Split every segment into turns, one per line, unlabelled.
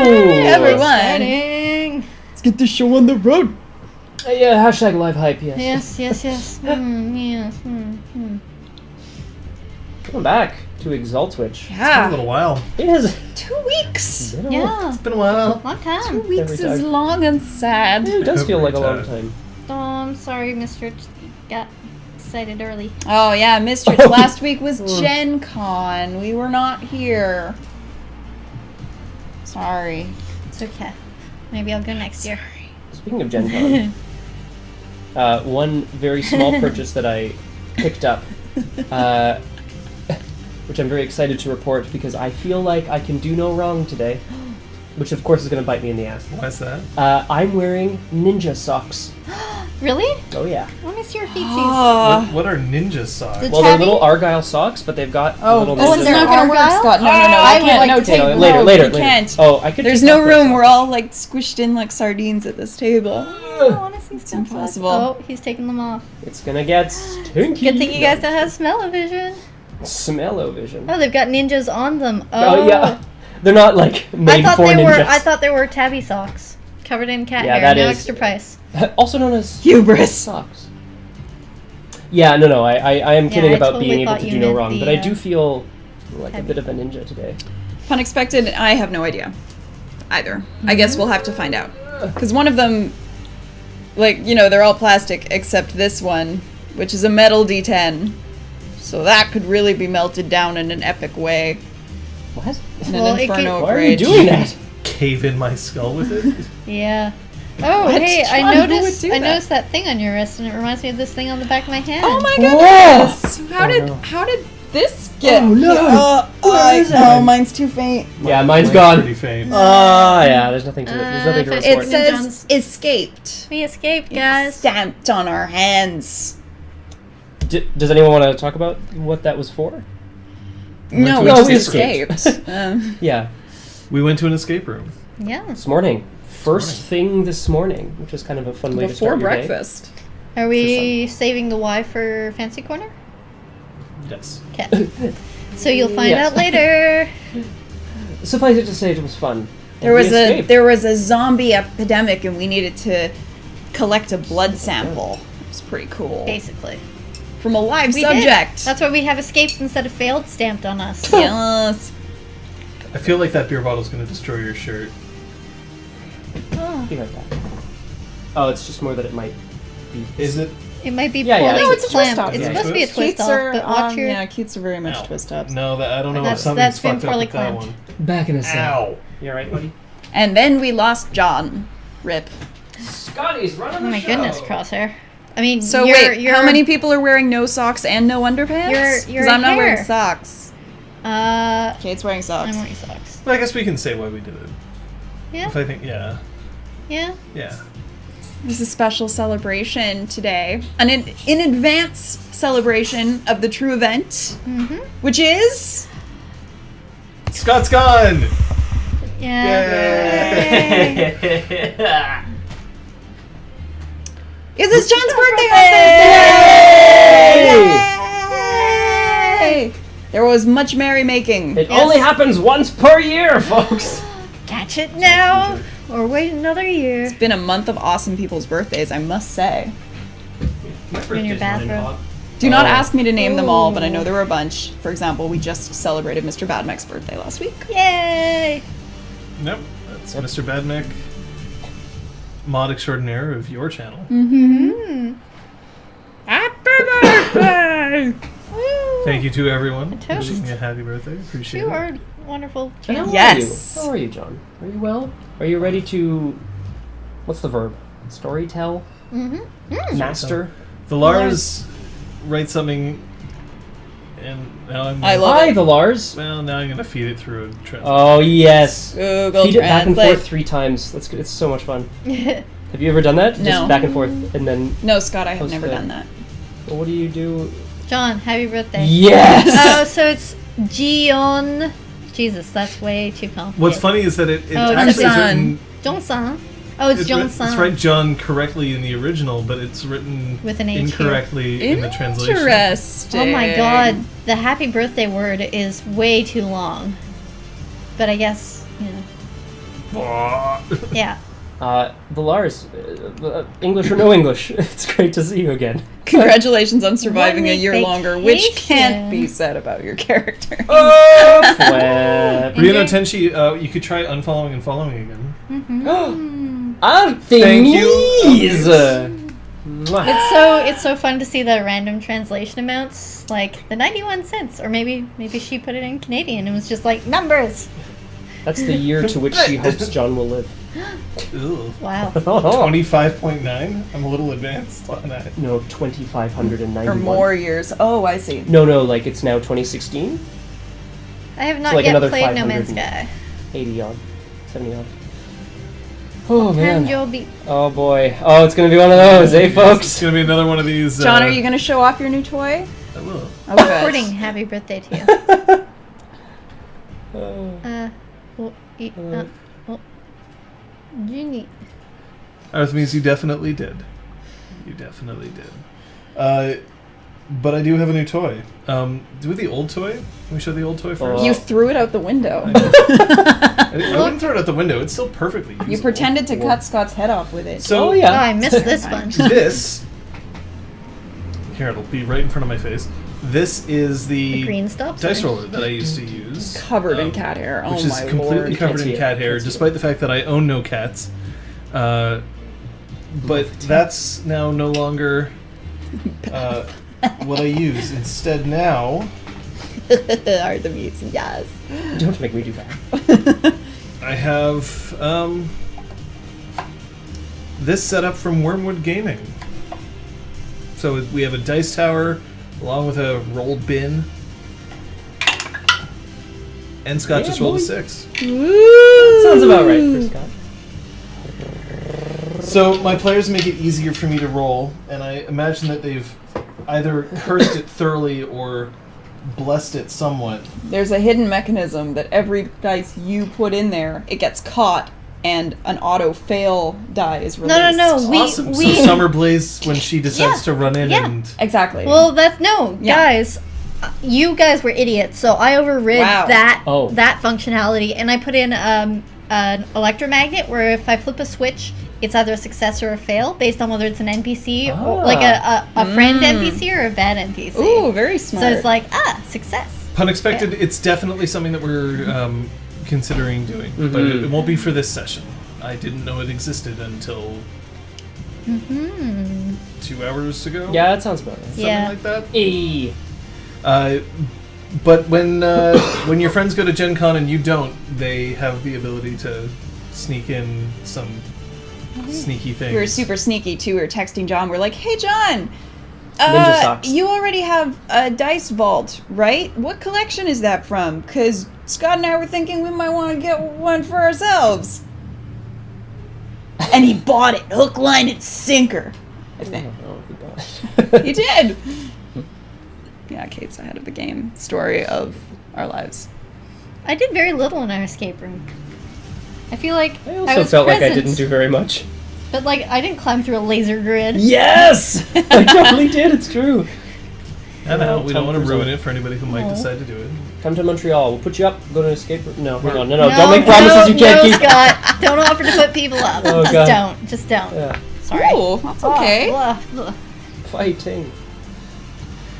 everyone.
Exciting.
Let's get this show on the road.
Yeah, hashtag live hype, yes.
Yes. Yes.
Welcome back to ExalTwitch.
It's been a
Yeah.
little while.
It is.
2 weeks.
Yeah.
It's been a while.
Long
2
time.
weeks
Every
is
time.
long and sad.
It does feel like a long
Every
time.
Oh, I'm sorry, Mr. Got excited early.
Oh yeah, Mistress. Last week was Gen Con. We were not here. Sorry.
It's okay. Maybe I'll go next year.
Speaking of Gen Con, one very small purchase that I picked up, which I'm very excited to report because I feel like I can do no wrong today, which of course is going to bite me in the ass.
Why's that?
I'm wearing ninja socks.
Really?
Oh yeah.
Let me see your feetsies.
Oh,
What are ninja socks?
The
Well, they're
tabby?
little Argyle socks, but they've got little
this
ninja
is
they're
not gonna work,
Argyle?
Scott. No,
I
I
would
can't.
like
No,
to
take
take
later,
no,
later,
we
later.
can't.
Oh, I could.
There's
take
no
off those
room. We're
socks.
all like squished in like sardines at this table.
I want to see some
impossible.
Oh, he's taking them off.
It's gonna get stinky.
Good thing you guys don't have smell-o-vision.
Smell-o-vision.
Oh, they've got ninjas on them.
Oh yeah, they're not like
I
made
thought
for
they were.
ninjas.
I thought they were tabby socks, covered in cat
Yeah,
hair.
that
No
is-
extra price.
Also known as
Hubris.
socks. Yeah, no, I am kidding
I
about
totally
being able
thought
to
you
do no
meant
wrong,
the,
but I do feel like a
heavy.
bit of a ninja today.
Unexpected. I have no idea. Either. I guess we'll have to find out. Because one of them, like, you know, they're all plastic except this one, which is a metal D10. So that could really be melted down in an epic way.
What?
In
Well,
an
it
inferno
could-
of
Why are you
rage.
doing that?
Cave in my skull with it?
Yeah. Oh,
What?
hey!
John, who would
noticed.
do
I
that?
noticed that thing on your wrist, and it reminds me of this thing on the back of my hand.
Oh my
Whoa!
goodness!
no.
How did this get?
Oh, no. Where is it?
Oh, mine's too faint.
Yeah, mine's gone.
Pretty faint.
Yeah, there's nothing to it. There's nothing to
if
report.
It
John's-
says escaped.
We escaped,
It's
guys.
stamped on our hands.
Does anyone want to talk about what that was for?
No,
to
we
an
just
escape
escaped.
Yeah,
We went to an escape room.
Yeah.
this morning. First thing this morning, which is kind of a fun way to
Before
start your day.
breakfast.
Are we saving the Y for Fancy Corner?
Yes.
Okay. So you'll find
Yes.
out later.
Suffice it to say, it was fun.
There
We
was a
escaped.
there was a zombie epidemic, and we needed to collect a blood sample. It was pretty cool.
Basically.
From a live
We
subject.
did. That's why we have escaped instead of failed stamped on us.
Yes.
I feel like that beer bottle's going to destroy your shirt.
Oh,
Be right back. Oh, it's just more that it might be.
Is it?
it might be
Yeah,
poorly
no, it's
a twist
clamped.
off.
It's
Yeah.
supposed to be a twist off, but watch your...
yeah, cutes are very much
Ow.
twist ups.
No, I don't know
That's-
if something's
that's been
fucked up
poorly
with that
clamped.
one.
Back in a second.
Ow.
You alright, buddy?
And then we lost John. Rip.
Scotty's running
Oh
the
my
show.
goodness, Crosshair. I mean,
So wait, how many people are wearing no socks and no underpants?
Your
Because I'm not wearing
hair.
socks.
I'm
Kate's wearing socks.
wearing socks.
Well, I guess we can say why we did it.
Yeah?
If I think, yeah.
Yeah?
Yeah.
There's a special celebration today. An in advance celebration of the true event,
Mm-hmm.
which is...
Scott's gone!
Yeah.
Is this John's birthday on Thursday? Yay! There was much merrymaking.
It only happens once per year, folks.
Catch it now, or wait another year.
It's been a month of awesome people's birthdays, I must say.
In your bathroom.
Do not
Oh.
ask me to name them all, but I know there were a bunch. For example, we just celebrated Mr. Badmec's birthday last week.
Yay!
Nope. That's Mr. Badmec, mod extraordinaire of your channel.
Mm-hmm. Happy birthday! Woo!
Thank you to everyone
toast.
wishing me a happy birthday. Appreciate
You
it.
are wonderful.
And how
Yes.
Are you? How are you, John? Are you well? Are you ready to... What's the verb? Storytell?
Mm-hmm.
Master?
The Lars write something, and now I'm.
I love
Hi, the Lars.
Well, now I'm gonna feed it through a translator.
Oh, yes.
Google
Feed it back and
Translate.
forth 3 times. That's good. It's so much fun. Have you ever done that?
No.
Just back and forth, and then...
No, Scott, I have
Post
never
it.
done that.
Well, what do you do?
John, happy birthday.
Yes!
Oh, so it's Gion. Jesus, that's way too complicated.
What's funny is that it
Oh, it's
actually is
John.
written.
Johnson. Oh, it's Johnson.
It's right, John, correctly in the original, but it's written
With an H here.
incorrectly in the translation.
Interesting.
Oh my god, the happy birthday word is way too long. But I guess, you know. Yeah.
Lars, English or no English, it's great to see you again.
Congratulations on surviving a
1 week
year longer, which can't
vacation.
be said about your character.
Oh, flip.
Ryuno Tenshi, you could try unfollowing and following again. Thank you.
It's so fun to see the random translation amounts, like the 91 cents, or maybe she put it in Canadian and was just like numbers.
That's the year to which she hopes John will live.
Ugh.
Wow.
25.9? I'm a little advanced on that.
No, 2,591.
Or more years. Oh, I see.
No, like it's now 2016?
I have not
like
yet
another
played No Man's
500
Sky.
80 odd. 70 odd. Oh, man.
And you'll be
Oh, boy. Oh, it's going to be one of those, eh,
It's
folks?
gonna be another one of these.
John, are you going to show off your new toy?
I will.
Oh, good.
recording. Happy birthday to you. Genie.
That means you definitely did. You definitely did. But I do have a new toy. Do the old toy? Can we show the old toy first?
You threw it out the window.
I wouldn't throw it out the window. It's still perfectly usable.
You pretended to cut Scott's head off with it.
So
Oh,
Oh,
yeah.
I missed this one.
this... Here, it'll be right in front of my face. This is
The
the
green stop
dice
sign.
roller that I used to use.
Covered in cat hair. Oh,
Which
my
is completely
lord.
covered
see
in
it.
cat hair,
Can't see
despite the fact that I own no cats. But that's now no longer what I use. Instead now,
Are the mutes, yes.
Don't make me do that.
I have this setup from Wormwood Gaming. So we have a dice tower along with a roll bin. And Scott
Yeah,
just rolled a
boy.
6.
Sounds about right for Scott.
So my players make it easier for me to roll, and I imagine that they've either cursed it thoroughly or blessed it somewhat.
There's a hidden mechanism that every dice you put in there, it gets caught, and an auto fail die is released.
No.
Awesome.
We
So Summer Blaze, when she decides to run in
yeah.
and...
Exactly.
Well,
Yeah.
guys. You guys were idiots, so I overrid
Wow.
that
Oh.
that functionality, and I put in an electromagnet where if I flip a switch, it's either a success or a fail based on whether it's an NPC or like a friend NPC or a bad NPC.
Ooh, very smart.
So it's like success.
Pun expected, it's definitely something that we're considering doing, but it won't be for this session. I didn't know it existed until 2 hours ago.
Yeah, that sounds about right.
Something
Yeah.
like that.
Hey.
But when your friends go to Gen Con and you don't, they have the ability to sneak in some sneaky things.
we were super sneaky too. We were texting John. We're like, "Hey, John,
Ninja socks.
you already have a dice vault, right? What collection is that from? Because Scott and I were thinking we might want to get one for ourselves." And he bought it, hook, line, and sinker. I think he did. Yeah, Kate's ahead of the game. Story of our lives.
I did very little in our escape room. I feel like
I also
was
felt like I
present,
didn't do very much.
but like I didn't climb through a laser grid.
Yes! I totally did, it's true.
I know, we don't want to
Tom
ruin
Cruise.
it for anybody who might decide to do it.
Come to Montreal, we'll put you up, go to an escape room. No, hang
We're-
on, no, don't make promises you can't
no,
keep.
Scott, don't offer to put people up.
Oh,
just
God.
don't. Just don't.
Yeah,
Sorry.
Ooh, that's okay.
Ugh, ugh.
fighting.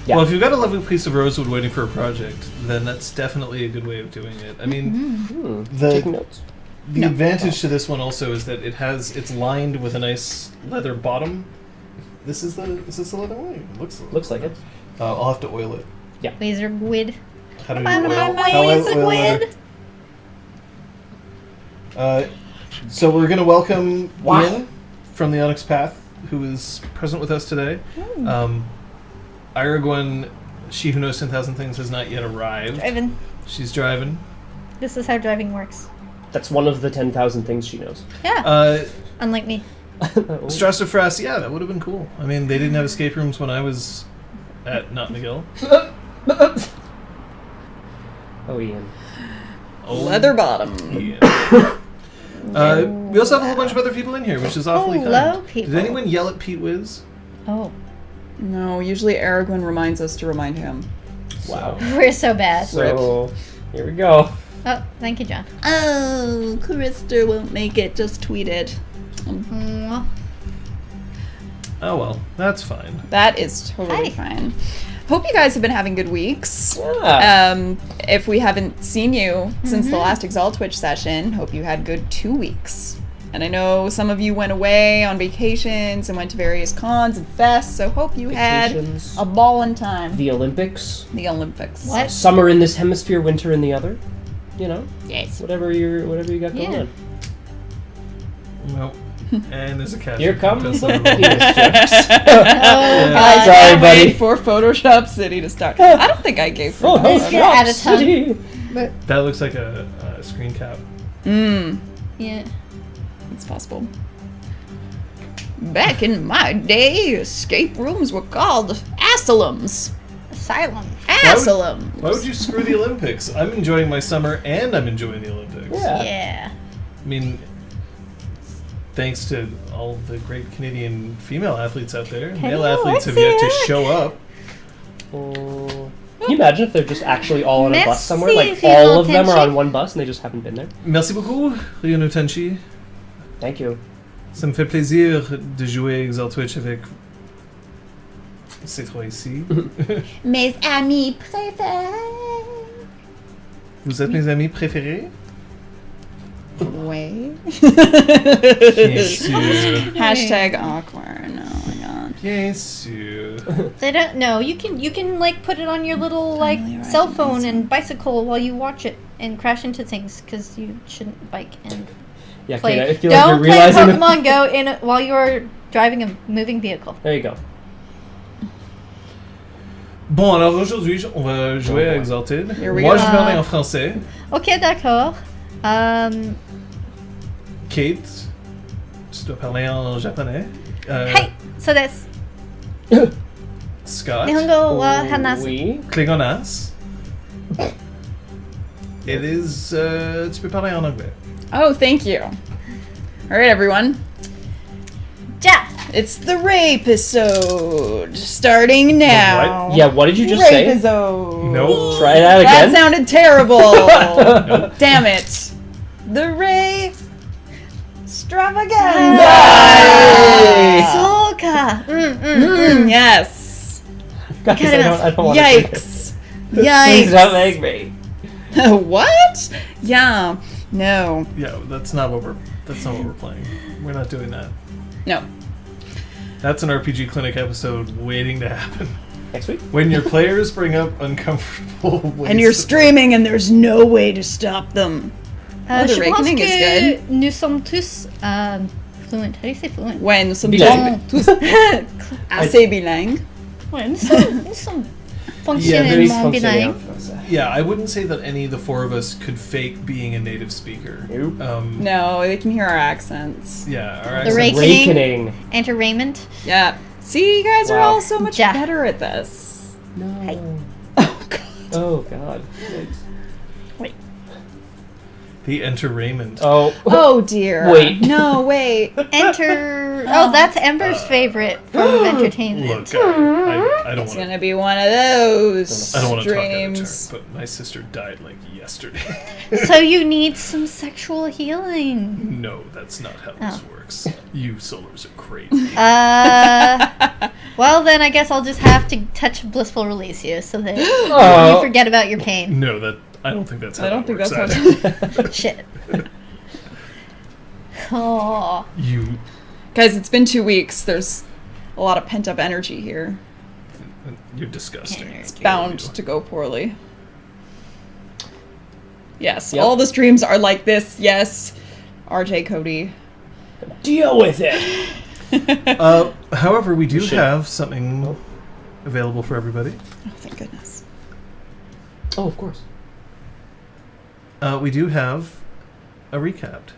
Yeah.
Well, if you've got a lovely piece of rosewood waiting for a project, then that's definitely a good way of doing it. I mean,
Taking notes.
the advantage to this one also is that it's lined with a nice leather bottom. Is this the leather one? It
Looks like it.
I'll have to oil it.
Laser grid.
How do
My
you oil?
laser
How I oil leather?
grid.
So we're going to welcome
Wow.
Ian from the Onyx Path, who is present with us today. Iragwen, she who knows 10,000 things, has not yet arrived.
Driving.
She's driving.
This is how driving works.
That's one of the 10,000 things she knows.
Yeah. Unlike me.
Strassofras, yeah, that would have been cool. I mean, they didn't have escape rooms when I was at Not McGill.
Oh, Ian.
Leather bottom.
Ian. We also have a whole bunch of other people in here, which is awfully
Hello,
kind.
people.
Did anyone yell at Pete Wiz?
Oh.
No, usually Aragorn reminds us to remind him.
Wow.
We're so bad.
So, here we go.
Oh, thank you, John.
Oh, Krista won't make it. Just tweeted.
Mwah.
Oh well, that's fine.
That is totally
Hi.
fine. Hope you guys have been having good weeks.
Yeah.
If we haven't seen you since the last ExalTwitch session, hope you had good 2 weeks. And I know some of you went away on vacations and went to various cons and fests, so hope you
Vacations.
had a ballin' time.
The Olympics.
The Olympics.
What?
Summer in this hemisphere, winter in the other. You know,
Yes.
whatever you got going
Yeah.
on.
Nope. And there's a cat.
Here comes
contest
the
on the roll.
penis jokes.
Oh, God.
Sorry,
Can't
buddy.
wait for Photoshop City to start. I don't think I gave
Oh,
Photoshop.
Let's get out of time.
City.
But,
That looks like a screen cap.
yeah.
It's possible. Back in my day, escape rooms were called asylums.
Asylum.
Asylums.
Why would you screw the Olympics? I'm enjoying my summer and I'm enjoying the Olympics.
Yeah.
Yeah.
I mean, thanks to all the great Canadian female athletes out there. Male athletes have yet to show up.
Can you imagine if they're just actually all on a bus
Merci,
somewhere? Like
female
all of them are
attention.
on one bus and they just haven't been there.
Merci beaucoup, Ryono Tenchi.
Thank you.
Ça me fait plaisir de jouer ExalTwitch avec ces trois ici.
Mes amis préférés.
Vous êtes mes amis préférés?
Wait.
Bien sûr.
Hashtag awkward. Oh my god.
Bien sûr.
They don't know. You can like put it on your little like
Totally right.
cell phone and bicycle while you watch it and crash into things because you shouldn't bike and
Yeah,
play.
Kate, I feel like
Don't
you're
play
realizing that.
Pokemon Go while you're driving a moving vehicle.
There you go.
Bon, alors aujourd'hui, on va jouer à Exalted.
Here we
Moi,
go.
je vais parler en français.
Ok, d'accord.
Kate, tu dois parler en japonais.
Hey, so this.
Scott,
Nihongo wa hanasu.
Oui.
Klingonas. It is, tu peux parler en anglais.
Oh, thank you. All right, everyone.
Ja.
It's the rape episode starting now.
Yeah, what did you just
rape
say?
episode.
Nope.
Try that
That
again.
sounded terrible. Damn it. The rape extravaganza.
Nice.
Soka.
Yes.
Guys, I don't want to do this.
Yikes.
Please don't make me.
What? Yeah. No.
Yeah, that's not what we're playing. We're not doing that.
No.
That's an RPG Clinic episode waiting to happen.
Next week?
When your players bring up uncomfortable ways
And you're
to-
streaming and there's no way to stop them. Oh, the
Je pense
Reckoning is
que
good.
nous sommes tous fluent. How do you say fluent?
Ouais, nous sommes
Bilingue.
tous assez bilingues.
Ouais, nous sommes
Very
fonctionnellement
fonctionné en
bilingues.
français.
Yeah, I wouldn't say that any of the four of us could fake being a native speaker.
Nope.
No, they can hear our accents.
Yeah, our
The
accents.
Rakening.
Rakening.
Entertainment.
Yeah. See, you guys are
Wow.
all so much
Ja.
better at this.
No.
Hey.
Oh, God.
Oh, God. Yikes.
The entertainment.
Oh.
Oh, dear.
Wait.
No, wait.
Enter. Oh, that's Ember's favorite form of entertainment.
Look, I don't
It's
want
gonna be one of those
I don't want to talk out of turn,
dreams.
but my sister died like yesterday.
So you need some sexual healing.
No, that's not how this
Oh.
works. You solars are crazy.
Well, then I guess I'll just have to touch blissful release you so that
Oh.
you forget about your pain.
No, I don't think that's how
I don't
that
think
works
that's
either.
how.
Shit. Oh.
You,
Guys, it's been 2 weeks. There's a lot of pent up energy here.
you're disgusting.
It's
It's bound to go poorly. Yes,
Yep.
all the streams are like this. Yes, RJ Cody.
Deal with it.
However, we do
Shit.
have something available for everybody.
Oh, thank goodness.
Oh, of course.
We do have a recapped.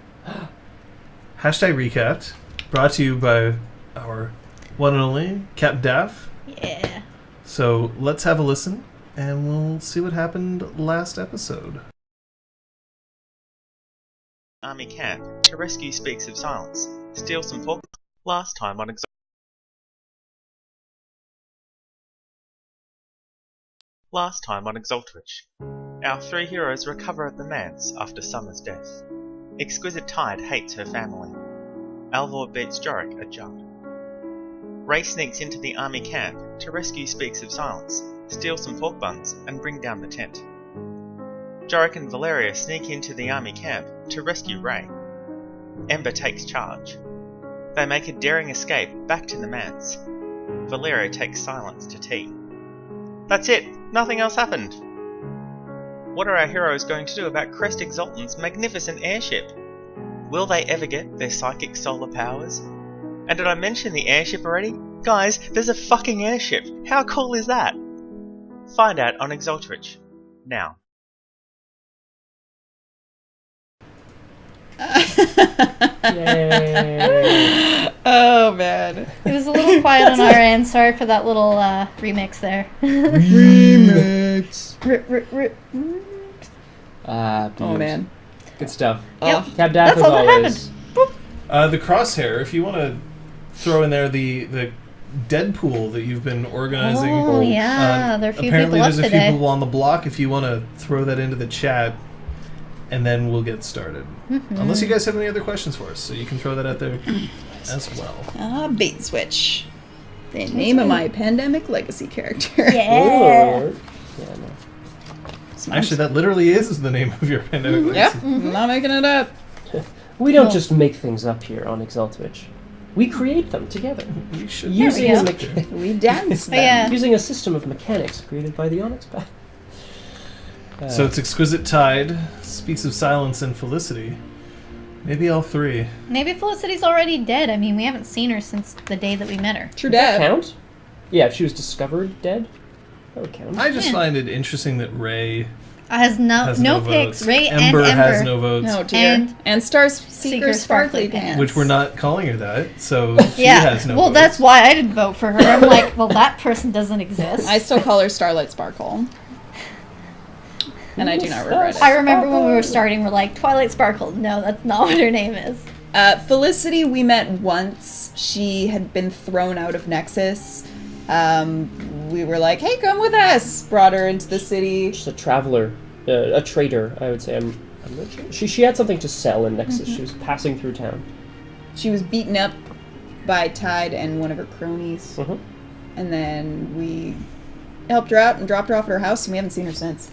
Hashtag recapped, brought to you by our one and only Cap Daff.
Yeah.
So let's have a listen, and we'll see what happened last episode.
Army camp to rescue Speaks of Silence, steal some pork. Last time on ExalTwitch. Our three heroes recover at the manse after Summer's death. Exquisite Tide hates her family. Alvor beats Joric at Jump. Ray sneaks into the army camp to rescue Speaks of Silence, steal some pork buns, and bring down the tent. Joric and Valeria sneak into the army camp to rescue Ray. Ember takes charge. They make a daring escape back to the manse. Valeria takes Silence to tea. That's it! Nothing else happened! What are our heroes going to do about Crest Exaltant's magnificent airship? Will they ever get their psychic solar powers? And did I mention the airship already? Guys, there's a fucking airship! How cool is that? Find out on ExalTwitch. Now.
Yay.
Oh man.
It was a little quiet on our end. Sorry for that little remix there.
Remix.
Oh
beaut.
man.
Good stuff.
Yep.
Cap
That's
as
all that
always.
happened.
The crosshair, if you want to throw in there the Deadpool that you've been organizing.
Oh, yeah. There are a few
apparently
people up
there's a
today.
few people on the block if you want to throw that into the chat, and then we'll get started.
Mm-hmm.
Unless you guys have any other questions for us, so you can throw that out there as well.
Bait switch. The name of my Pandemic Legacy character.
Yeah.
Ooh. Yeah, no.
Smart.
Actually, that literally is the name of your pandemic.
Yep.
legacy.
I'm not making it up.
We don't
Cool.
just make things up here on ExalTwitch. We create them together.
We should
Using
go.
a, mecha-
We dance them.
Yeah.
using a system of mechanics created by the Onyx Path.
So it's Exquisite Tide, Speaks of Silence, and Felicity. Maybe all three.
Maybe Felicity's already dead. I mean, we haven't seen her since the day that we met her.
True
Does that
death.
count? Yeah, if she was discovered dead, that would count.
I just
Yeah.
find it interesting that Ray
Has no
has
no
no
picks.
votes.
Ray
Ember
and Ember.
has no votes.
No dear. And Star Seeker
Seeker
Sparkly
Sparkly
Pants.
Which we're not calling her that, so she
Yeah.
has no
well,
votes.
that's why I didn't vote for her. I'm like, well, that person doesn't exist.
I still call her Starlight Sparkle. And I do not regret it.
I remember when we were starting, we're like, Twilight Sparkle. No, that's not what her name is.
Felicity, we met once. She had been thrown out of Nexus. We were like, hey, come with us. Brought her into the city.
Just a traveler, a trader, I would say. I'm not sure. She had something to sell in Nexus. She was passing through town.
She was beaten up by Tide and one of her cronies.
Uh-huh.
And then we helped her out and dropped her off at her house, and we haven't seen her since.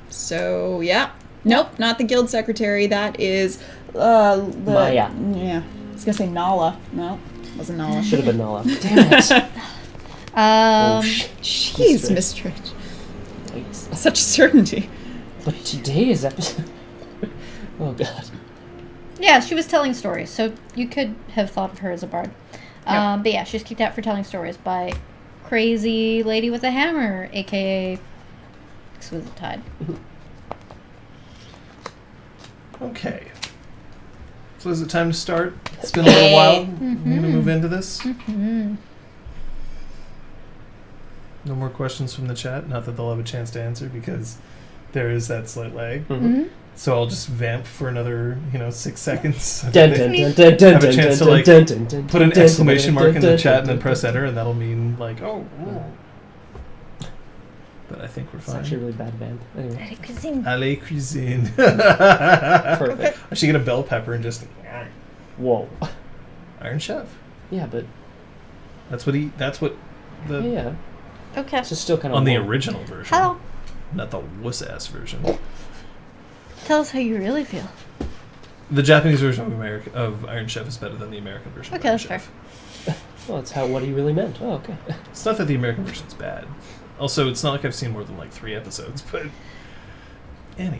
So, yeah. Nope, not the guild secretary. That is,
Maya.
Yeah. I was gonna say Nala. No, wasn't Nala.
Should have been Nala. Damn it. Oh,
Jeez, Mistress.
Yikes.
Such certainty.
But today's episode... Oh, God.
Yeah, she was telling stories, so you could have thought of her as a bard. But yeah, she was kicked out for telling stories by Crazy Lady with a Hammer, aka Exquisite Tide.
Okay. So is it time to start? It's been a little while. We're going to move into this. No more questions from the chat. Not that they'll have a chance to answer because there is that slight lag. So I'll just vamp for another, 6 seconds.
Dun, dun, dun, dun, dun,
Have a
dun,
chance to,
dun,
like,
dun, dun, dun,
Put an
dun,
exclamation
dun,
mark in
dun,
the chat
dun,
and then
dun,
press
dun.
enter, and that'll mean like, oh. But I think we're
It's
fine.
actually a really bad vamp. Anyway.
Allez cuisine.
Perfect.
I should get a bell pepper and just
Whoa.
Iron Chef.
Yeah, but...
That's what the
Yeah.
Okay.
It's just still kind of...
on the original version,
How?
not the wuss ass version.
Tell us how you really feel.
The Japanese version of Iron Chef is better than the American version.
Okay,
of Iron
that's
Chef.
Well, that's what he really meant. Oh, okay.
It's not that the American version's bad. Also, it's not like I've seen more than like 3 episodes, but anyway.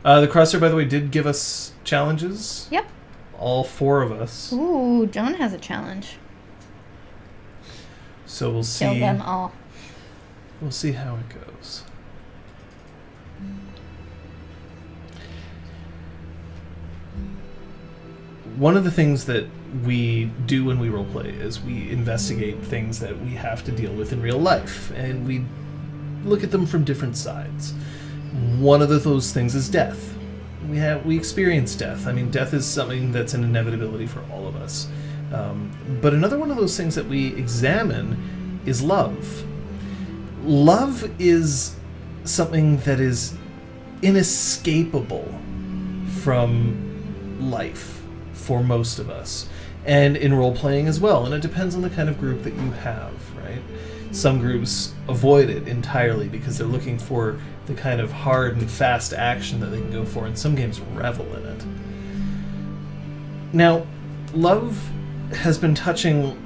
The Crosshair, by the way, did give us challenges.
Yep.
All 4 of us.
Ooh, John has a challenge.
So we'll see.
Kill them all.
We'll see how it goes. One of the things that we do when we roleplay is we investigate things that we have to deal with in real life, and we look at them from different sides. One of those things is death. We experience death. I mean, death is something that's an inevitability for all of us. But another one of those things that we examine is love. Love is something that is inescapable from life for most of us, and in role-playing as well, and it depends on the kind of group that you have, right? Some groups avoid it entirely because they're looking for the kind of hard and fast action that they can go for, and some games revel in it. Now, love has been touching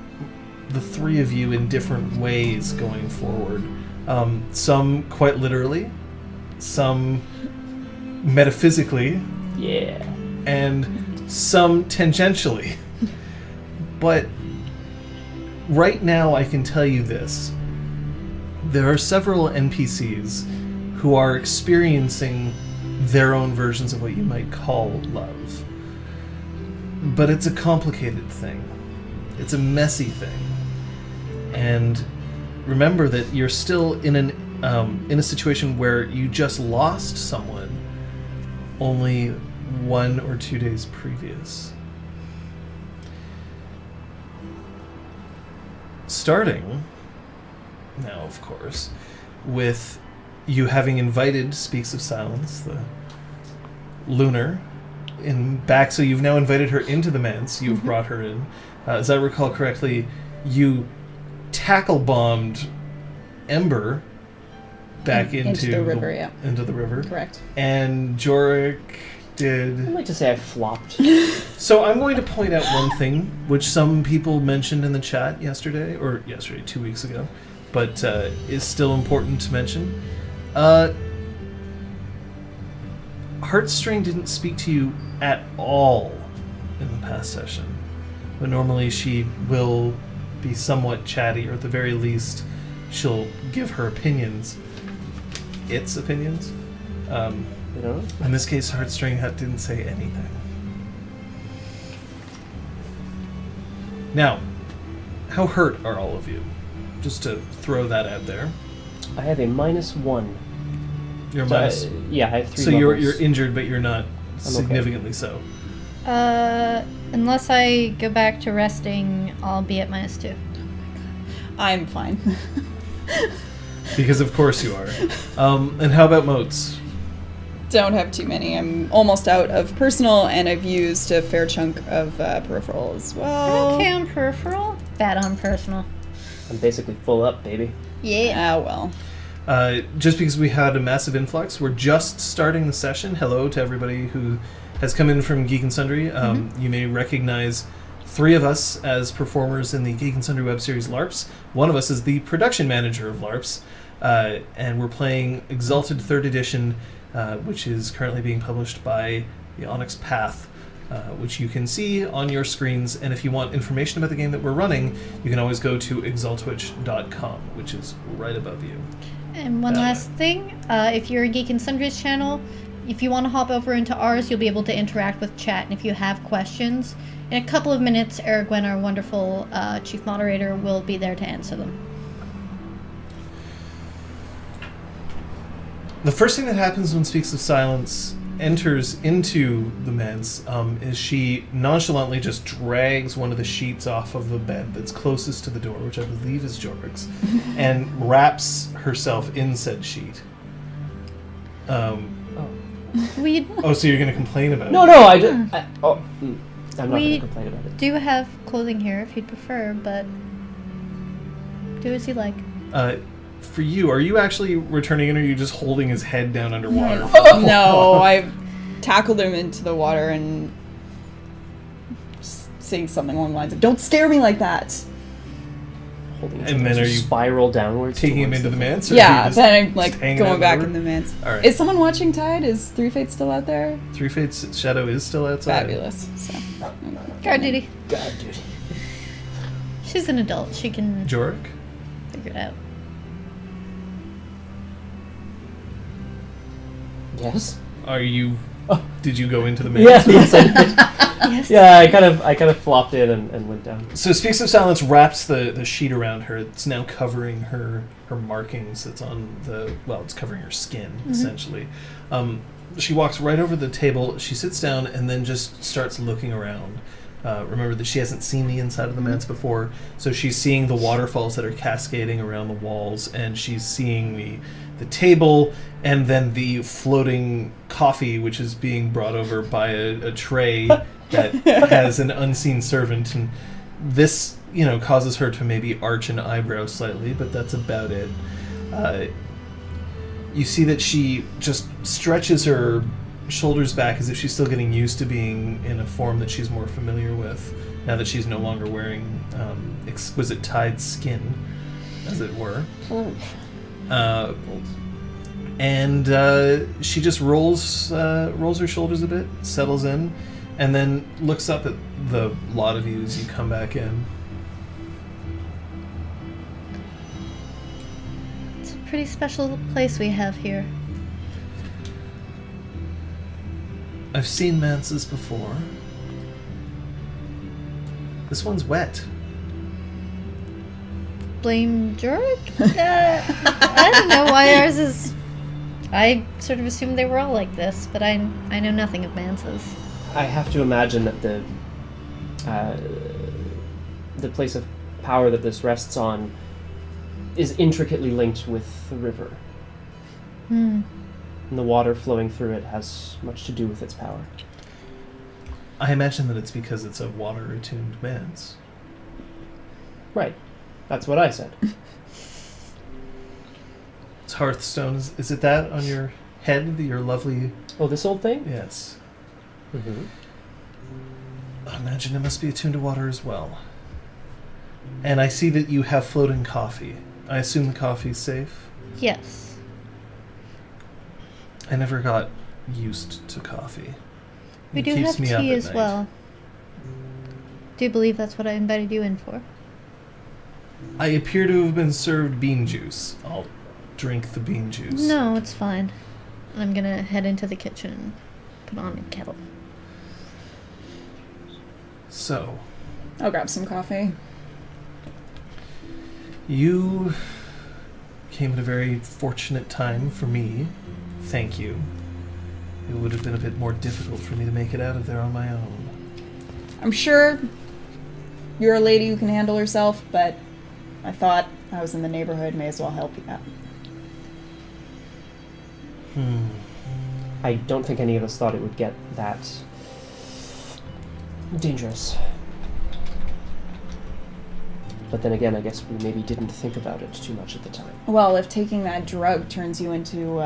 the three of you in different ways going forward. Some quite literally, some metaphysically,
Yeah.
and some tangentially. But right now I can tell you this. There are several NPCs who are experiencing their own versions of what you might call love. But it's a complicated thing. It's a messy thing. And remember that you're still in a situation where you just lost someone only 1 or 2 days previous. Starting now, of course, with you having invited Speaks of Silence, the lunar, back, so you've now invited her into the manse. You've brought her in. As I recall correctly, you tackle-bombed Ember back into
the river, yeah.
Into the river.
Correct.
And Joric did...
I'd like to say I flopped.
So I'm going to point out one thing, which some people mentioned in the chat yesterday, 2 weeks ago, but is still important to mention. Heartstring didn't speak to you at all in the past session, but normally she will be somewhat chatty, or at the very least, she'll give her opinions. Its opinions.
You know?
In this case, Heartstring didn't say anything. Now, how hurt are all of you? Just to throw that out there.
I have a -1.
You're
So
minus.
yeah, I have 3
So
levels.
you're injured, but you're not
okay.
significantly so.
Unless I go back to resting, I'll be at -2.
I'm fine.
Because of course you are. And how about motes?
Don't have too many. I'm almost out of personal, and I've used a fair chunk of peripheral as well.
Okay on peripheral, bad on personal.
I'm basically full up, baby.
Yeah.
Ah, well.
Just because we had a massive influx, we're just starting the session. Hello to everybody who has come in from Geek and Sundry. You may recognize 3 of us as performers in the Geek and Sundry web series LARPs. One of us is the production manager of LARPs, and we're playing Exalted 3rd Edition, which is currently being published by the Onyx Path, which you can see on your screens. And if you want information about the game that we're running, you can always go to ExalTwitch.com, which is right above you.
And one last thing, if you're a Geek and Sundry's channel, if you want to hop over into ours, you'll be able to interact with chat. And if you have questions, in a couple of minutes, Erigwen, our wonderful chief moderator, will be there to answer them.
The first thing that happens when Speaks of Silence enters into the manse is she nonchalantly just drags one of the sheets off of the bed that's closest to the door, which I believe is Jorik's, and wraps herself in said sheet.
We
Oh, so you're going to complain about it?
No, I'm not going to complain about it.
do have clothing here if you'd prefer, but do as you like.
For you, are you actually returning it, or are you just holding his head down underwater?
No, I tackled him into the water and saying something along the lines of, "Don't scare me like that."
Holding it
And then
to
are you
spiral downwards?
Taking him
towards
into the manse? Or are
Yeah,
you just
then I'm like
hanging out
going back
river?
in the manse.
All right.
Is someone watching Tide? Is Three Fates still out there?
Three Fates' shadow is still outside.
Fabulous. So,
Guard duty.
God, dude.
She's an adult. She can
Joric?
figure it out.
Yes.
Are you...
Oh.
Did you go into the
Yeah,
manse?
yes, I did.
Yes.
Yeah, I kind of flopped in and went down.
So Speaks of Silence wraps the sheet around her. It's now covering her markings. That's on it's covering her skin, essentially. She walks right over the table. She sits down and then just starts looking around. Remember that she hasn't seen the inside of the manse before, so she's seeing the waterfalls that are cascading around the walls, and she's seeing the table, and then the floating coffee, which is being brought over by a tray that has an unseen servant. And this, causes her to maybe arch an eyebrow slightly, but that's about it. You see that she just stretches her shoulders back as if she's still getting used to being in a form that she's more familiar with, now that she's no longer wearing exquisite tied skin, as it were. And she just rolls her shoulders a bit, settles in, and then looks up at the lot of you as you come back in.
It's a pretty special place we have here.
I've seen manses before. This one's wet.
Blame Joric? I don't know why ours is... I sort of assumed they were all like this, but I know nothing of manses.
I have to imagine that the place of power that this rests on is intricately linked with the river. And the water flowing through it has much to do with its power.
I imagine that it's because it's a water-attuned manse.
Right. That's what I said.
It's Hearthstone. Is it that on your head? Your lovely...
Oh, this old thing?
Yes.
Mm-hmm.
I imagine it must be attuned to water as well. And I see that you have floating coffee. I assume the coffee's safe?
Yes.
I never got used to coffee.
We
It
do
keeps
have
me up
tea
at
as
night.
well. Do you believe that's what I invited you in for?
I appear to have been served bean juice. I'll drink the bean juice.
No, it's fine. I'm gonna head into the kitchen and put on a kettle.
So,
I'll grab some coffee.
you came at a very fortunate time for me. Thank you. It would have been a bit more difficult for me to make it out of there on my own.
I'm sure you're a lady who can handle herself, but I thought I was in the neighborhood, may as well help you out.
I don't think any of us thought it would get that dangerous. But then again, I guess we maybe didn't think about it too much at the time.
Well, if taking that drug turns you into,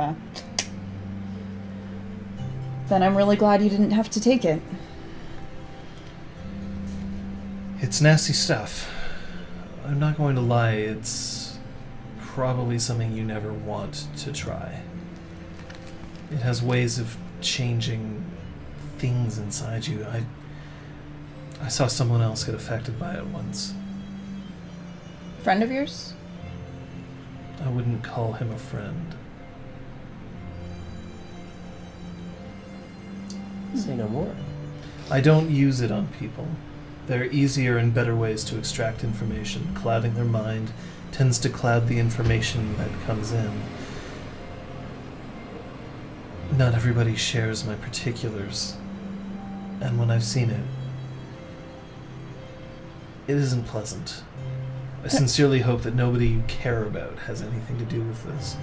then I'm really glad you didn't have to take it.
It's nasty stuff. I'm not going to lie, it's probably something you never want to try. It has ways of changing things inside you. I saw someone else get affected by it once.
Friend of yours?
I wouldn't call him a friend.
Say no more.
I don't use it on people. There are easier and better ways to extract information. Clouding their mind tends to cloud the information that comes in. Not everybody shares my particulars, and when I've seen it, it isn't pleasant. I sincerely hope that nobody you care about has anything to do with this.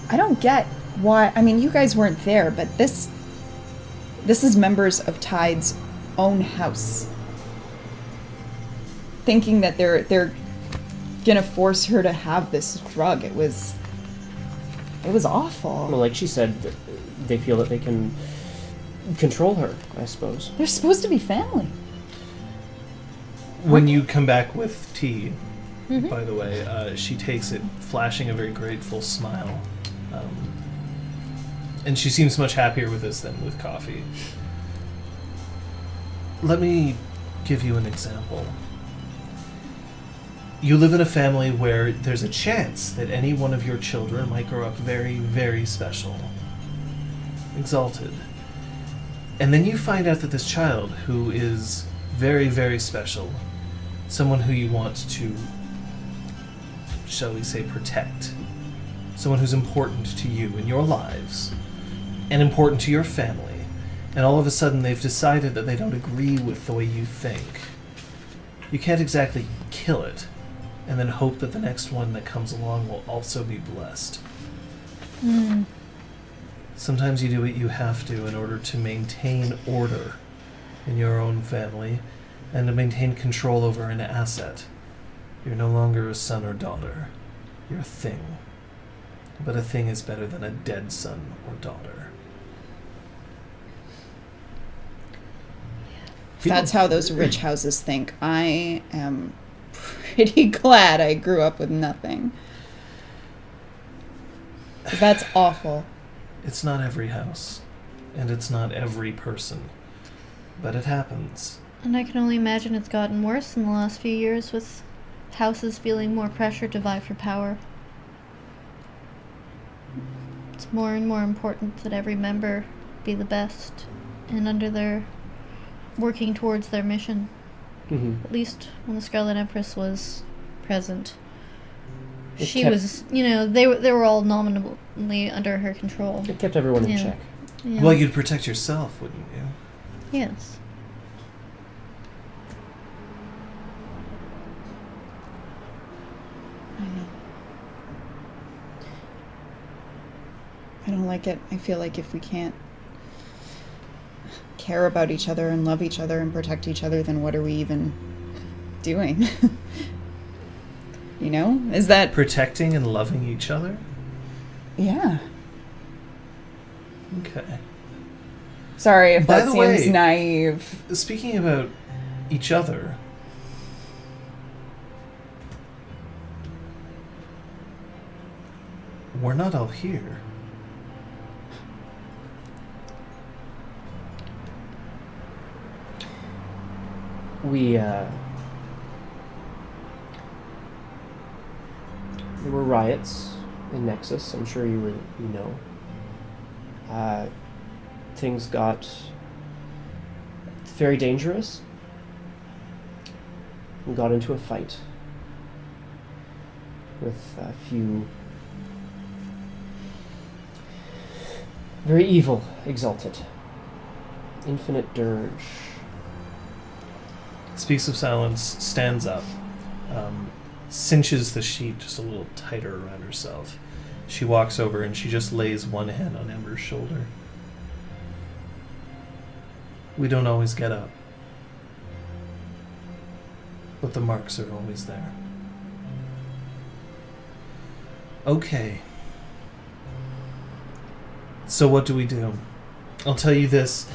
I don't get why. I mean, you guys weren't there, but this is members of Tide's own house. Thinking that they're gonna force her to have this drug. It was awful.
Well, like she said, they feel that they can control her, I suppose.
They're supposed to be family.
When you come back with tea, by the way, she takes it, flashing a very grateful smile. And she seems much happier with this than with coffee. Let me give you an example. You live in a family where there's a chance that any one of your children might grow up very, very special. Exalted. And then you find out that this child, who is very, very special, someone who you want to, shall we say, protect, someone who's important to you in your lives, and important to your family, and all of a sudden they've decided that they don't agree with the way you think. You can't exactly kill it, and then hope that the next one that comes along will also be blessed. Sometimes you do what you have to in order to maintain order in your own family and to maintain control over an asset. You're no longer a son or daughter. You're a thing. But a thing is better than a dead son or daughter.
That's how those rich houses think. I am pretty glad I grew up with nothing. That's awful.
It's not every house, and it's not every person, but it happens.
And I can only imagine it's gotten worse in the last few years with houses feeling more pressure to vie for power. It's more and more important that every member be the best and under their working towards their mission. At least when the Scarlet Empress was present. She was, they were all nominally under her control.
It kept everyone in check.
Yeah.
Well, you'd protect yourself, wouldn't you?
Yes.
I know. I don't like it. I feel like if we can't care about each other and love each other and protect each other, then what are we even doing? Is that...
Protecting and loving each other?
Yeah.
Okay.
Sorry if
By
that
the
seems
way,
naive.
Speaking about each other, we're not all here.
There were riots in Nexus. I'm sure you know. Things got very dangerous. We got into a fight with a few very evil Exalted. Infinite Dirge.
Speaks of Silence, stands up, cinches the sheet just a little tighter around herself. She walks over and she just lays one hand on Ember's shoulder. We don't always get up, but the marks are always there. Okay. So what do we do? I'll tell you this.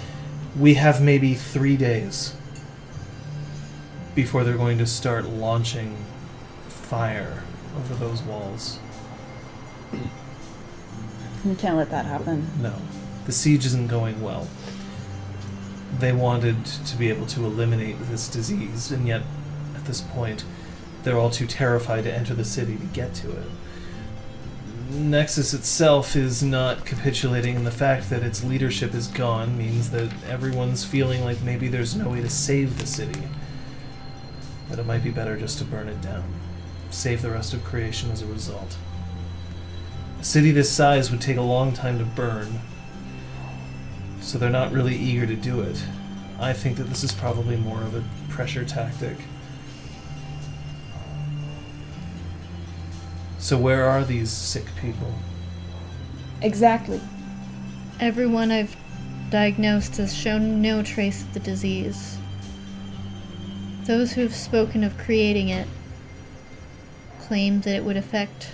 We have maybe 3 days before they're going to start launching fire over those walls.
You can't let that happen.
No. The siege isn't going well. They wanted to be able to eliminate this disease, and yet, at this point, they're all too terrified to enter the city to get to it. Nexus itself is not capitulating, and the fact that its leadership is gone means that everyone's feeling like maybe there's no way to save the city. That it might be better just to burn it down. Save the rest of creation as a result. A city this size would take a long time to burn, so they're not really eager to do it. I think that this is probably more of a pressure tactic. So where are these sick people?
Exactly.
Everyone I've diagnosed has shown no trace of the disease. Those who have spoken of creating it claim that it would affect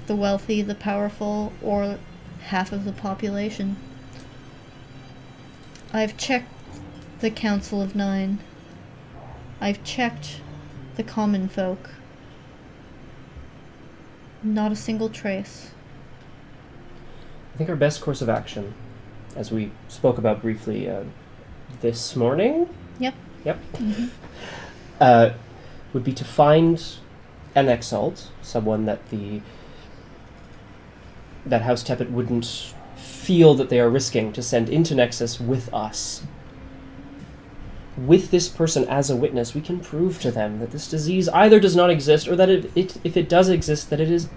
the wealthy, the powerful, or half of the population. I've checked the Council of Nine. I've checked the common folk. Not a single trace.
I think our best course of action, as we spoke about briefly this morning,
Yep.
Mm-hmm. Would be to find an Exalt, someone that that House Tepet wouldn't feel that they are risking to send into Nexus with us. With this person as a witness, we can prove to them that this disease either does not exist, or that if it does exist, that it is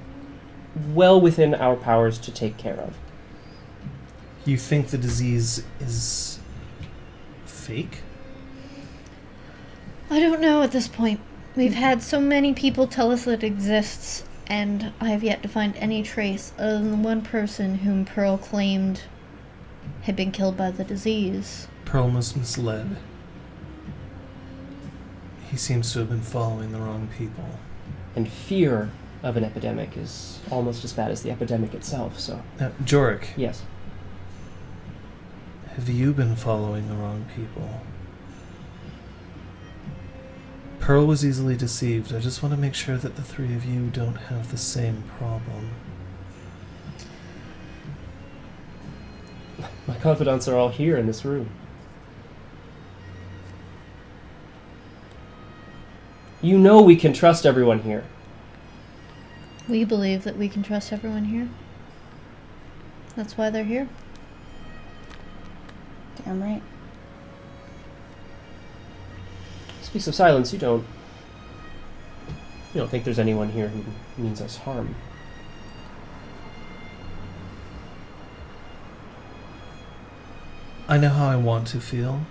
well within our powers to take care of.
You think the disease is fake?
I don't know at this point. We've had so many people tell us that it exists, and I have yet to find any trace other than one person whom Pearl claimed had been killed by the disease.
Pearl was misled. He seems to have been following the wrong people.
And fear of an epidemic is almost as bad as the epidemic itself, so...
Now, Joric,
Yes.
have you been following the wrong people? Pearl was easily deceived. I just want to make sure that the three of you don't have the same problem.
My confidants are all here in this room. You know we can trust everyone here.
We believe that we can trust everyone here. That's why they're here.
Damn right.
Speaks of silence, you don't think there's anyone here who means us harm.
I know how I want to feel,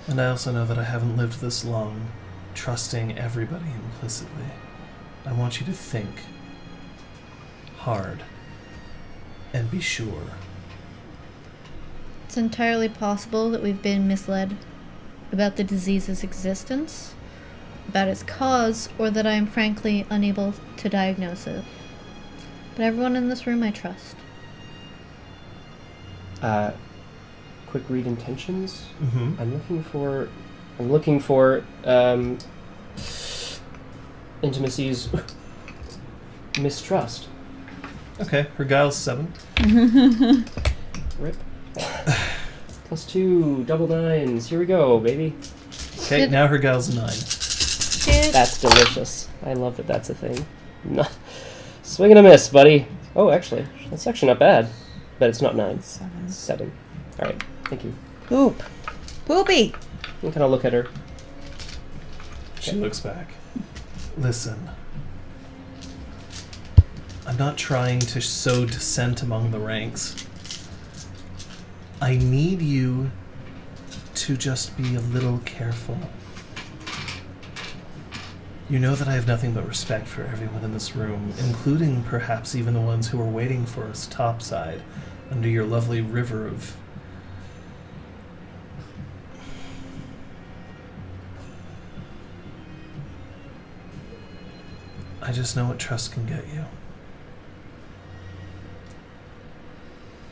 and I also know that I haven't lived this long trusting everybody implicitly. I want you to think hard and be sure.
It's entirely possible that we've been misled about the disease's existence, about its cause, or that I am frankly unable to diagnose it. But everyone in this room I trust.
Quick read intentions.
Mm-hmm.
I'm looking for intimacies. Mistrust.
Okay, her guile's 7.
Rip. +2, double 9s. Here we go, baby.
Okay, now her guile's 9.
Shit.
That's delicious. I love that that's a thing. No. Swing and a miss, buddy. Oh, actually, that's actually not bad. But it's not 9. 7. All right, thank you.
Poop. Poopy.
You can kind of look at her.
She looks back. Listen. I'm not trying to sow dissent among the ranks. I need you to just be a little careful. You know that I have nothing but respect for everyone in this room, including perhaps even the ones who are waiting for us topside under your lovely river of... I just know what trust can get you.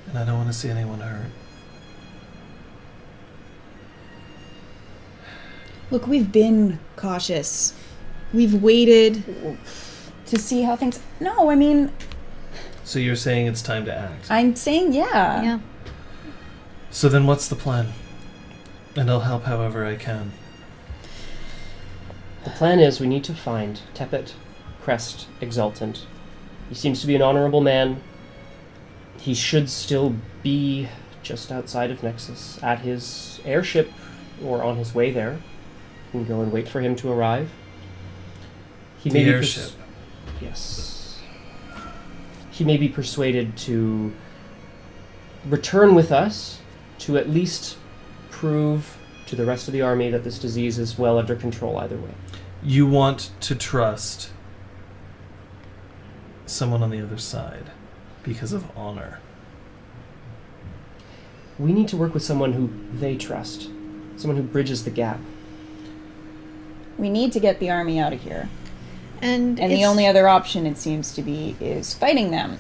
And I don't want to see anyone hurt.
Look, we've been cautious. We've waited to see how things... No, I mean...
So you're saying it's time to act?
I'm saying yeah.
Yeah.
So then what's the plan? And I'll help however I can.
The plan is we need to find Tepet, Crest, Exalted. He seems to be an honorable man. He should still be just outside of Nexus, at his airship, or on his way there. We can go and wait for him to arrive. He
The
may be
airship.
yes. He may be persuaded to return with us to at least prove to the rest of the army that this disease is well under control either way.
You want to trust someone on the other side because of honor.
We need to work with someone who they trust. Someone who bridges the gap.
We need to get the army out of here.
And
And the only other option, it seems to be, is fighting them.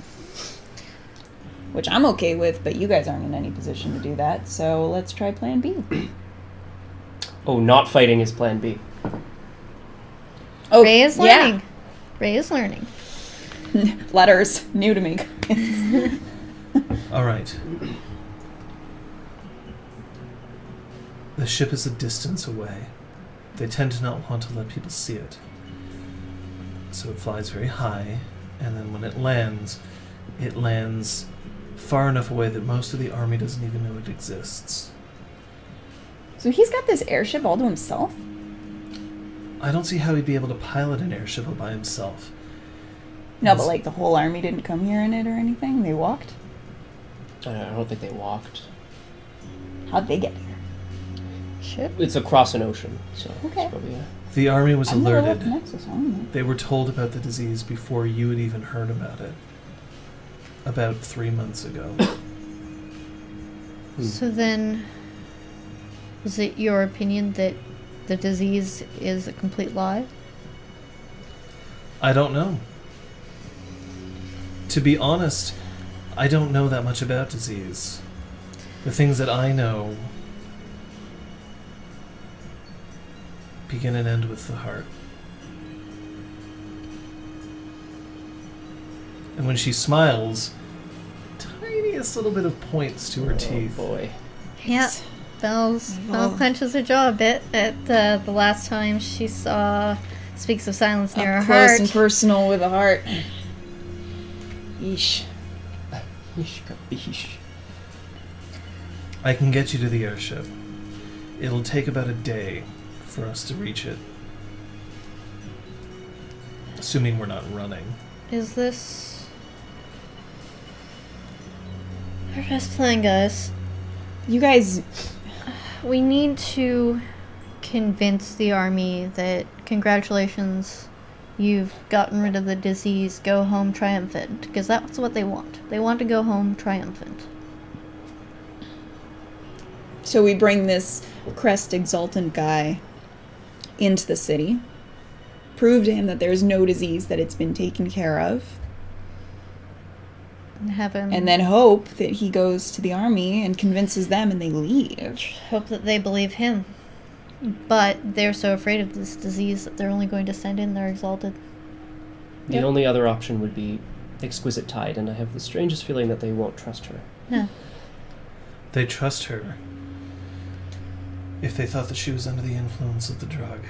Which I'm okay with, but you guys aren't in any position to do that, so let's try plan B.
Oh, not fighting is plan B.
Oh,
Ray is learning. Ray is learning.
Letters, new to me.
All right. The ship is a distance away. They tend to not want to let people see it. So it flies very high, and then when it lands far enough away that most of the army doesn't even know it exists.
So he's got this airship all to himself?
I don't see how he'd be able to pilot an airship all by himself.
No, but like the whole army didn't come here in it or anything? They walked?
I don't think they walked.
How'd they get here? Ship?
It's across an ocean, so
Okay.
it's probably
The army was
I've never
alerted.
left Nexus, I don't know.
They were told about the disease before you had even heard about it. About 3 months ago.
So then, is it your opinion that the disease is a complete lie?
I don't know. To be honest, I don't know that much about disease. The things that I know begin and end with the heart. And when she smiles, tiniest little bit of points to her teeth.
Oh boy.
Yeah. Belle clenches her jaw a bit at the last time she speaks of silence near her
Up close
heart.
and personal with a heart. Yeesh.
Yeesh.
I can get you to the airship. It'll take about a day for us to reach it. Assuming we're not running.
Is this our best plan, guys?
You guys,
We need to convince the army that congratulations, you've gotten rid of the disease, go home triumphant. Because that's what they want. They want to go home triumphant.
so we bring this Crest Exalted guy into the city, prove to him that there's no disease, that it's been taken care of,
And have him
and then hope that he goes to the army and convinces them and they leave.
hope that they believe him. But they're so afraid of this disease that they're only going to send in their Exalted.
The
Yep.
only other option would be Exquisite Tide, and I have the strangest feeling that they won't trust her.
No.
They trust her if they thought that she was under the influence of the drug.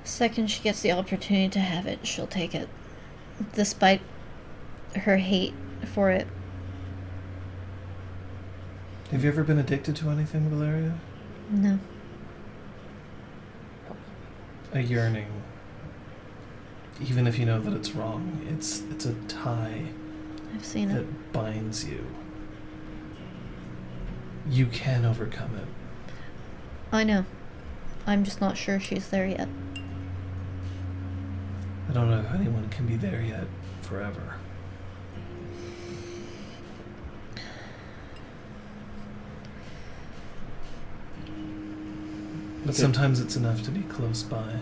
Second she gets the opportunity to have it, she'll take it. Despite her hate for it.
Have you ever been addicted to anything, Valeria?
No.
A yearning. Even if you know that it's wrong, it's a tie
I've seen it.
that binds you. You can overcome it.
I know. I'm just not sure she's there yet.
I don't know if anyone can be there yet forever. But
Okay.
sometimes it's enough to be close by.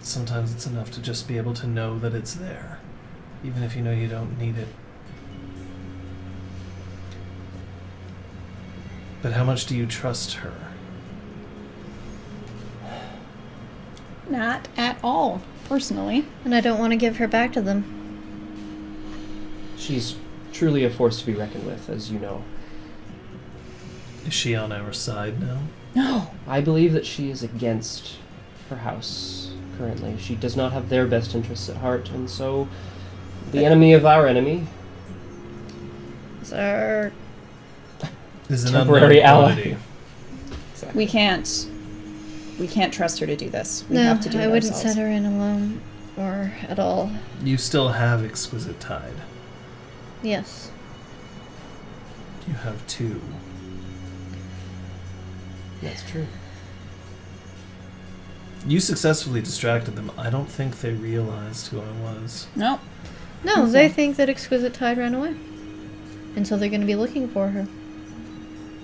Sometimes it's enough to just be able to know that it's there, even if you know you don't need it. But how much do you trust her?
Not at all, personally.
And I don't want to give her back to them.
She's truly a force to be reckoned with, as you know.
Is she on our side now?
No.
I believe that she is against her house currently. She does not have their best interests at heart, and so the enemy of our enemy
Is our
Is an
Temporary
unknown
ally.
quantity.
We can't trust her to do this. We
no,
have to do it
I wouldn't
ourselves.
send her in alone or at all.
You still have Exquisite Tide.
Yes.
You have two.
That's true.
You successfully distracted them. I don't think they realized who I was.
No.
No,
Okay.
they think that Exquisite Tide ran away. And so they're going to be looking for her.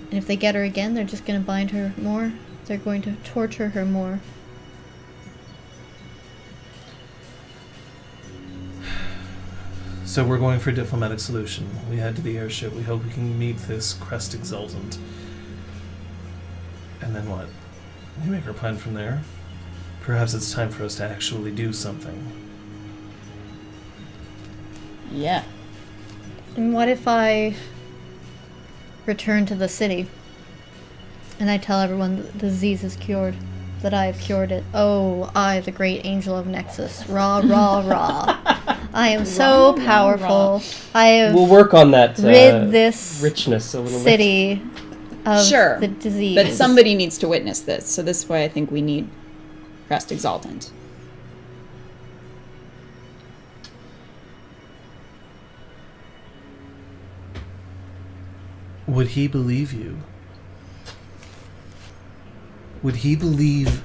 And if they get her again, they're just going to bind her more. They're going to torture her more.
So we're going for a diplomatic solution. We head to the airship. We hope we can meet this Crest Exalted. And then what? We make our plan from there? Perhaps it's time for us to actually do something.
Yeah.
And what if I return to the city and I tell everyone that the disease is cured? That I have cured it. Oh, I, the great angel of Nexus. Rah, rah, rah. I am so
Rah, rah,
powerful.
rah.
I have
We'll work on that
rid this
richness a little bit.
city of
Sure,
the disease.
But somebody needs to witness this, so this is why I think we need Crest Exalted.
Would he believe you? Would he believe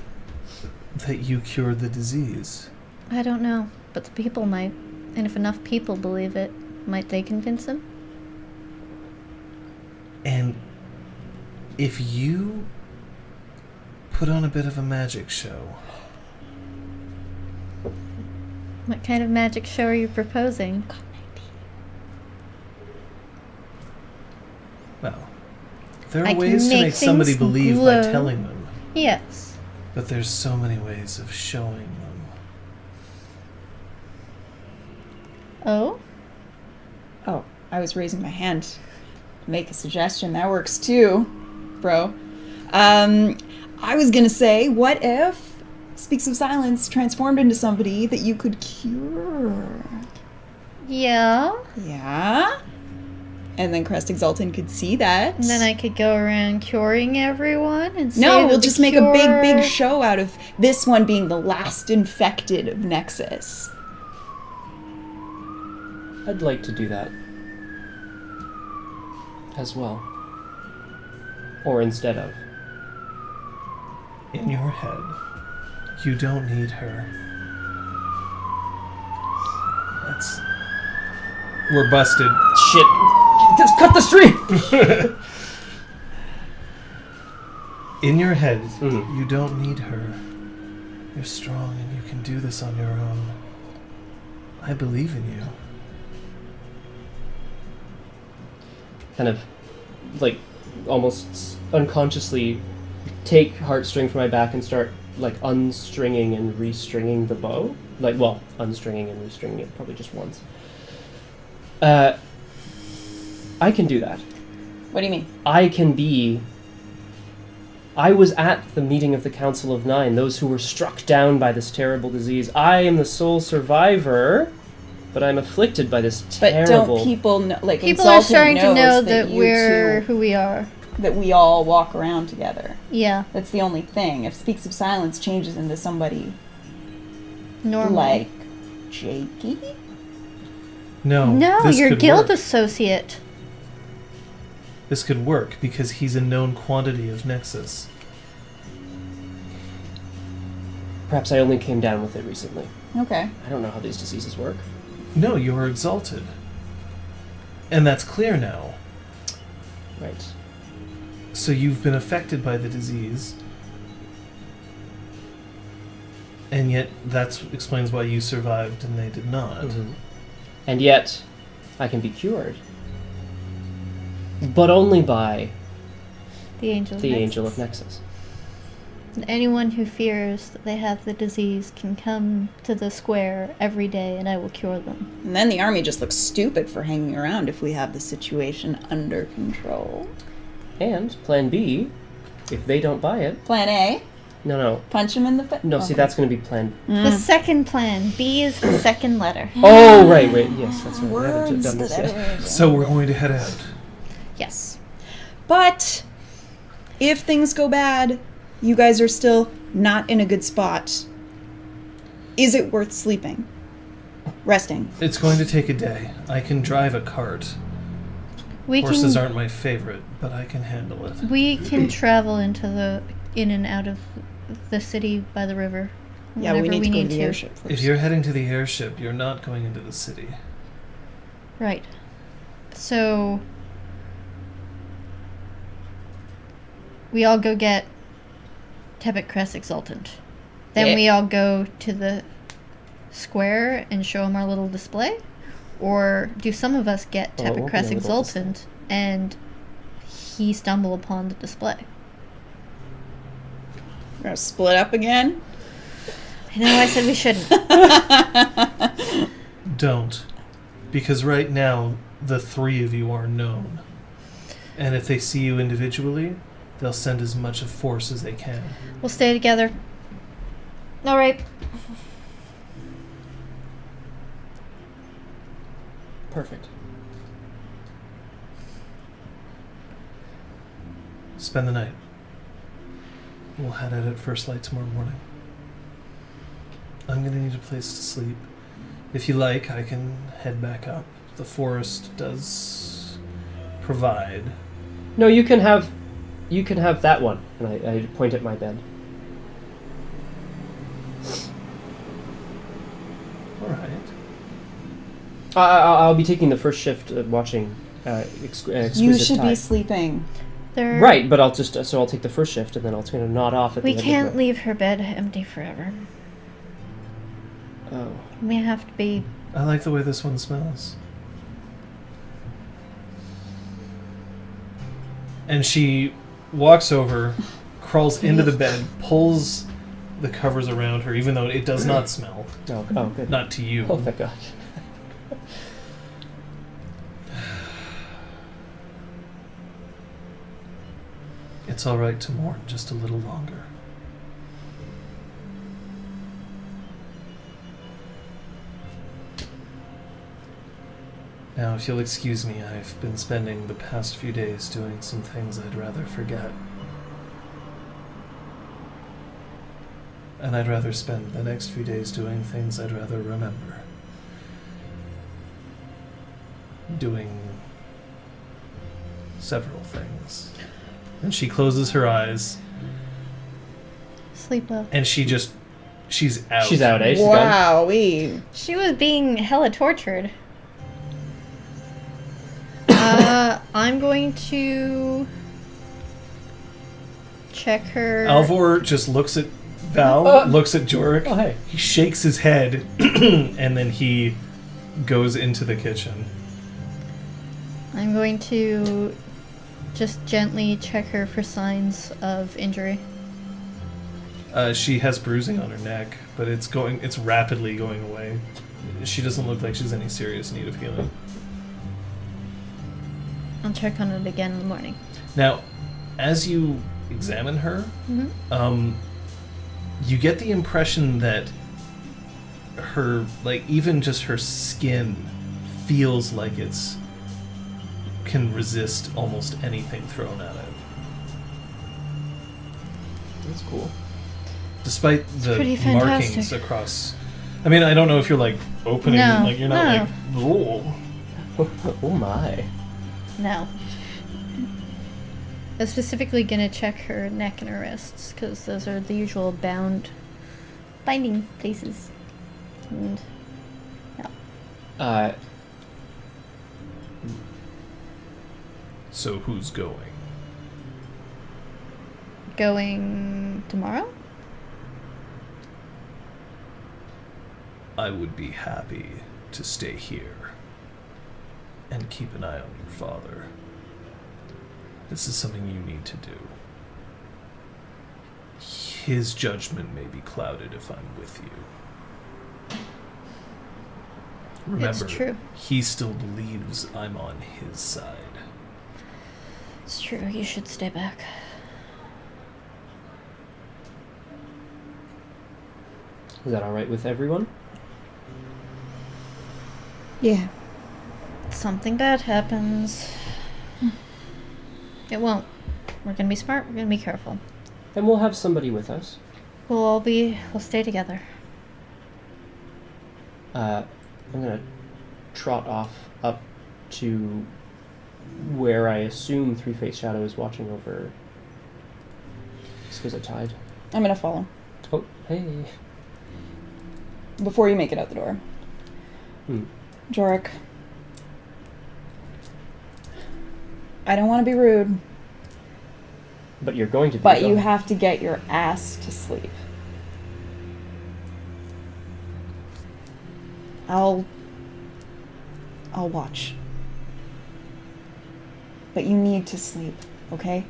that you cured the disease?
I don't know, but the people might. And if enough people believe it, might they convince him?
And if you put on a bit of a magic show...
What kind of magic show are you proposing?
Well, there
I
are
can
ways to
make
make somebody
things
believe
glow.
by telling them.
Yes.
But there's so many ways of showing them.
Oh?
Oh, I was raising my hand to make a suggestion. That works too, bro. I was gonna say, what if Speaks of Silence transformed into somebody that you could cure?
Yeah.
Yeah? And then Crest Exalted could see that.
And then I could go around curing everyone and say
No,
that
we'll
the
just make a big, big
cure-
show out of this one being the last infected of Nexus.
I'd like to do that. As well. Or instead of.
In your head, you don't need her. That's... We're busted.
Shit! Just cut the stream!
In your head,
Mhm.
you don't need her. You're strong and you can do this on your own. I believe in you.
Kind of, like, almost unconsciously take Heartstring from my back and start, like, unstringing and restringing the bow. Like, well, unstringing and restringing it probably just once. I can do that.
What do you mean?
I was at the meeting of the Council of Nine, those who were struck down by this terrible disease. I am the sole survivor, but I'm afflicted by this
But
terrible...
don't people know, like,
People are
Exalted
starting to
knows
know that
you
we're
two-
who we are.
that we all walk around together.
Yeah.
That's the only thing. If Speaks of Silence changes into somebody
Normal.
like Jakey,
No,
No,
this
your
could
guild
work.
associate.
This could work because he's a known quantity of Nexus.
Perhaps I only came down with it recently.
okay.
I don't know how these diseases work.
No, you're exalted. And that's clear now.
Right.
So you've been affected by the disease. And yet that explains why you survived and they did not.
Mm-hmm. And yet, I can be cured. But only by
The angel.
the Angel of Nexus.
And anyone who fears that they have the disease can come to the square every day, and I will cure them.
And then the army just looks stupid for hanging around if we have the situation under control.
And Plan B, if they don't buy it...
Plan A,
No.
punch him in the face.
No, see, that's going to be Plan...
The second plan. B is the second letter.
Oh, right. Yes, that's right. I haven't
Words
done this
that
yet.
everywhere.
So we're going to head out.
Yes.
But if things go bad, you guys are still not in a good spot. Is it worth sleeping? Resting?
It's going to take a day. I can drive a cart.
We
Horses
can
aren't my favorite, but I can handle it.
we can travel into in and out of the city by the river.
Yeah, we
whenever
need to go to the airship first.
If you're heading to the airship, you're not going into the city.
Right. So we all go get Tepet Crest Exalted. Then
Yeah.
we all go to the square and show him our little display? Or do some of us get
Oh,
Tepet
open
Crest
a little
Exalted and he stumble upon the display?
We're gonna split up again?
I know I said we shouldn't.
Don't. Because right now, the three of you are known. And if they see you individually, they'll send as much of force as they can.
We'll stay together. All right.
Perfect.
Spend the night. We'll head out at first light tomorrow morning. I'm gonna need a place to sleep. If you like, I can head back up. The forest does provide
No, you can have that one. And I point at my bed.
All right.
I'll be taking the first shift watching Exquisite
You should
Tide.
be sleeping.
Right, but I'll take the first shift and then I'll kind of nod off at
We
the end
can't
of
leave her bed empty forever.
Oh.
We have to be.
I like the way this one smells. And she walks over, crawls into the bed, pulls the covers around her, even though it does not smell.
Oh, good.
Not to you.
Oh, thank God.
It's all right to mourn just a little longer. Now, if you'll excuse me, I've been spending the past few days doing some things I'd rather forget. And I'd rather spend the next few days doing things I'd rather remember. Doing several things. And she closes her eyes,
Sleep well.
and she's out.
She's out, eh? She's gone?
Wowee.
She was being hella tortured. I'm going to check her.
Alvor just looks at Val, looks at Joric.
Oh, hey.
He shakes his head, and then he goes into the kitchen.
I'm going to just gently check her for signs of injury.
She has bruising on her neck, but it's rapidly going away. She doesn't look like she's in any serious need of healing.
I'll check on it again in the morning.
Now, as you examine her, you get the impression that her, even just her skin feels like can resist almost anything thrown at it.
That's cool.
Despite the
pretty
markings
fantastic.
across. I mean, I don't know if you're opening,
No,
you're not
no.
Oh my.
No. I'm specifically gonna check her neck and her wrists, because those are the usual binding places. And no.
So who's going?
Going tomorrow?
I would be happy to stay here and keep an eye on your father. This is something you need to do. His judgment may be clouded if I'm with you. Remember,
It's true.
he still believes I'm on his side.
It's true, you should stay back.
Is that alright with everyone?
Yeah.
Something bad happens. It won't. We're gonna be smart, we're gonna be careful.
And we'll have somebody with us.
We'll stay together.
I'm gonna trot off up to where I assume Three-Faced Shadow is watching over Exquisite Tide.
I'm gonna follow.
Oh, hey.
Before you make it out the door. Joric. I don't want to be rude,
But you're going to be.
but you have to get your ass to sleep. I'll watch. But you need to sleep, okay?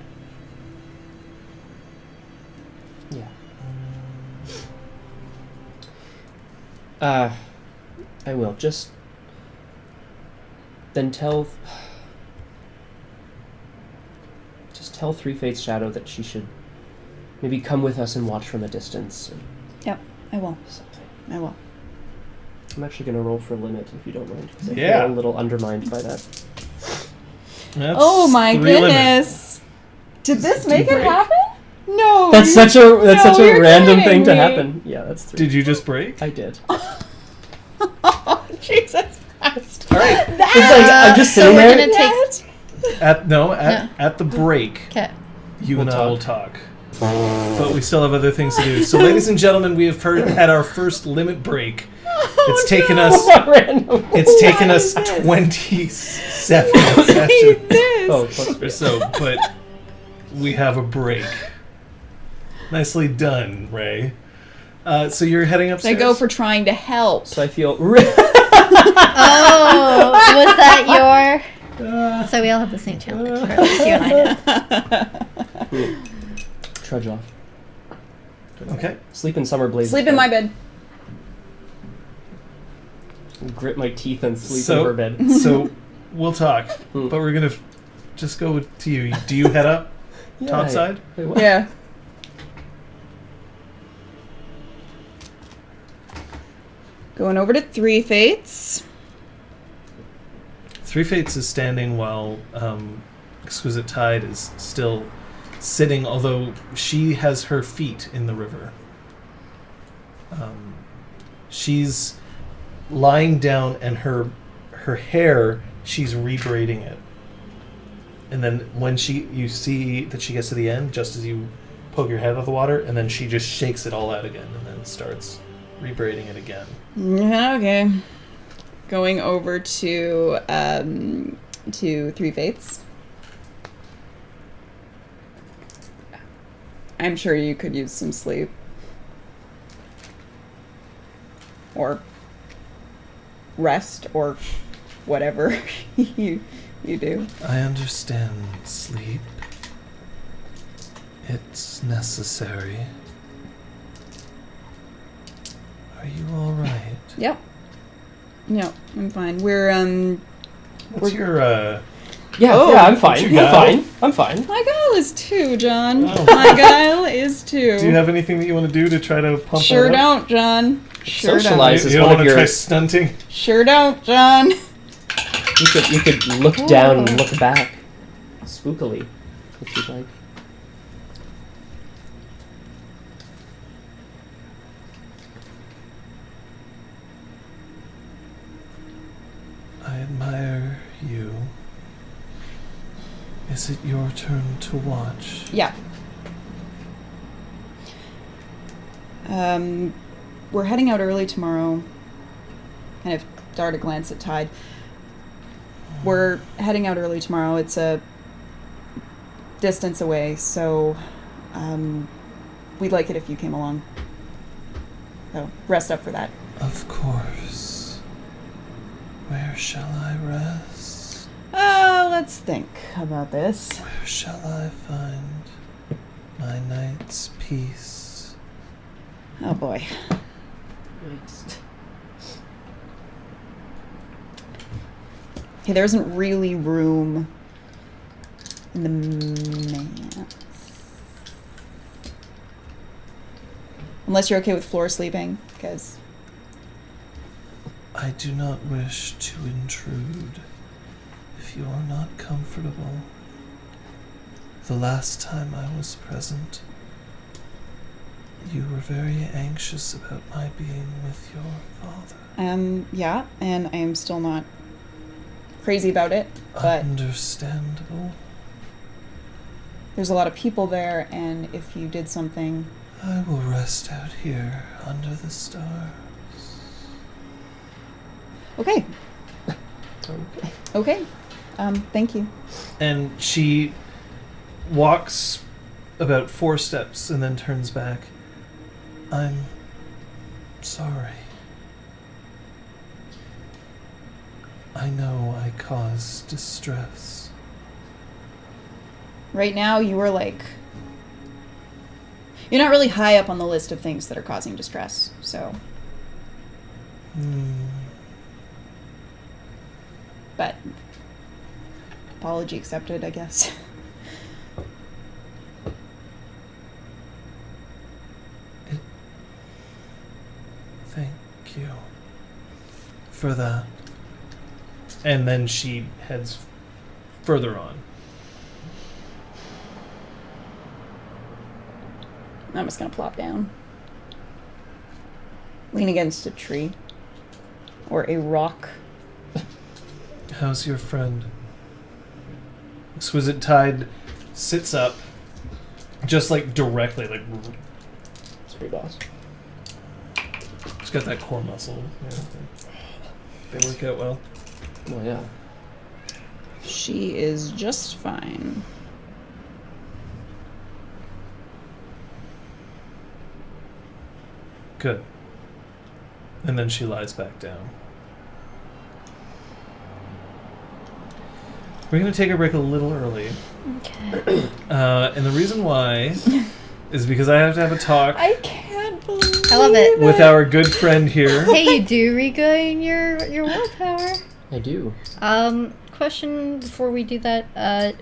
Yeah. I will. Just then tell Three-Faced Shadow that she should maybe come with us and watch from a distance or
Yep, I will.
something.
I will.
I'm actually going to roll for limit if you don't mind, because I
Yeah.
feel a little undermined by that.
That's
Oh my
3 limit.
goodness! Did this make it
break.
happen? No.
That's such a
you're
random
kidding
thing to
me.
happen. Yeah, that's 3.
Did you just break?
I did.
Oh, Jesus Christ!
All right.
That-
It's like, I'm just
So
sitting
we're
there.
gonna take
At the break,
Okay.
you
We'll
and I will
talk.
talk. But we still have other things to do. So, ladies and gentlemen, we have had our first limit break. It's taken us. It's taken us 27 sessions
Oh, plus
or so, but we have a break. Nicely done, Ray. So you're heading
I
upstairs.
go for trying to help.
So I feel.
Oh, was that your... So we all have the same challenge. Or at least you and I do.
Trudge off.
Okay.
Sleep in summer blazes.
Sleep in my bed.
Grit my teeth and sleep
So-
in her bed.
So we'll talk,
Hmm.
but we're gonna just go to you. Do you head up
Yeah,
topside?
Wait, what?
Yeah. Going over to Three Fates.
Three Fates is standing while Exquisite Tide is still sitting, although she has her feet in the river. She's lying down, and her hair, she's rebraiding it. And then when you see that she gets to the end, just as you poke your head out of the water, and then she just shakes it all out again, and then starts rebraiding it again.
Okay. Going over to Three Fates. I'm sure you could use some sleep. Or rest, or whatever you do.
I understand sleep. It's necessary. Are you all right?
Yep. No, I'm fine. We're
What's your
Yeah,
Oh,
yeah, I'm fine.
you got?
I'm fine.
my guile is 2, John.
Oh.
My guile is 2.
Do you have anything that you want to do to try to pump
Sure
that up?
don't, John. Sure
Socialize.
don't.
is
You don't
one
want
of
to try
your-
stunting?
Sure don't, John.
You could look down and look back, spookily, if you'd like.
I admire you. Is it your turn to watch?
Yeah. We're heading out early tomorrow. Kind of dart a glance at Tide. We're heading out early tomorrow. It's a distance away, so we'd like it if you came along. So rest up for that.
Of course. Where shall I rest?
Let's think about this.
Where shall I find my night's peace?
Oh boy. Okay, there isn't really room in the manse. Unless you're okay with floor sleeping, because...
I do not wish to intrude if you are not comfortable. The last time I was present, you were very anxious about my being with your father.
Yeah, and I am still not crazy about it, but
Understandable.
there's a lot of people there, and if you did something...
I will rest out here under the stars.
Okay. Okay. Thank you.
And she walks about 4 steps and then turns back. I'm sorry. I know I caused distress.
Right now, you are like... You're not really high up on the list of things that are causing distress, so... But... Apology accepted, I guess.
Thank you for that. And then she heads further on.
I'm just gonna plop down. Lean against a tree. Or a rock.
How's your friend? Exquisite Tide sits up, just like directly, like.
Sweet boss.
She's got that core muscle. Yeah. They work out well.
Oh yeah.
She is just fine.
Good. And then she lies back down. We're going to take a break a little early.
Okay.
And the reason why is because I have to have a talk
I can't believe
I love it.
with our good friend here.
Hey, you do regain your willpower.
I do.
Question before we do that.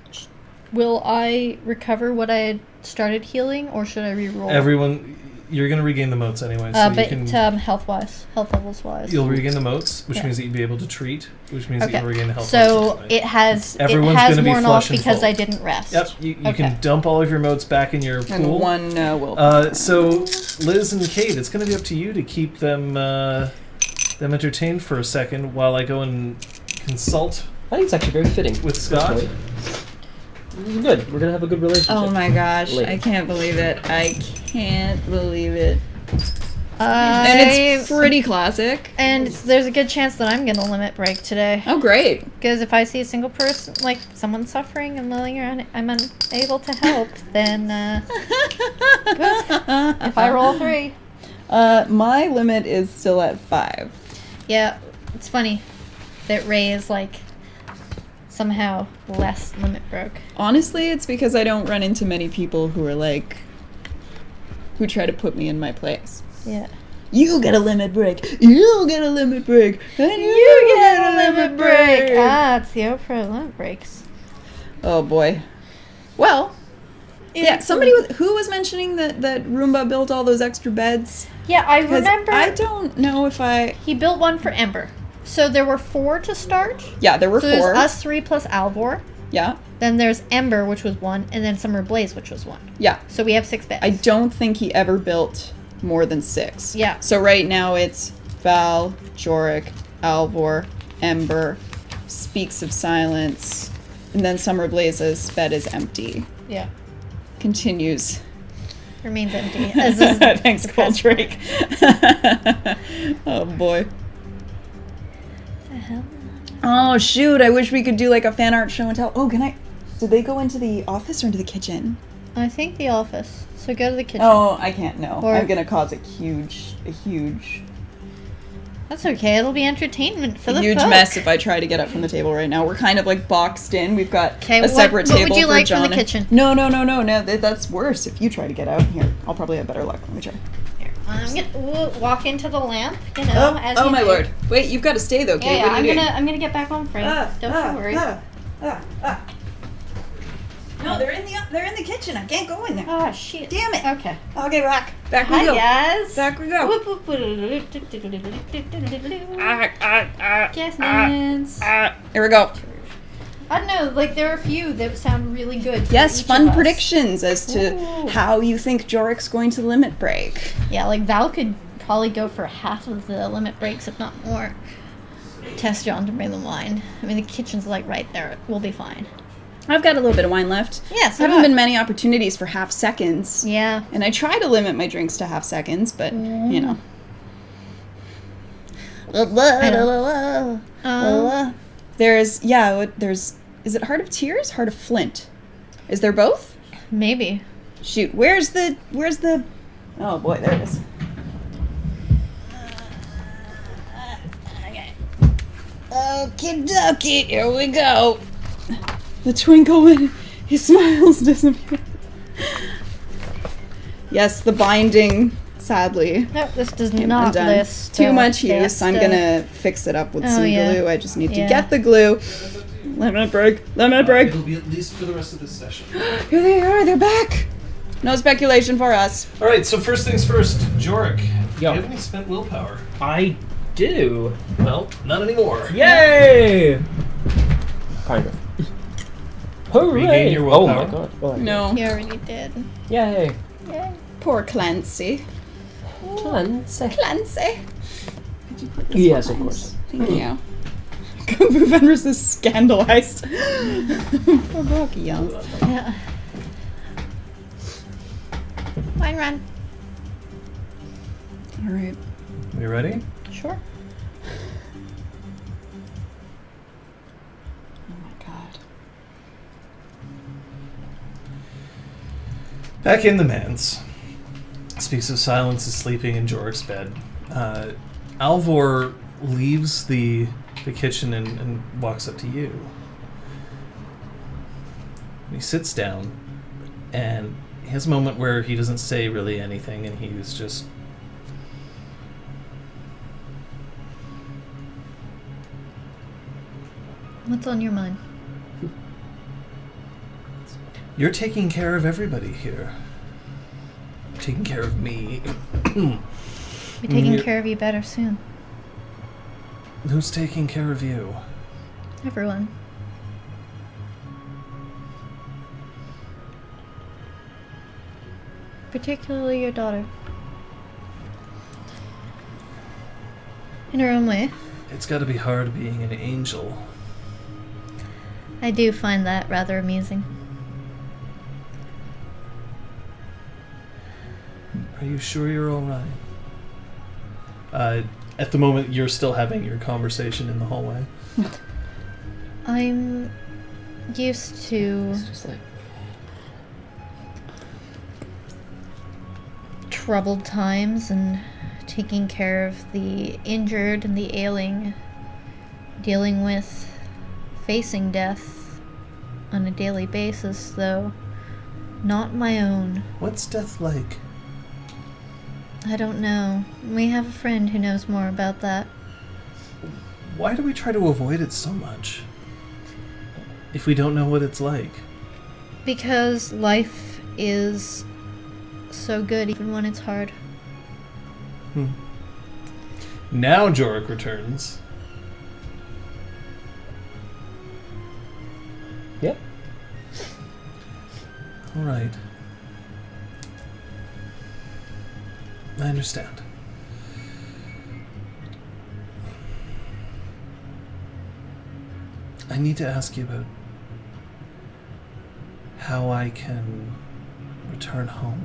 Will I recover what I had started healing, or should I re-roll?
Everyone, you're going to regain the motes anyway. So
but
you can,
health levels wise.
you'll regain the motes, which
Yeah.
means that you'll be able to treat, which means that
Okay.
you'll regain the health.
So
points.
it has
Everyone's gonna be
worn
flush
off
and
because
full.
I didn't rest.
Yep, you
Okay.
can dump all of your motes back in your
And
pool.
one will.
So, Liz and Kate, it's going to be up to you to keep them entertained for a second while I go and consult
I think it's actually very fitting.
with Scott.
Actually. Good. We're gonna have a good relationship.
Oh my gosh,
Later.
I can't believe it. I can't believe it. And it's pretty classic.
And there's a good chance that I'm gonna limit break today.
Oh, great.
Because if I see a single person, like someone suffering and milling around, I'm unable to help, then if I roll 3.
My limit is still at 5.
Yeah, it's funny that Ray is like somehow less limit broke.
Honestly, it's because I don't run into many people who are like, who try to put me in my place.
Yeah.
You get a limit break. You get a limit break. And you get a limit break.
Ah, it's the Oprah limit breaks.
Oh boy. Well, yeah. Somebody who was mentioning that Roomba built all those extra beds.
Yeah, I
'Cause
remember.
I don't know if I.
He built one for Ember. So there were 4 to start.
Yeah, there were
So
4.
there's us 3 plus Alvor.
Yeah.
Then there's Ember, which was 1, and then Summer Blaze, which was 1.
Yeah.
So we have 6 beds.
I don't think he ever built more than 6.
Yeah.
So right now it's Val, Joric, Alvor, Ember, Speaks of Silence, and then Summer Blaze's bed is empty.
Yeah.
Continues.
Remains empty. As is
Thanks,
the
Paul
past-
Drake. Oh boy.
The hell?
Oh shoot! I wish we could do like a fan art show and tell. Oh, can I? Did they go into the office or into the kitchen?
I think the office. So go to the kitchen.
Oh, I can't know.
Or-
I'm gonna cause a huge
That's okay. It'll be entertainment for the
huge
folk.
mess if I try to get up from the table right now. We're kind of like boxed in. We've got
Okay,
a
what-
separate
what
table
would you
for
like from
John.
the kitchen?
No, that's worse. If you try to get out here, I'll probably have better luck. Let me try.
Here, I'm gonna walk into the lamp. You know, as
Oh
you
my
do.
lord! Wait, you've got to stay though,
Yeah,
Kate.
yeah.
What are you doing?
I'm gonna get back on frame. Don't you worry.
No, they're in the kitchen. I can't go in there.
Oh shit.
Damn it.
Okay.
Okay, back we
Hi
go.
guys.
Back we go.
Yes, Nance.
Here we go.
I don't know, like there are a few that sound really good. for
Yes,
each
fun
of us.
predictions as to
Ooh.
how you think Jorik's going to limit break.
Yeah, like Val could probably go for half of the limit breaks, if not more. Test John to bring the wine. I mean, the kitchen's like right there. We'll be fine.
I've got a little bit of wine left.
Yeah, so
There
do
haven't
I.
been many opportunities for half seconds.
Yeah.
And I try to limit my drinks to half seconds, but, you know. There's, is it Heart of Tears? Heart of Flint? Is there both?
Maybe.
Shoot, where's the, oh boy, there it is. Okie dokie, here we go. The twinkle when he smiles disappears. Yes, the binding, sadly,
Nope, this does
came
not
undone.
list.
Too much use.
best,
I'm gonna fix it up with some
yeah.
glue. I just need to
Yeah.
get the glue. Lemon break.
It'll be at least for the rest of this session.
Here they are. They're back. No speculation for us.
All right, so first things first, Joric. Do you
Yo.
have any spent willpower?
I do.
Well, not anymore.
Yay! Kind of. Hooray!
Regain your
Oh my
willpower.
god. Oh, I did.
No.
You already did.
Yay.
Poor Clancy.
Clancy.
Clancy. Could you put this
Yes, of
behind?
course.
Thank you. Kung Fu Vendors is scandalized. Poor Rocky yells.
Yeah. Wine run.
Alright.
You ready?
Sure.
Oh my god.
Back in the manse. Speaks of Silence is sleeping in Jorik's bed. Alvor leaves the kitchen and walks up to you. He sits down, and he has a moment where he doesn't say really anything, and he's just...
What's on your mind?
You're taking care of everybody here. Taking care of me.
Be taking care of you better soon.
Who's taking care of you?
Everyone. Particularly your daughter. In her own way.
It's gotta be hard being an angel.
I do find that rather amusing.
Are you sure you're alright? At the moment, you're still having your conversation in the hallway.
I'm used to
It's just like...
troubled times and taking care of the injured and the ailing, dealing with facing death on a daily basis, though not my own.
What's death like?
I don't know. We have a friend who knows more about that.
Why do we try to avoid it so much? If we don't know what it's like?
Because life is so good even when it's hard.
Now Joric returns.
Yep.
Alright. I understand. I need to ask you about how I can return home.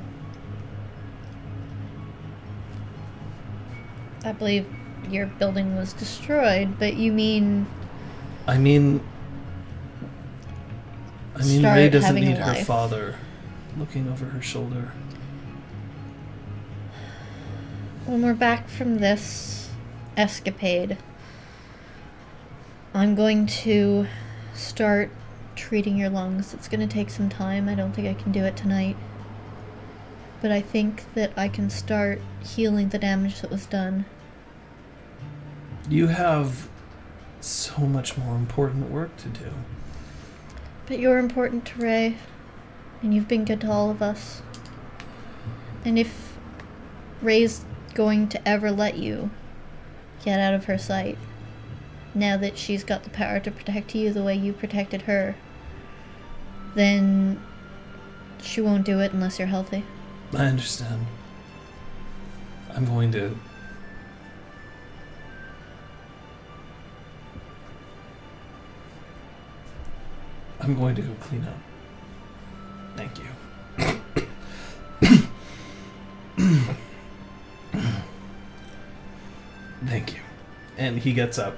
I believe your building was destroyed, but you mean...
I mean,
Start
Ray doesn't
having a
need her
life.
father looking over her shoulder.
When we're back from this escapade, I'm going to start treating your lungs. It's going to take some time. I don't think I can do it tonight. But I think that I can start healing the damage that was done.
You have so much more important work to do.
But you're important to Ray, and you've been good to all of us. And if Ray's going to ever let you get out of her sight, now that she's got the power to protect you the way you protected her, then she won't do it unless you're healthy.
I understand. I'm going to... I'm going to go clean up. Thank you. Thank you. And he gets up.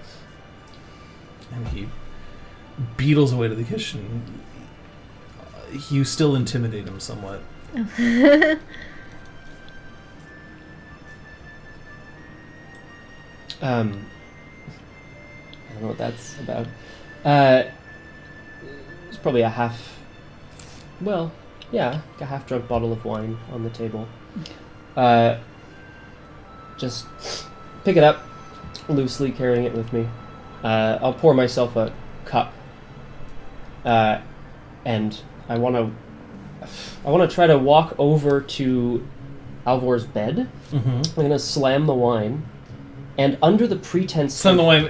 And he beetles away to the kitchen. You still intimidate him somewhat.
Oh.
I don't know what that's about. It's probably a half... Well, yeah, like a half-drunk bottle of wine on the table. Just pick it up, loosely carrying it with me. I'll pour myself a cup. And I want to try to walk over to Alvor's bed.
Mm-hmm.
I'm going to slam the wine. And under the pretense
Slam the wine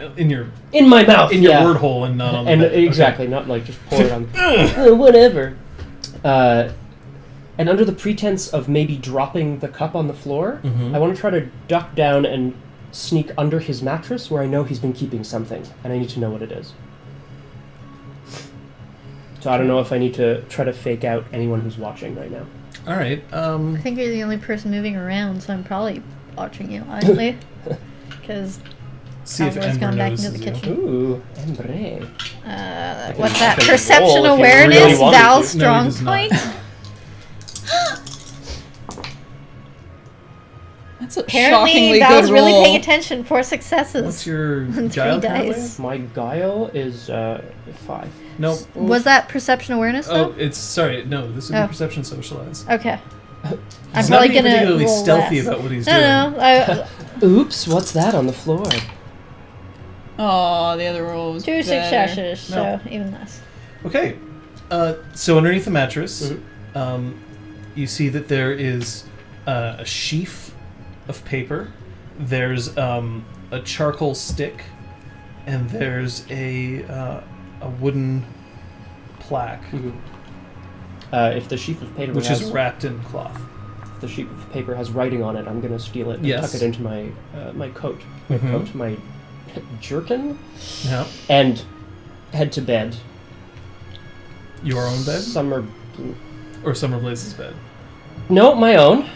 in my mouth,
in your word hole and not on the
and
bed.
exactly,
Okay.
not like just pour it on whatever. And under the pretense of maybe dropping the cup on the floor,
Mhm.
I want to try to duck down and sneak under his mattress where I know he's been keeping something, and I need to know what it is. So I don't know if I need to try to fake out anyone who's watching right now.
All right.
I think you're the only person moving around, so I'm probably watching you, honestly. Because
See if
Alvar's
Ember
gone back
notices
into the
you.
kitchen.
Ooh, Embre.
What's that?
can
Perception
roll if you
awareness,
really wanted
Val
to.
No,
strong
he does not.
point.
That's a
Apparently,
shockingly
Val's
good
really
roll.
paying attention. 4 successes.
What's your
And
guile
3
currently?
dice.
My guile is 5.
Nope.
Was that perception awareness though?
Oh, it's sorry. No, this would
Oh.
be perception socialize.
Okay. I'm
He's
probably
not being
gonna
particularly
roll
stealthy
less.
about what he's doing.
No.
Oops, what's that on the floor?
Oh, the other roll was
2
better.
successes,
No.
so even less.
Okay. So underneath the mattress,
Mhm.
you see that there is a sheaf of paper. There's a charcoal stick, and there's a wooden plaque,
If the sheaf of paper
which
has,
is wrapped in cloth.
if the sheaf of paper has writing on it, I'm gonna steal it and
Yes.
tuck it into my my coat,
Mhm.
my jerkin,
Yeah.
and head to bed.
Your own bed
Summer.
or Summer Blaze's bed?
No, my own.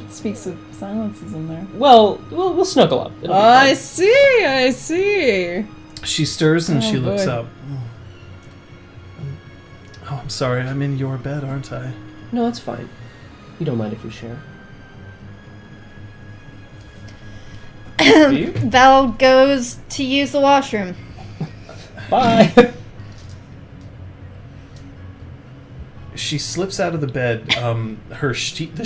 Speaks of silences in there.
Well, we'll snuggle up. It'll be
I
fine.
see, I see.
She stirs and
Oh,
she looks
boy.
up. Oh, I'm sorry. I'm in your bed, aren't I?
No, it's fine. You don't mind if we share. Do you?
Val goes to use the washroom.
Bye.
She slips out of the bed. The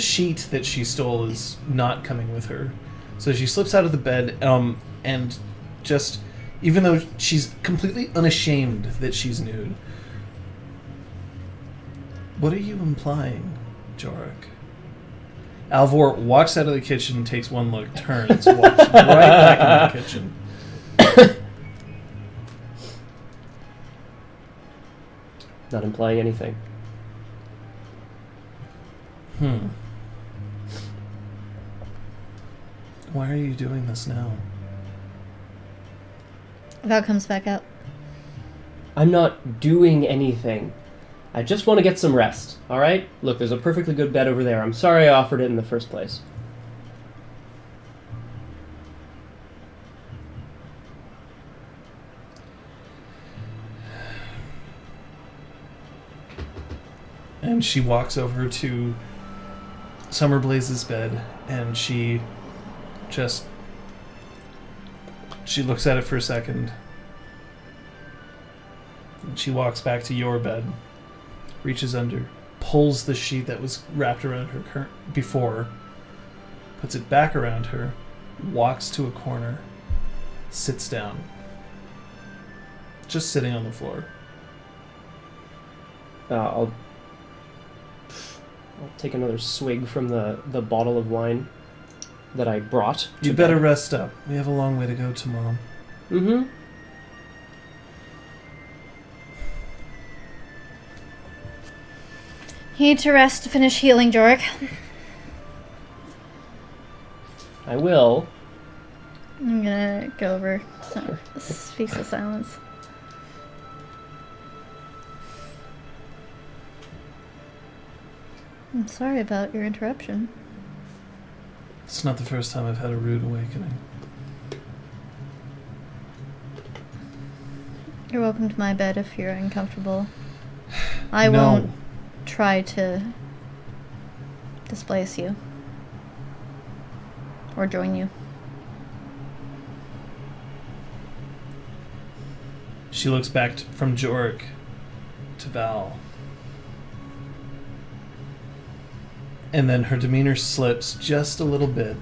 sheet that she stole is not coming with her, so she slips out of the bed. And just, even though she's completely unashamed that she's nude, what are you implying, Joric? Alvor walks out of the kitchen, takes one look, turns, walks right back into the kitchen.
Not implying anything.
Why are you doing this now?
Val comes back out.
I'm not doing anything. I just want to get some rest, alright? Look, there's a perfectly good bed over there. I'm sorry I offered it in the first place.
And she walks over to Summer Blaze's bed, and she looks at it for a second. And she walks back to your bed, reaches under, pulls the sheet that was wrapped around her before, puts it back around her, walks to a corner, sits down. Just sitting on the floor.
I'll take another swig from the bottle of wine that I brought.
You better rest up. We have a long way to go tomorrow.
Mm-hmm.
You need to rest to finish healing, Joric.
I will.
I'm gonna go over. Speaks of silence. I'm sorry about your interruption.
It's not the first time I've had a rude awakening.
You're welcome to my bed if you're uncomfortable. I
No.
won't try to displace you. Or join you.
She looks back from Joric to Val. And then her demeanor slips just a little bit.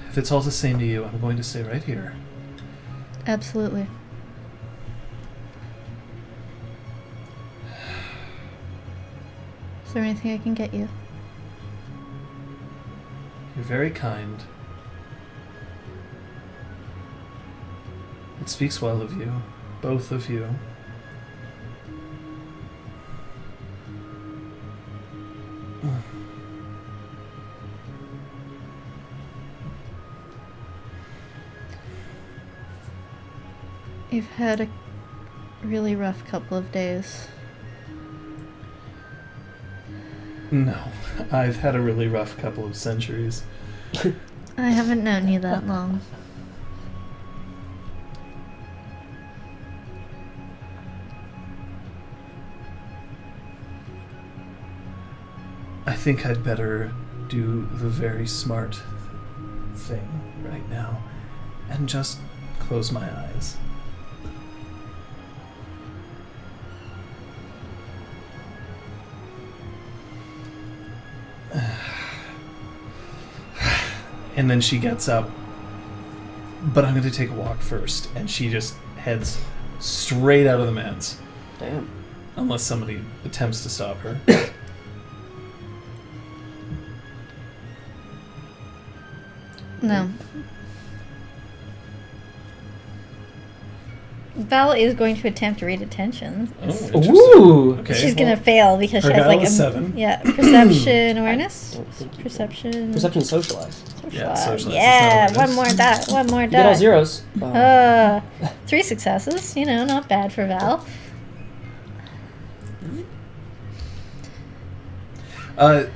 If it's all the same to you, I'm going to stay right here.
Absolutely. Is there anything I can get you?
You're very kind. It speaks well of you, both of you.
You've had a really rough couple of days.
No, I've had a really rough couple of centuries.
I haven't known you that long.
I think I'd better do the very smart thing right now and just close my eyes. And then she gets up, but I'm going to take a walk first, and she just heads straight out of the manse.
Damn.
Unless somebody attempts to stop her.
No. Val is going to attempt to read attention.
Oh, interesting.
Ooh!
Okay.
She's gonna fail because she
her
has
guile
like
is 7.
perception awareness.
Don't think you
Perception.
Perception socialized.
Yeah, socialize.
Yeah,
It's not
one more
awareness.
die. One more
You get all
die.
zeros.
3 successes. You know, not bad for Val.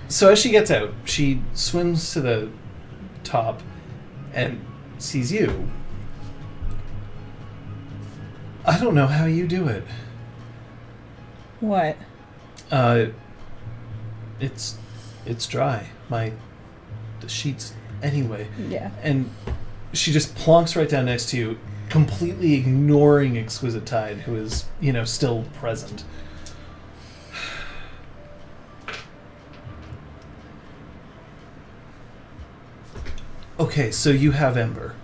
So as she gets out, she swims to the top and sees you. I don't know how you do it.
What?
It's dry. The sheets anyway.
Yeah.
And she just plonks right down next to you, completely ignoring Exquisite Tide, who is, still present. Okay, so you have Ember.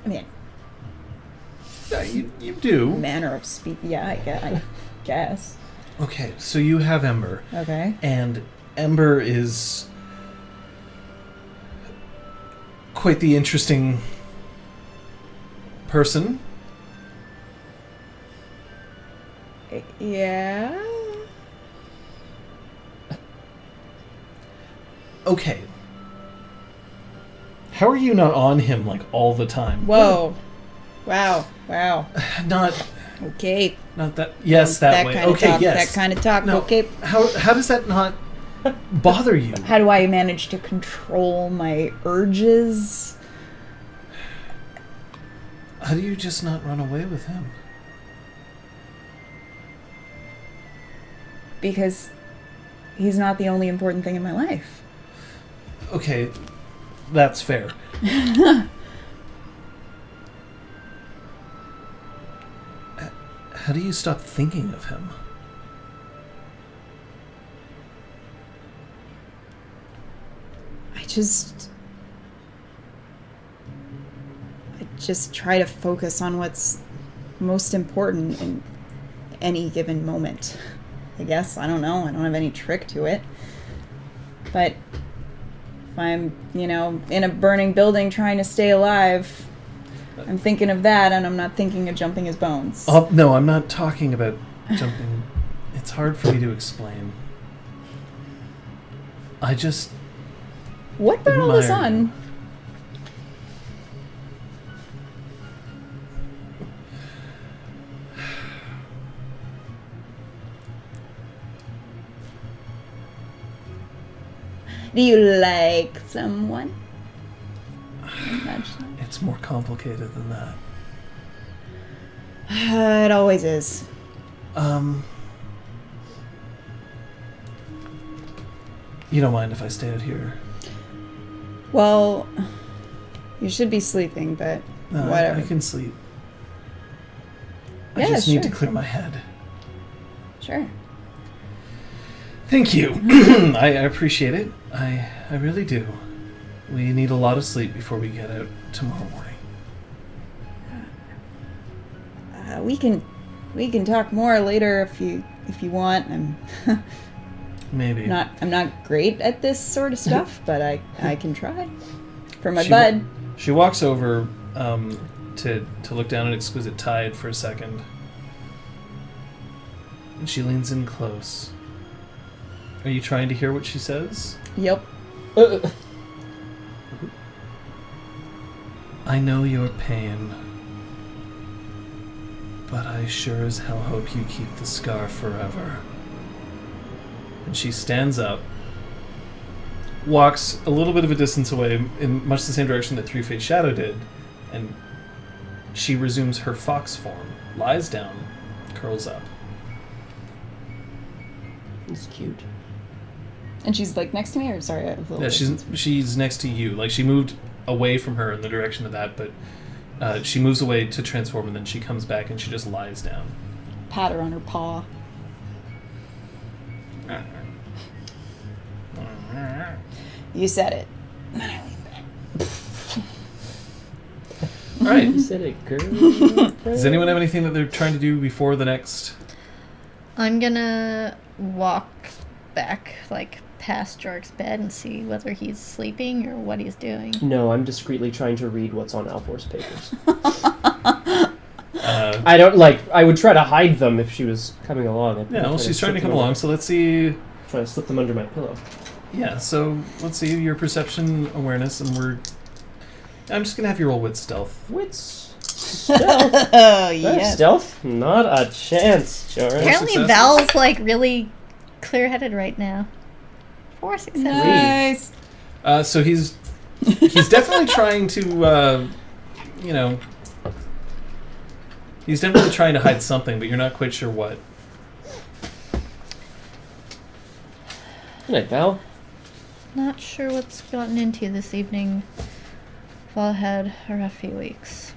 I mean,
Yeah, you do.
manner of speak. Yeah, I guess.
Okay, so you have Ember.
Okay.
And Ember is quite the interesting person.
Yeah.
Okay. How are you not on him like all the time?
Whoa. Wow.
Not
Okay.
that. Yes, that way.
Kind of
Okay,
talk,
yes.
That kind of talk.
No,
Okay.
How does that not bother you?
How do I manage to control my urges?
How do you just not run away with him?
Because he's not the only important thing in my life.
Okay, that's fair. How do you stop thinking of him?
I just try to focus on what's most important in any given moment. I guess. I don't know. I don't have any trick to it. But if I'm, in a burning building trying to stay alive, I'm thinking of that, and I'm not thinking of jumping his bones.
Oh, no, I'm not talking about jumping. It's hard for me to explain. I just...
What brought all this
admire you.
on? Do you like someone? I'm not sure.
It's more complicated than that.
It always is.
You don't mind if I stay out here?
Well, you should be sleeping, but
No,
whatever.
I can sleep.
Yeah,
I just need to
sure.
clear my head.
Sure.
Thank you. I appreciate it. I really do. We need a lot of sleep before we get out tomorrow morning.
We can talk more later if you want.
Maybe.
I'm not great at this sort of stuff, but I can try. For my
She
bud.
She walks over to look down at Exquisite Tide for a second. And she leans in close. Are you trying to hear what she says?
Yep.
I know your pain. But I sure as hell hope you keep the scar forever. And she stands up, walks a little bit of a distance away in much the same direction that Three-Faced Shadow did, and she resumes her fox form, lies down, curls up.
It's cute.
And she's like next to me, or sorry, I have a little
Yeah, she's next to you. Like, she moved away from her in the direction of that, but she moves away to transform, and then she comes back and she just lies down.
pat her on her paw. You said it.
All right.
You said it, girl.
Does anyone have anything that they're trying to do before the next?
I'm gonna walk back, like, past Jorik's bed and see whether he's sleeping or what he's doing.
No, I'm discreetly trying to read what's on Alvor's papers. I don't, like, I would try to hide them if she was coming along.
Yeah, well, she's trying to come along, so let's see.
Try to slip them under my pillow.
Yeah, so let's see your perception awareness, and I'm just gonna have you roll with stealth.
Wits. Stealth.
Oh,
That's stealth? Not a chance, Jorek.
Apparently
successes.
Val's, like, really clear-headed right now. 4 successes.
Nice.
So he's definitely trying to, he's definitely trying to hide something, but you're not quite sure what.
Good night, Val.
Not sure what's gotten into you this evening. Val had a rough few weeks.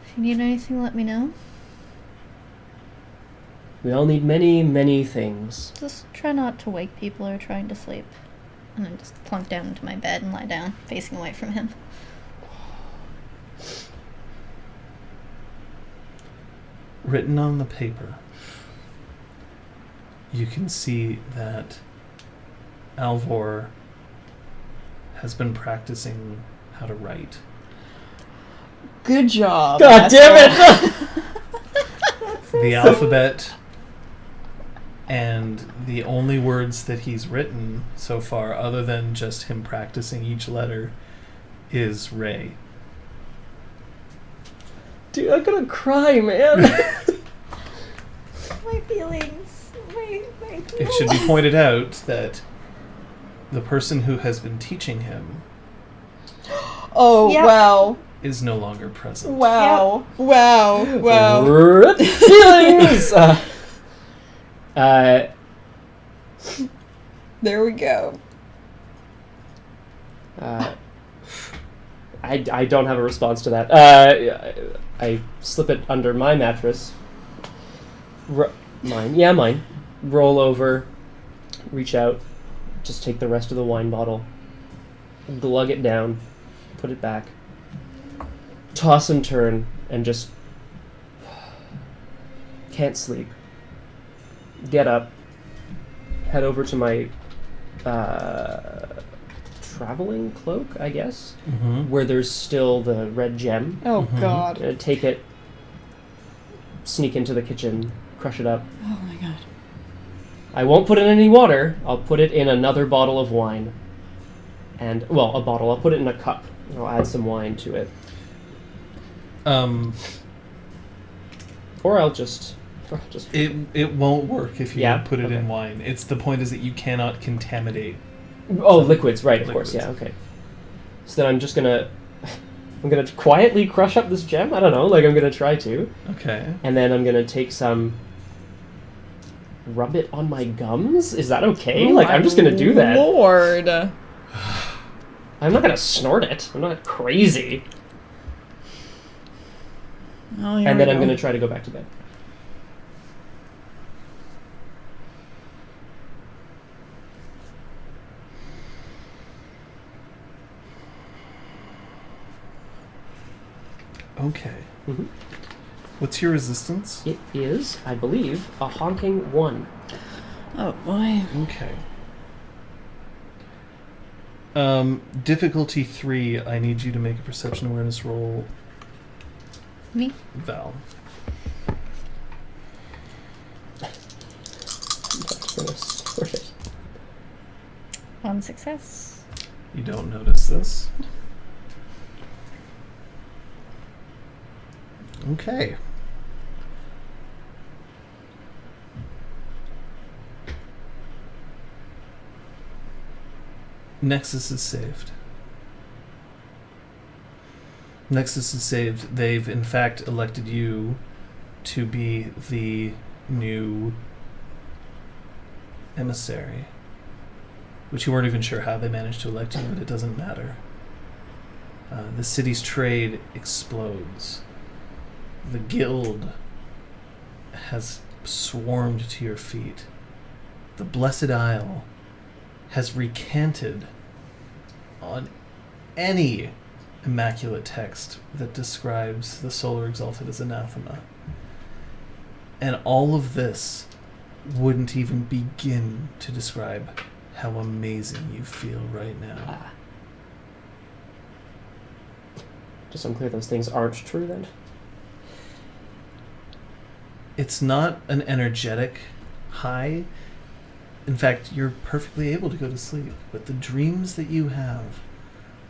If you need anything, let me know.
We all need many, many things.
Just try not to wake people who are trying to sleep. And then just plunk down into my bed and lie down, facing away from him.
Written on the paper, you can see that Alvor has been practicing how to write.
Good job.
God damn it!
The alphabet, and the only words that he's written so far, other than just him practicing each letter, is Ray.
Dude, I'm gonna cry, man.
My feelings.
It should be pointed out that the person who has been teaching him
Oh,
Yep.
wow.
is no longer present.
Wow. Wow. Wow.
Rip feelings!
There we go.
I don't have a response to that. I slip it under my mattress. Mine. Yeah, mine. Roll over, reach out, just take the rest of the wine bottle, glug it down, put it back, toss and turn, and just can't sleep. Get up, head over to my traveling cloak, I guess,
Mm-hmm.
where there's still the red gem.
Oh,
Mhm.
God.
Take it, sneak into the kitchen, crush it up.
Oh, my God.
I won't put it in any water. I'll put it in another bottle of wine. And, well, a bottle. I'll put it in a cup. I'll add some wine to it. Or I'll just...
It won't work if you
Yeah?
put it
Okay.
in wine. It's the point is that you cannot contaminate.
Oh, liquids, right, of course,
Liquids.
yeah, okay. So then I'm just gonna... I'm gonna quietly crush up this gem? I don't know, like I'm gonna try to.
Okay.
And then I'm gonna take some... Rub it on my gums? Is that okay?
Oh,
Like, I'm just gonna do that.
Lord.
I'm not gonna snort it. I'm not crazy.
Oh, here
And
we
then I'm
go.
gonna try to go back to bed.
Okay.
Mhm.
What's your resistance?
It is, I believe, a honking 1.
Oh, boy.
Okay. Difficulty 3. I need you to make a perception awareness roll,
Me?
Val.
I'm not gonna snort it.
1 success.
You don't notice this. Okay. Nexus is saved. Nexus is saved. They've in fact elected you to be the new emissary, which you weren't even sure how they managed to elect you, but it doesn't matter. The city's trade explodes. The guild has swarmed to your feet. The Blessed Isle has recanted on any immaculate text that describes the Solar Exalted as anathema. And all of this wouldn't even begin to describe how amazing you feel right now.
Just so I'm clear, those things aren't true then?
It's not an energetic high. In fact, you're perfectly able to go to sleep, but the dreams that you have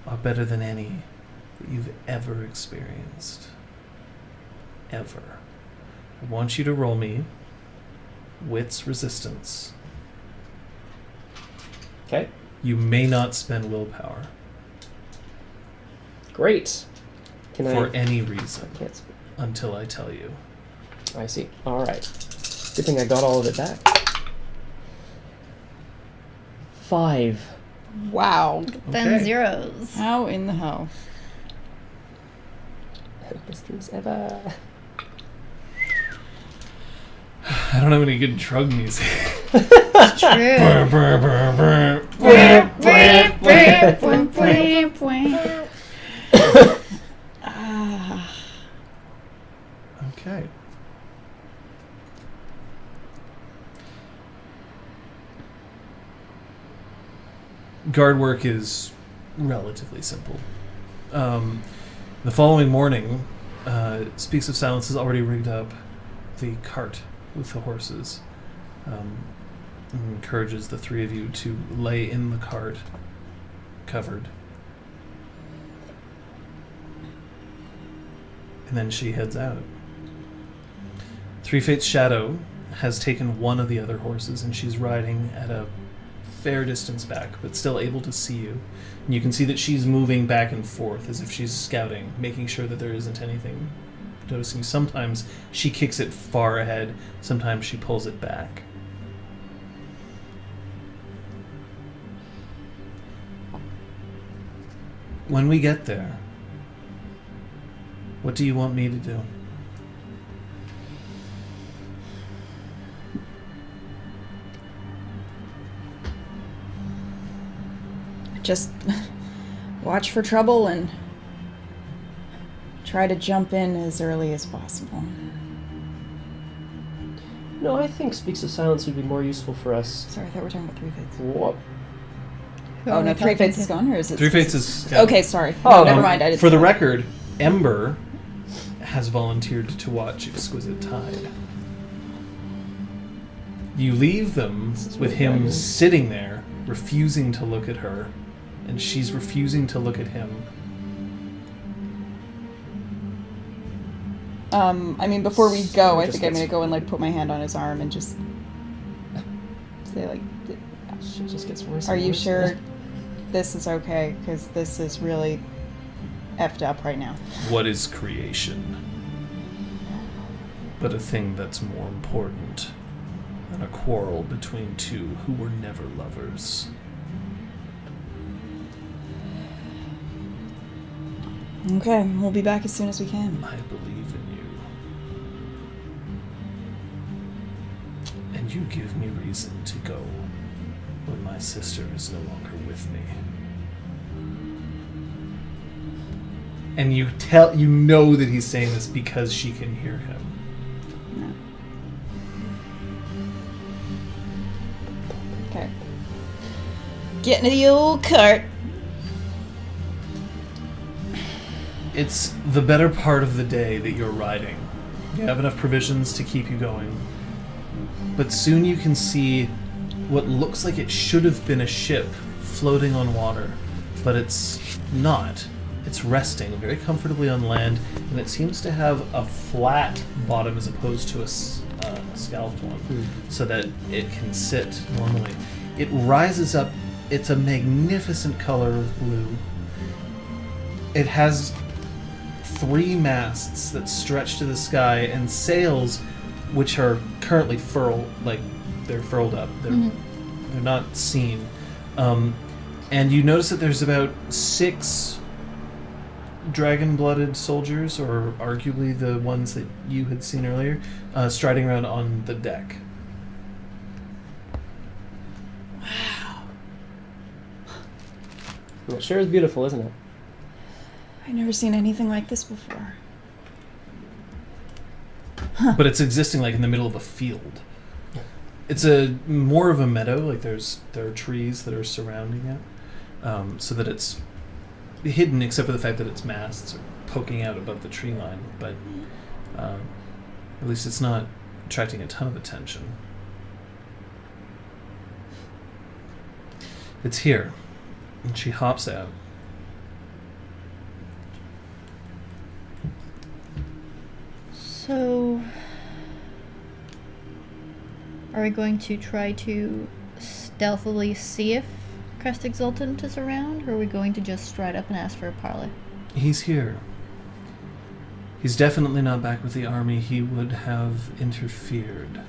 are better than any that you've ever experienced. Ever. I want you to roll me Wits Resistance.
Okay.
You may not spend willpower
Great. Can
for
I...
any reason
I can't...
until I tell you.
I see. All right. Good thing I got all of it back. 5.
Wow.
Them
Okay.
zeros.
How in the hell?
Best dreams ever.
I don't have any good drug music.
It's true.
Brr, brr, brr, brr. Okay. Guard work is relatively simple. The following morning, Speaks of Silence has already rigged up the cart with the horses. And encourages the three of you to lay in the cart, covered. And then she heads out. Three Fates' Shadow has taken one of the other horses, and she's riding at a fair distance back, but still able to see you. And you can see that she's moving back and forth as if she's scouting, making sure that there isn't anything noticing. Sometimes she kicks it far ahead, sometimes she pulls it back. When we get there, what do you want me to do?
Just watch for trouble and try to jump in as early as possible.
No, I think Speaks of Silence would be more useful for us.
Sorry, I thought we were talking about Three Fates.
What?
Oh no, Three Fates is gone, or is it?
Three Fates is...
Okay, sorry.
Oh,
No, never mind. I didn't.
For the record, Ember has volunteered to watch Exquisite Tide. You leave them with him sitting there, refusing to look at her, and she's refusing to look at him.
I mean, before we go, I
Just
think I'm
gets-
gonna go and like put my hand on his arm and just say like,
She just gets worse.
"Are
and
you
worse.
sure this is okay? Because this is really effed up right now."
What is creation? But a thing that's more important than a quarrel between two who were never lovers.
Okay, we'll be back as soon as we can.
I believe in you. And you give me reason to go when my sister is no longer with me. And you know that he's saying this because she can hear him.
No. Okay. Get into the old cart.
It's the better part of the day that you're riding. You have enough provisions to keep you going. But soon you can see what looks like it should have been a ship floating on water, but it's not. It's resting very comfortably on land, and it seems to have a flat bottom as opposed to a scalloped one, so that it can sit normally. It rises up. It's a magnificent color of blue. It has 3 masts that stretch to the sky and sails which are currently they're furled up. They're not seen. And you notice that there's about 6 dragon-blooded soldiers, or arguably the ones that you had seen earlier, striding around on the deck.
It sure is beautiful, isn't it?
I've never seen anything like this before.
But it's existing like in the middle of a field. It's more of a meadow. Like there are trees that are surrounding it, so that it's hidden except for the fact that its masts are poking out above the tree line. But at least it's not attracting a ton of attention. It's here, and she hops out.
So, are we going to try to stealthily see if Crest Exultant is around, or are we going to just stride up and ask for a parley?
He's here. He's definitely not back with the army. He would have interfered.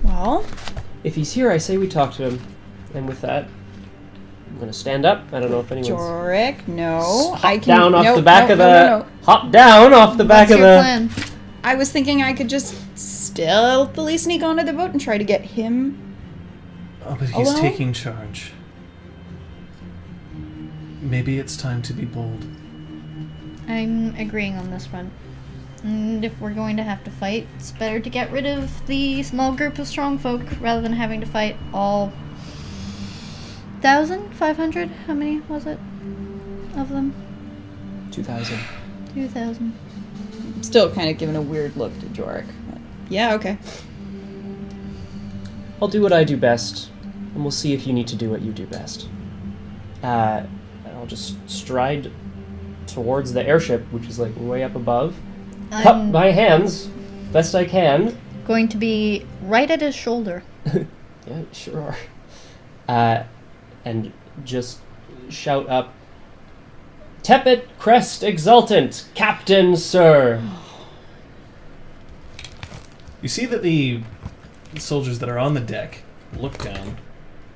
Well,
If he's here, I say we talk to him. And with that, I'm going to stand up. I don't know if anyone's...
Joric, no.
Hop
I can
down off
no,
the back
no,
of
no,
the...
no, no.
Hop down off the back
What's
of
your
the...
plan?
I was thinking I could just stealthily sneak onto the boat and try to get him.
Oh, but he's
Alone?
taking charge. Maybe it's time to be bold.
I'm agreeing on this front. And if we're going to have to fight, it's better to get rid of the small group of strong folk rather than having to fight all 1,500? How many was it of them?
2,000.
2,000.
I'm still kind of giving a weird look to Joric. But yeah, okay.
I'll do what I do best, and we'll see if you need to do what you do best. And I'll just stride towards the airship, which is like way up above. Cup
I'm
my hands best I can.
going to be right at his shoulder.
Yeah, sure are. And just shout up, Tepet Crest Exaltant, Captain, sir.
You see that the soldiers that are on the deck look down,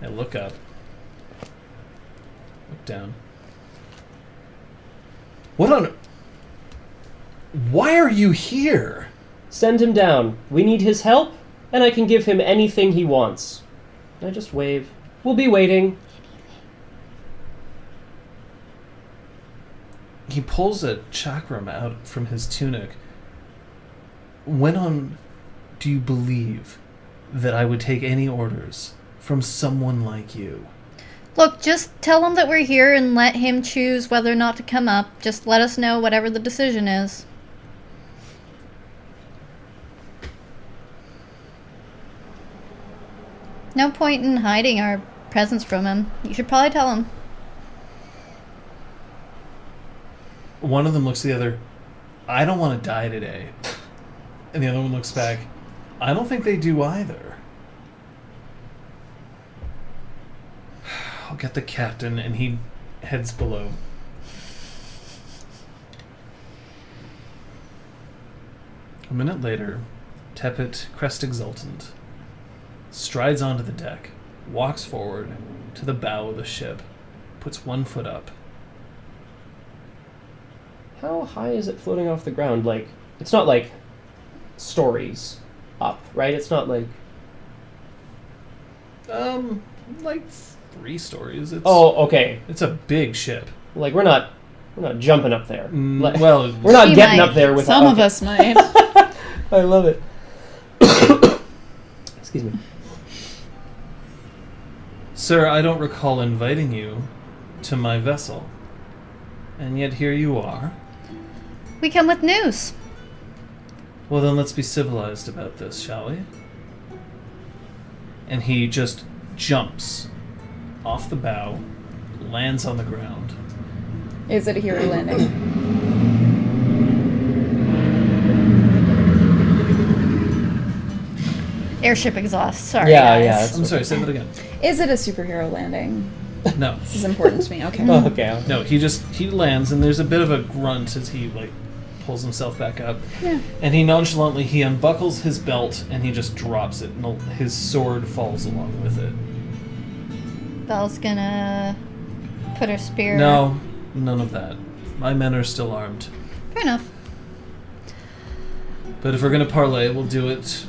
they look up, look down. What on... Why are you here?
Send him down. We need his help, and I can give him anything he wants. And I just wave. We'll be waiting.
He pulls a chakram out from his tunic. When on do you believe that I would take any orders from someone like you?
Look, just tell him that we're here and let him choose whether or not to come up. Just let us know whatever the decision is. No point in hiding our presence from him. You should probably tell him.
One of them looks at the other, I don't want to die today. And the other one looks back, I don't think they do either. I'll get the captain, and he heads below. A minute later, Tepet Crest Exultant strides onto the deck, walks forward to the bow of the ship, puts one foot up.
How high is it floating off the ground? Like, it's not like stories up, right? It's not like...
Like 3 stories. It's,
Oh, okay.
it's a big ship.
Like, we're not jumping up there. Like,
Well,
we're not
She
getting
might.
up there with...
Some of
okay.
us might.
I love it. Excuse me.
sir, I don't recall inviting you to my vessel. And yet here you are.
We come with news.
Well, then let's be civilized about this, shall we? And he just jumps off the bow, lands on the ground.
Is it a hero landing?
Airship exhaust. Sorry,
Yeah,
guys.
yeah.
I'm sorry, say that again.
Is it a superhero landing?
No.
This is important to me. Okay.
Oh, okay.
No, he lands, and there's a bit of a grunt as he, pulls himself back up.
Yeah.
And he nonchalantly, he unbuckles his belt, and he just drops it, and his sword falls along with it.
Belle's gonna put her spear...
No, none of that. My men are still armed.
Fair enough.
But if we're gonna parlay, we'll do it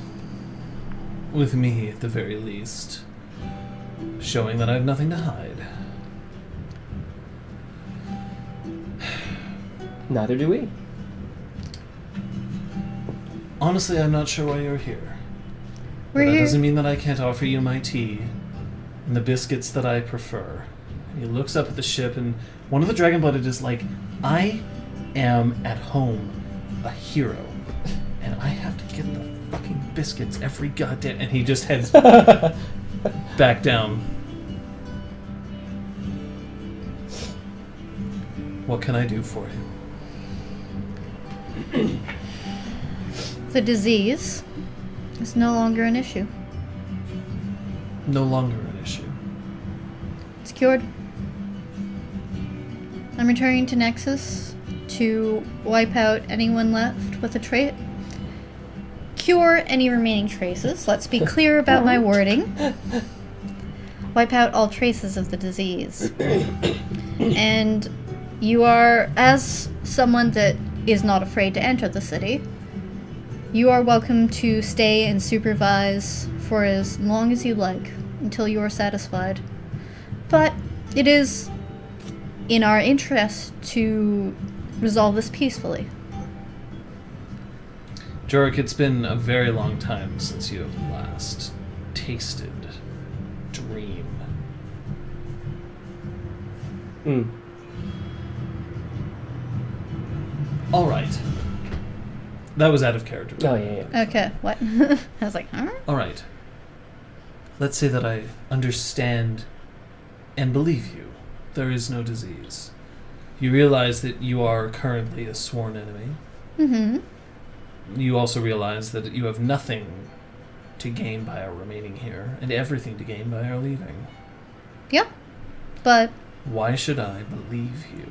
with me at the very least. Showing that I have nothing to hide.
Neither do we.
Honestly, I'm not sure why you're here.
We're
But that
here...
doesn't mean that I can't offer you my tea and the biscuits that I prefer. And he looks up at the ship, and one of the Dragon-Blooded is like, I am at home a hero, and I have to get the fucking biscuits every goddamn... And he just heads back down. What can I do for you?
The disease is no longer an issue.
No longer an issue.
It's cured. I'm returning to Nexus to wipe out anyone left with a trait. Cure any remaining traces. Let's be clear about my wording. Wipe out all traces of the disease. And you are, as someone that is not afraid to enter the city, you are welcome to stay and supervise for as long as you like, until you are satisfied. But it is in our interest to resolve this peacefully.
Joric, it's been a very long time since you have last tasted dream. All right. That was out of character.
Oh, yeah.
Okay, what? I was like, huh?
All right. Let's say that I understand and believe you. There is no disease. You realize that you are currently a sworn enemy.
Mm-hmm.
You also realize that you have nothing to gain by our remaining here, and everything to gain by our leaving.
Yeah, but
Why should I believe you?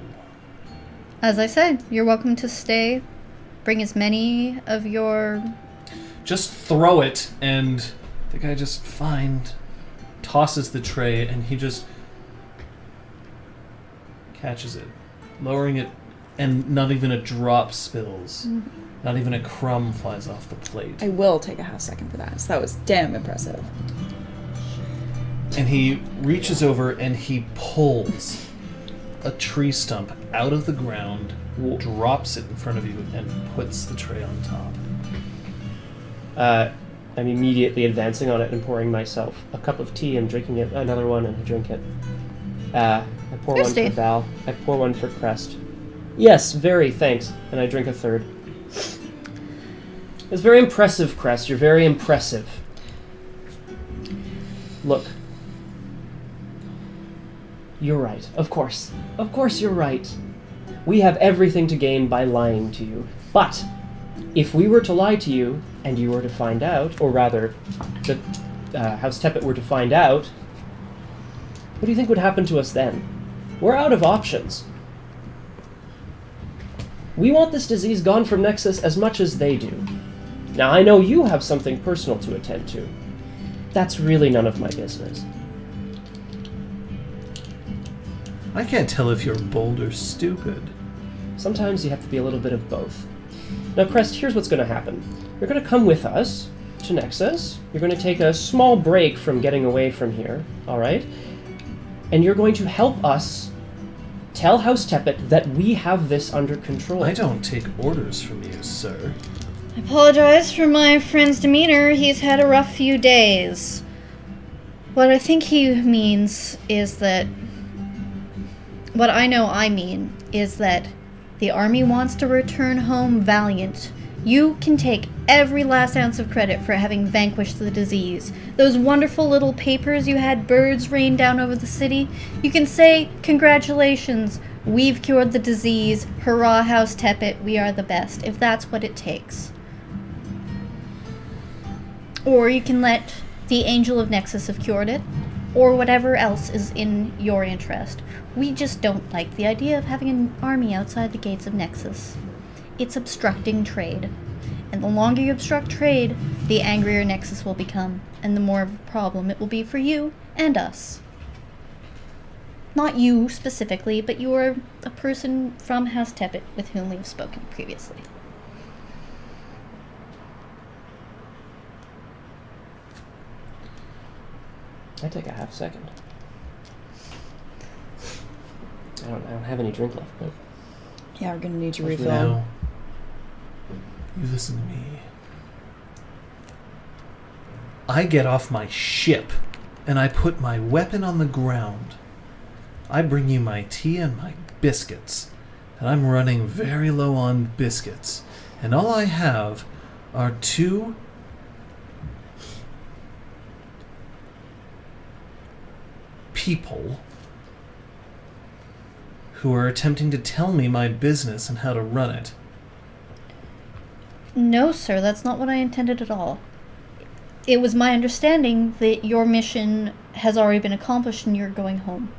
as I said, you're welcome to stay. Bring as many of your...
Just throw it, and the guy just tosses the tray, and he just catches it, lowering it, and not even a drop spills. Not even a crumb flies off the plate.
I will take a half second for that. So that was damn impressive.
And he reaches over and he pulls a tree stump out of the ground, drops it in front of you, and puts the tray on top.
I'm immediately advancing on it and pouring myself a cup of tea and drinking it, another one, and I drink it. I pour
Thirsty.
one for Val. I pour one for Crest. Yes, very, thanks. And I drink a third. It's very impressive, Crest. You're very impressive. Look. You're right. Of course. Of course you're right. We have everything to gain by lying to you. But if we were to lie to you, and you were to find out, or rather, the House Tepet were to find out, what do you think would happen to us then? We're out of options. We want this disease gone from Nexus as much as they do. Now, I know you have something personal to attend to. That's really none of my business.
I can't tell if you're bold or stupid.
Sometimes you have to be a little bit of both. Now, Crest, here's what's going to happen. You're going to come with us to Nexus. You're going to take a small break from getting away from here, all right? And you're going to help us tell House Tepet that we have this under control.
I don't take orders from you, sir.
I apologize for my friend's demeanor. He's had a rough few days. What I think he means is that... What I know I mean is that the army wants to return home valiant You can take every last ounce of credit for having vanquished the disease. Those wonderful little papers you had birds rain down over the city, you can say, congratulations, we've cured the disease, hurrah House Tepet, we are the best, if that's what it takes. Or you can let the Angel of Nexus have cured it, or whatever else is in your interest. We just don't like the idea of having an army outside the gates of Nexus. It's obstructing trade. And the longer you obstruct trade, the angrier Nexus will become, and the more of a problem it will be for you and us. Not you specifically, but you are a person from House Tepet with whom we've spoken previously.
I take a half second. I don't have any drink left, but
Yeah, we're gonna need your
Now,
refill.
you listen to me. I get off my ship, and I put my weapon on the ground. I bring you my tea and my biscuits, and I'm running very low on biscuits. And all I have are 2 people who are attempting to tell me my business and how to run it.
No, sir, that's not what I intended at all. It was my understanding that your mission has already been accomplished and you're going home.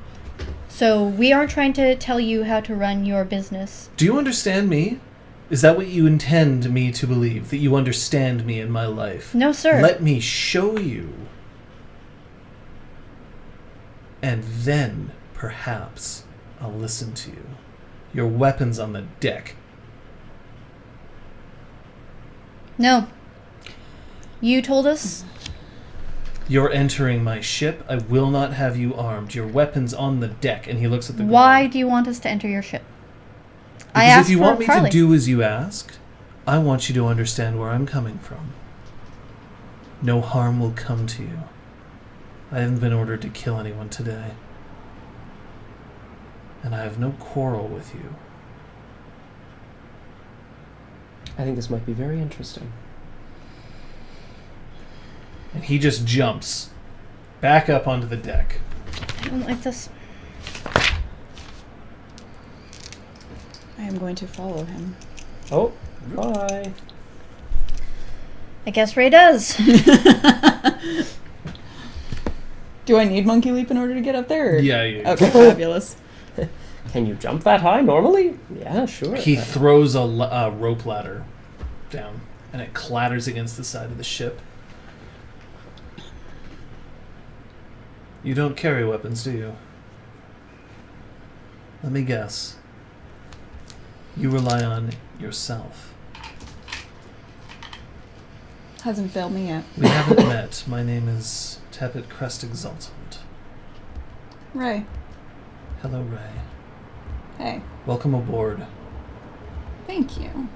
So we aren't trying to tell you how to run your business.
Do you understand me? Is that what you intend me to believe? That you understand me in my life?
No, sir.
Let me show you. And then, perhaps, I'll listen to you. Your weapon's on the deck.
No. You told us.
You're entering my ship. I will not have you armed. Your weapon's on the deck. And he looks at the
Why
ground.
do you want us to enter your ship?
Because
I asked
if you
for
want me
Carly.
to do as you asked, I want you to understand where I'm coming from. No harm will come to you. I haven't been ordered to kill anyone today. And I have no quarrel with you.
I think this might be very interesting.
And he just jumps back up onto the deck.
I don't like this.
I am going to follow him.
Oh, bye.
I guess Ray does.
Do I need Monkey Leap in order to get up there? Or?
Yeah, yeah.
Okay, fabulous.
Can you jump that high normally? Yeah, sure.
He throws a rope ladder down, and it clatters against the side of the ship. You don't carry weapons, do you? Let me guess. You rely on yourself.
Hasn't failed me yet.
We haven't met. My name is Tepet Crest Exalted.
Ray.
Hello, Ray.
Hey.
Welcome aboard.
Thank you.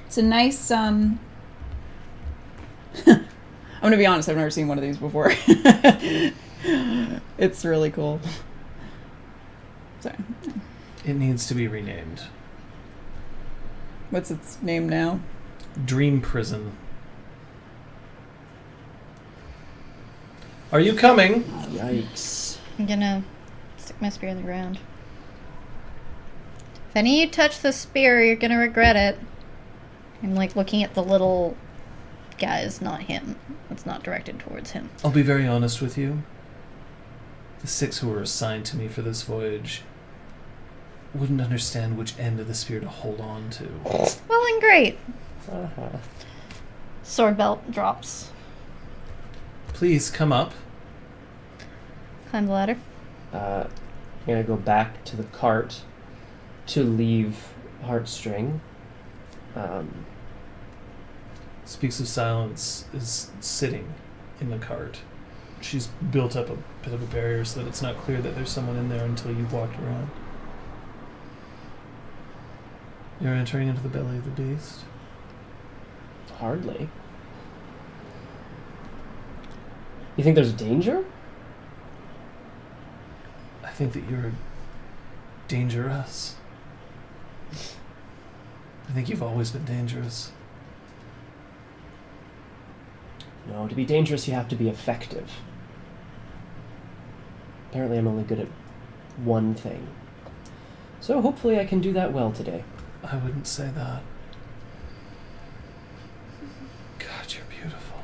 It's a nice, I'm gonna be honest, I've never seen one of these before. It's really cool. Sorry.
It needs to be renamed.
What's its name now?
Dream Prison. Are you coming?
Yikes.
I'm gonna stick my spear in the ground. If any of you touch the spear, you're gonna regret it. I'm like looking at the little guys, not him. It's not directed towards him.
I'll be very honest with you. The 6 who were assigned to me for this voyage wouldn't understand which end of the spear to hold on to.
Well, and great.
Uh-huh.
Sword belt drops.
Please come up.
Climb the ladder.
I'm gonna go back to the cart to leave Heartstring.
Speaks of Silence is sitting in the cart. She's built up a bit of a barrier so that it's not clear that there's someone in there until you've walked around. You're entering into the belly of the beast.
Hardly. You think there's danger?
I think that you're dangerous. I think you've always been dangerous.
No, to be dangerous, you have to be effective. Apparently, I'm only good at one thing. So hopefully I can do that well today.
I wouldn't say that. God, you're beautiful.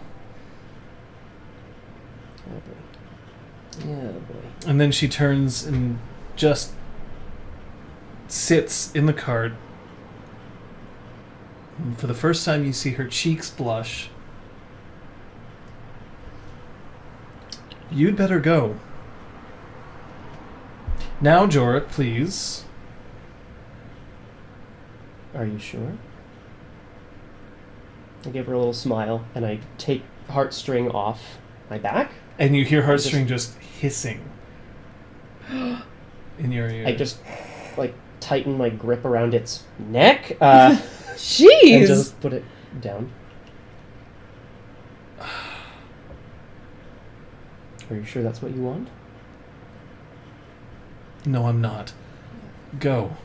Oh boy. Yeah, boy.
And then she turns and just sits in the cart. And for the first time, you see her cheeks blush. You'd better go. Now, Joric, please.
Are you sure? I give her a little smile, and I take heartstring off my back.
And you hear heartstring just hissing in your ear.
I just, tighten my grip around its neck,
Jeez!
and just put it down. Are you sure that's what you want?
No, I'm not. Go.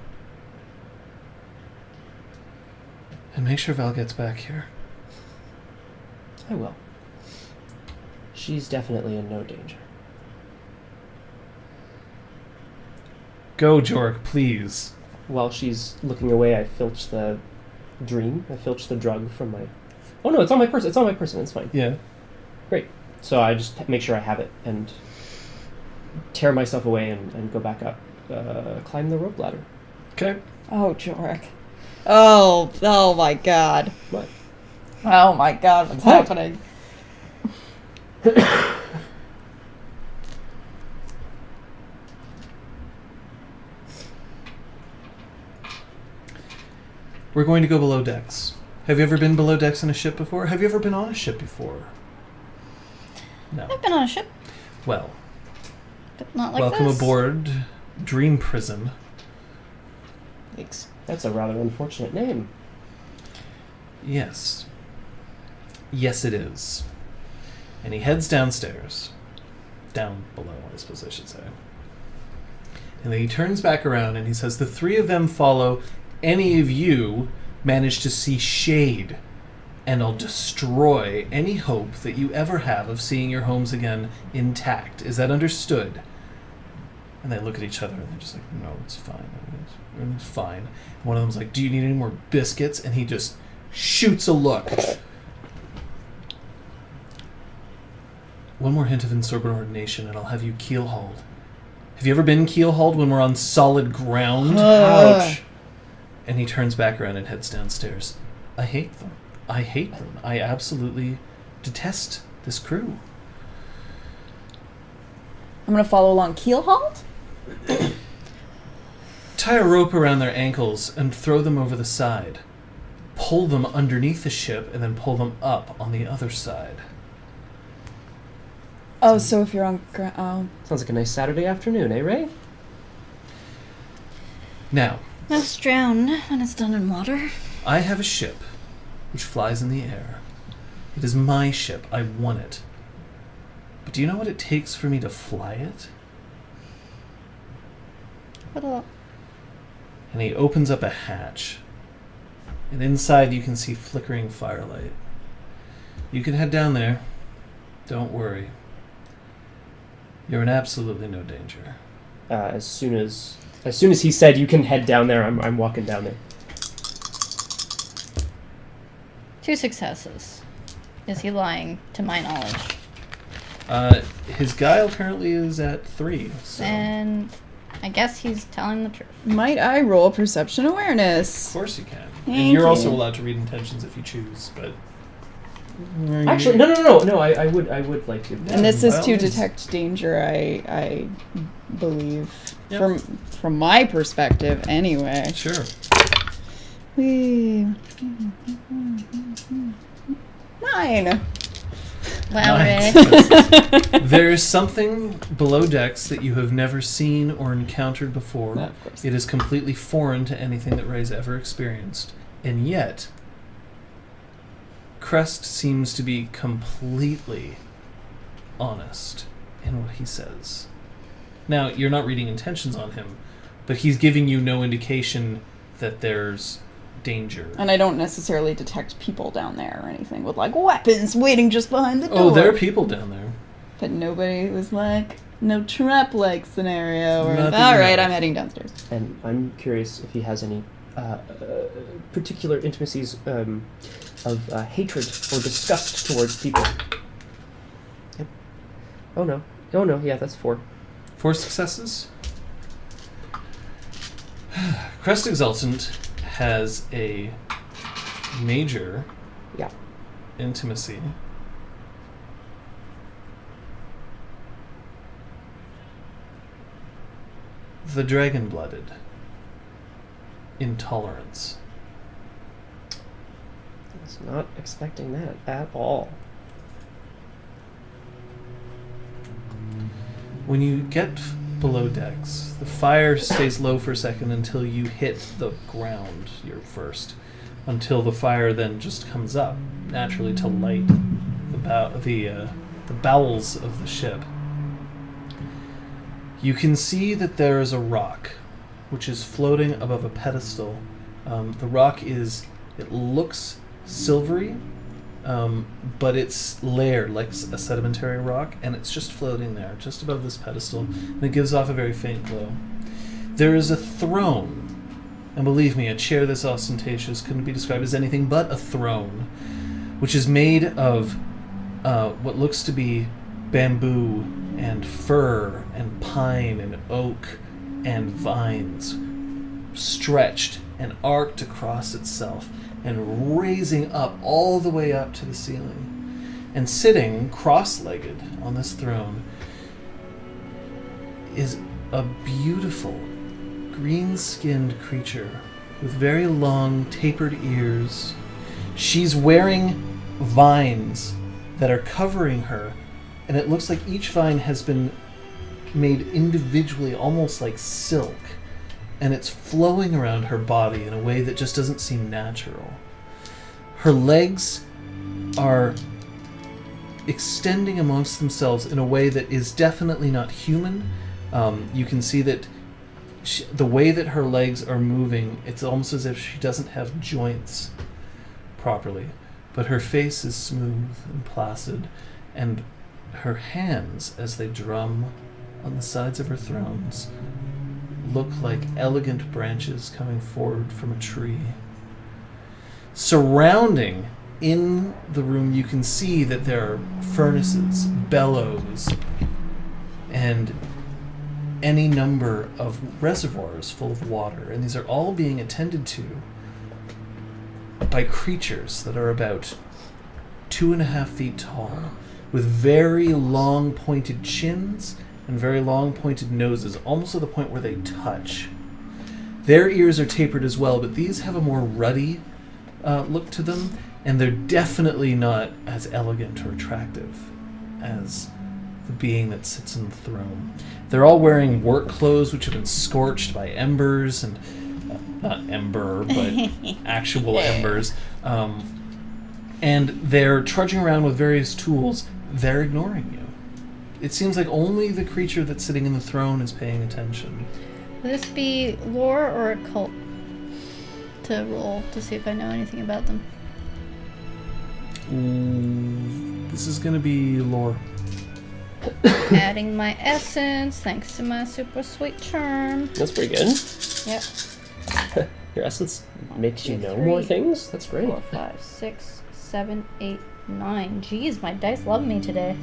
And make sure Val gets back here.
I will. She's definitely in no danger.
Go, Joric, please.
While she's looking away, I filch the dream. I filch the drug from my... Oh no, it's on my person. It's on my person. It's fine.
Yeah.
Great. So I just make sure I have it and tear myself away and go back up. Climb the rope ladder.
Okay.
Oh, Jorek. Oh my God.
What?
Oh my God, what's
What?
happening?
We're going to go below decks. Have you ever been below decks in a ship before? Have you ever been on a ship before? No.
I've been on a ship,
Well,
but not like
welcome
this.
aboard Dream Prison.
Thanks.
That's a rather unfortunate name.
Yes. Yes, it is. And he heads downstairs. Down below, I suppose I should say. And then he turns back around and he says, the three of them follow. Any of you manage to see shade, and I'll destroy any hope that you ever have of seeing your homes again intact. Is that understood? And they look at each other and they're just like, no, it's fine. Everything's fine. And one of them's like, do you need any more biscuits? And he just shoots a look. One more hint of insubordination and I'll have you keel-hauled. Have you ever been keel-hauled when we're on solid ground?
Ouch.
And he turns back around and heads downstairs. I hate them. I hate them. I absolutely detest this crew.
I'm gonna follow along keelhauled?
Tie a rope around their ankles and throw them over the side. Pull them underneath the ship and then pull them up on the other side.
Oh, so if you're on ground...
Sounds like a nice Saturday afternoon, eh, Ray?
Now,
Most drown when it's done in water.
I have a ship which flies in the air. It is my ship. I won it. But do you know what it takes for me to fly it?
What a...
And he opens up a hatch. And inside you can see flickering firelight. You can head down there. Don't worry. You're in absolutely no danger.
As soon as he said you can head down there, I'm walking down there.
2 successes. Is he lying, to my knowledge?
His guile currently is at 3. So.
And I guess he's telling the truth.
Might I roll perception awareness?
Of course you can.
Thank
And you're
you.
also allowed to read intentions if you choose, but...
Actually, no. I would like to.
And this is
by all
to
means.
detect danger, I believe.
Yep.
From my perspective, anyway.
Sure.
Whee. 9.
Wow,
Nice.
Ray.
There is something below decks that you have never seen or encountered before.
Of course.
It is completely foreign to anything that Ray's ever experienced. And yet, Crest seems to be completely honest in what he says. Now, you're not reading intentions on him, but he's giving you no indication that there's danger.
And I don't necessarily detect people down there or anything with, like, weapons waiting just behind the door.
Oh, there are people down there.
But nobody was like, no trap-like scenario. Or
Not that
all
you
right,
know.
I'm heading downstairs.
And I'm curious if he has any particular intimacies of hatred or disgust towards people. Yep. Oh no. Yeah, that's 4.
4 successes. Crest Exultant has a major
Yeah.
intimacy. The Dragon-Blooded. Intolerance.
I was not expecting that at all.
When you get below decks, the fire stays low for a second until you hit the ground. You're first, until the fire then just comes up naturally to light the bowels of the ship. You can see that there is a rock, which is floating above a pedestal. The rock it looks silvery, but it's layered like a sedimentary rock, and it's just floating there, just above this pedestal, and it gives off a very faint glow. There is a throne, and believe me, a chair this ostentatious couldn't be described as anything but a throne, which is made of what looks to be bamboo and fir and pine and oak and vines stretched and arced across itself and raising up all the way up to the ceiling. And sitting cross-legged on this throne is a beautiful green-skinned creature with very long tapered ears. She's wearing vines that are covering her, and it looks like each vine has been made individually, almost like silk, and it's flowing around her body in a way that just doesn't seem natural. Her legs are extending amongst themselves in a way that is definitely not human. You can see that the way that her legs are moving, it's almost as if she doesn't have joints properly, but her face is smooth and placid, and her hands, as they drum on the sides of her thrones, look like elegant branches coming forward from a tree. Surrounding in the room, you can see that there are furnaces, bellows, and any number of reservoirs full of water, and these are all being attended to by creatures that are about 2.5 feet tall, with very long pointed chins and very long pointed noses, almost to the point where they touch. Their ears are tapered as well, but these have a more ruddy look to them, and they're definitely not as elegant or attractive as the being that sits in the throne. They're all wearing work clothes which have been scorched by embers, and not ember, but actual embers. And they're trudging around with various tools. They're ignoring you. It seems like only the creature that's sitting in the throne is paying attention.
Will this be lore or occult to roll to see if I know anything about them?
This is going to be lore.
Adding my essence thanks to my super sweet charm.
That's pretty good.
Yep.
Your essence makes you
2,
know
3,
more things? That's great.
4, 5, 6, 7, 8, 9. Jeez, my dice love me today.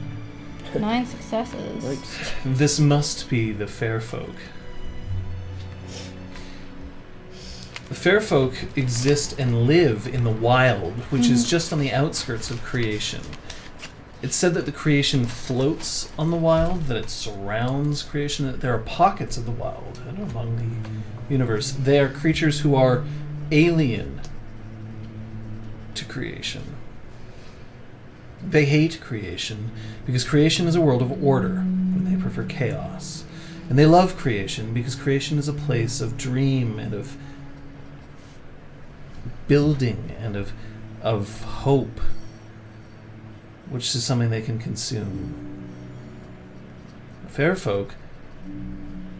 9 successes.
Right.
This must be the fair folk. The fair folk exist and live in the wild, which is just on the outskirts of creation. It's said that the creation floats on the wild, that it surrounds creation, that there are pockets of the wild and among the universe. They are creatures who are alien to creation. They hate creation because creation is a world of order when they prefer chaos. And they love creation because creation is a place of dream and of building and of hope, which is something they can consume. Fair folk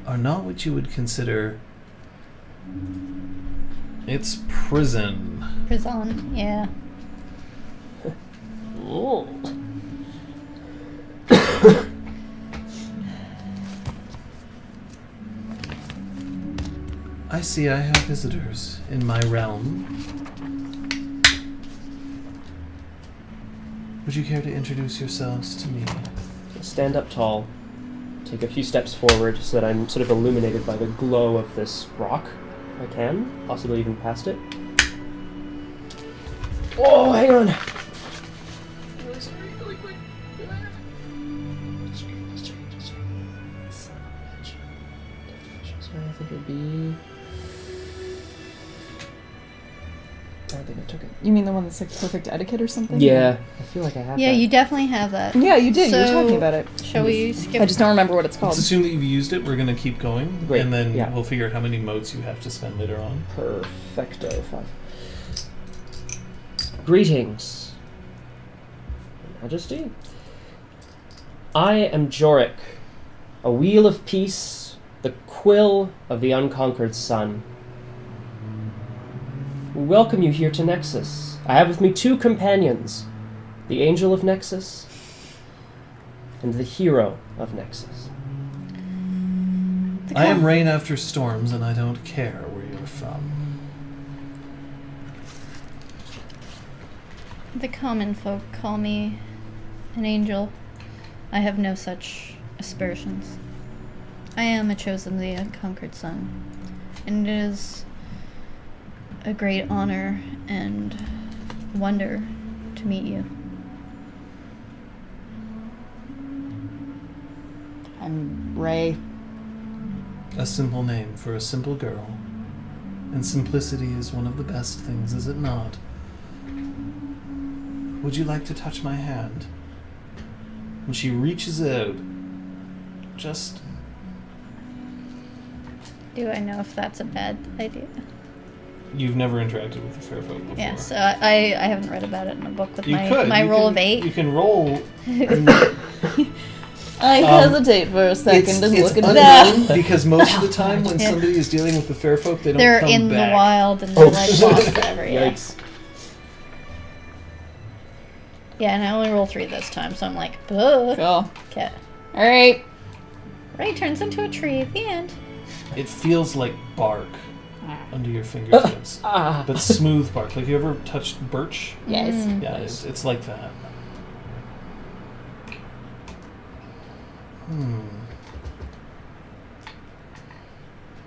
are not what you would consider It's prison.
Prison, yeah.
Oh.
I see I have visitors in my realm. Would you care to introduce yourselves to me?
Stand up tall. Take a few steps forward so that I'm sort of illuminated by the glow of this rock. If I can, possibly even past it. Oh, hang on. I think it'd be. I think I took it.
You mean the one that's like perfect etiquette or something?
Yeah, I feel like I have
Yeah,
that.
you definitely have that.
Yeah, you did. You were
So-
talking about it.
Shall we skip?
I just don't remember what it's
Let's
called.
assume that you've used it. We're going to keep going.
Great,
And then
yeah.
we'll figure out how many motes you have to spend later on.
Perfecto. 5. Greetings, Majesty. I am Joric, a wheel of peace, the quill of the unconquered sun. We welcome you here to Nexus. I have with me 2 companions, the Angel of Nexus and the Hero of Nexus.
I am rain after storms, and I don't care where you're from.
The common folk call me an angel. I have no such aspersions. I am a chosen of the unconquered sun, and it is a great honor and wonder to meet you.
I'm Ray.
A simple name for a simple girl. And simplicity is one of the best things, is it not? Would you like to touch my hand? And she reaches out. Just...
Do I know if that's a bad idea?
You've never interacted with the fair folk before.
Yeah, so I haven't read about it in a book with
You
my
could. You
roll
can-
of 8.
You can roll.
I hesitate for a second
It's
and look at
unknown
that.
because most of the time when
Yeah.
somebody is dealing with the fair folk, they don't
They're
come
in
back.
the wild and they're like
shit.
lost forever. Yeah.
Yikes.
Yeah, and I only roll 3 this time, so I'm like, ugh.
Cool.
Okay.
Alright.
Ray turns into a tree at the end.
It feels like bark under your fingertips,
Ah.
but smooth bark. Like you ever touched birch?
Yes.
Mm.
Yeah, it's like that.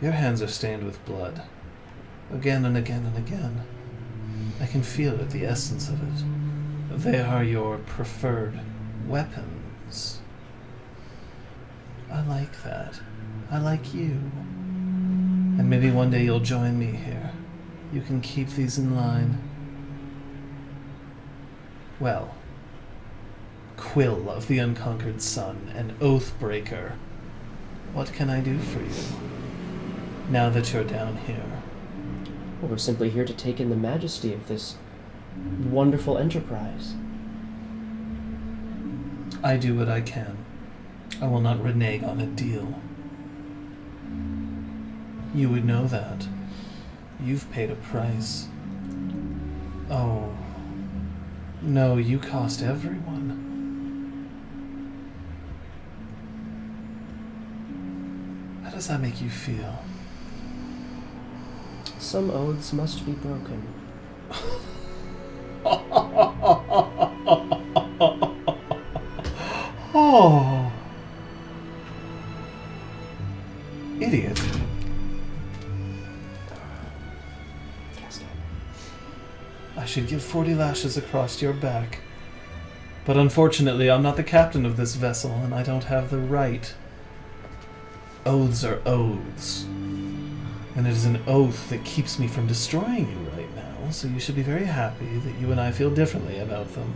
Your hands are stained with blood. Again and again and again. I can feel it, the essence of it. They are your preferred weapons. I like that. I like you. And maybe one day you'll join me here. You can keep these in line. Well, Quill of the Unconquered Sun, an Oathbreaker. What can I do for you, now that you're down here?
Well, we're simply here to take in the majesty of this wonderful enterprise.
I do what I can. I will not renege on a deal. You would know that. You've paid a price. Oh. No, you cost everyone. How does that make you feel?
Some oaths must be broken.
Oh. Idiot. I should give 40 lashes across your back. But unfortunately, I'm not the captain of this vessel, and I don't have the right. Oaths are oaths. And it is an oath that keeps me from destroying you right now, so you should be very happy that you and I feel differently about them.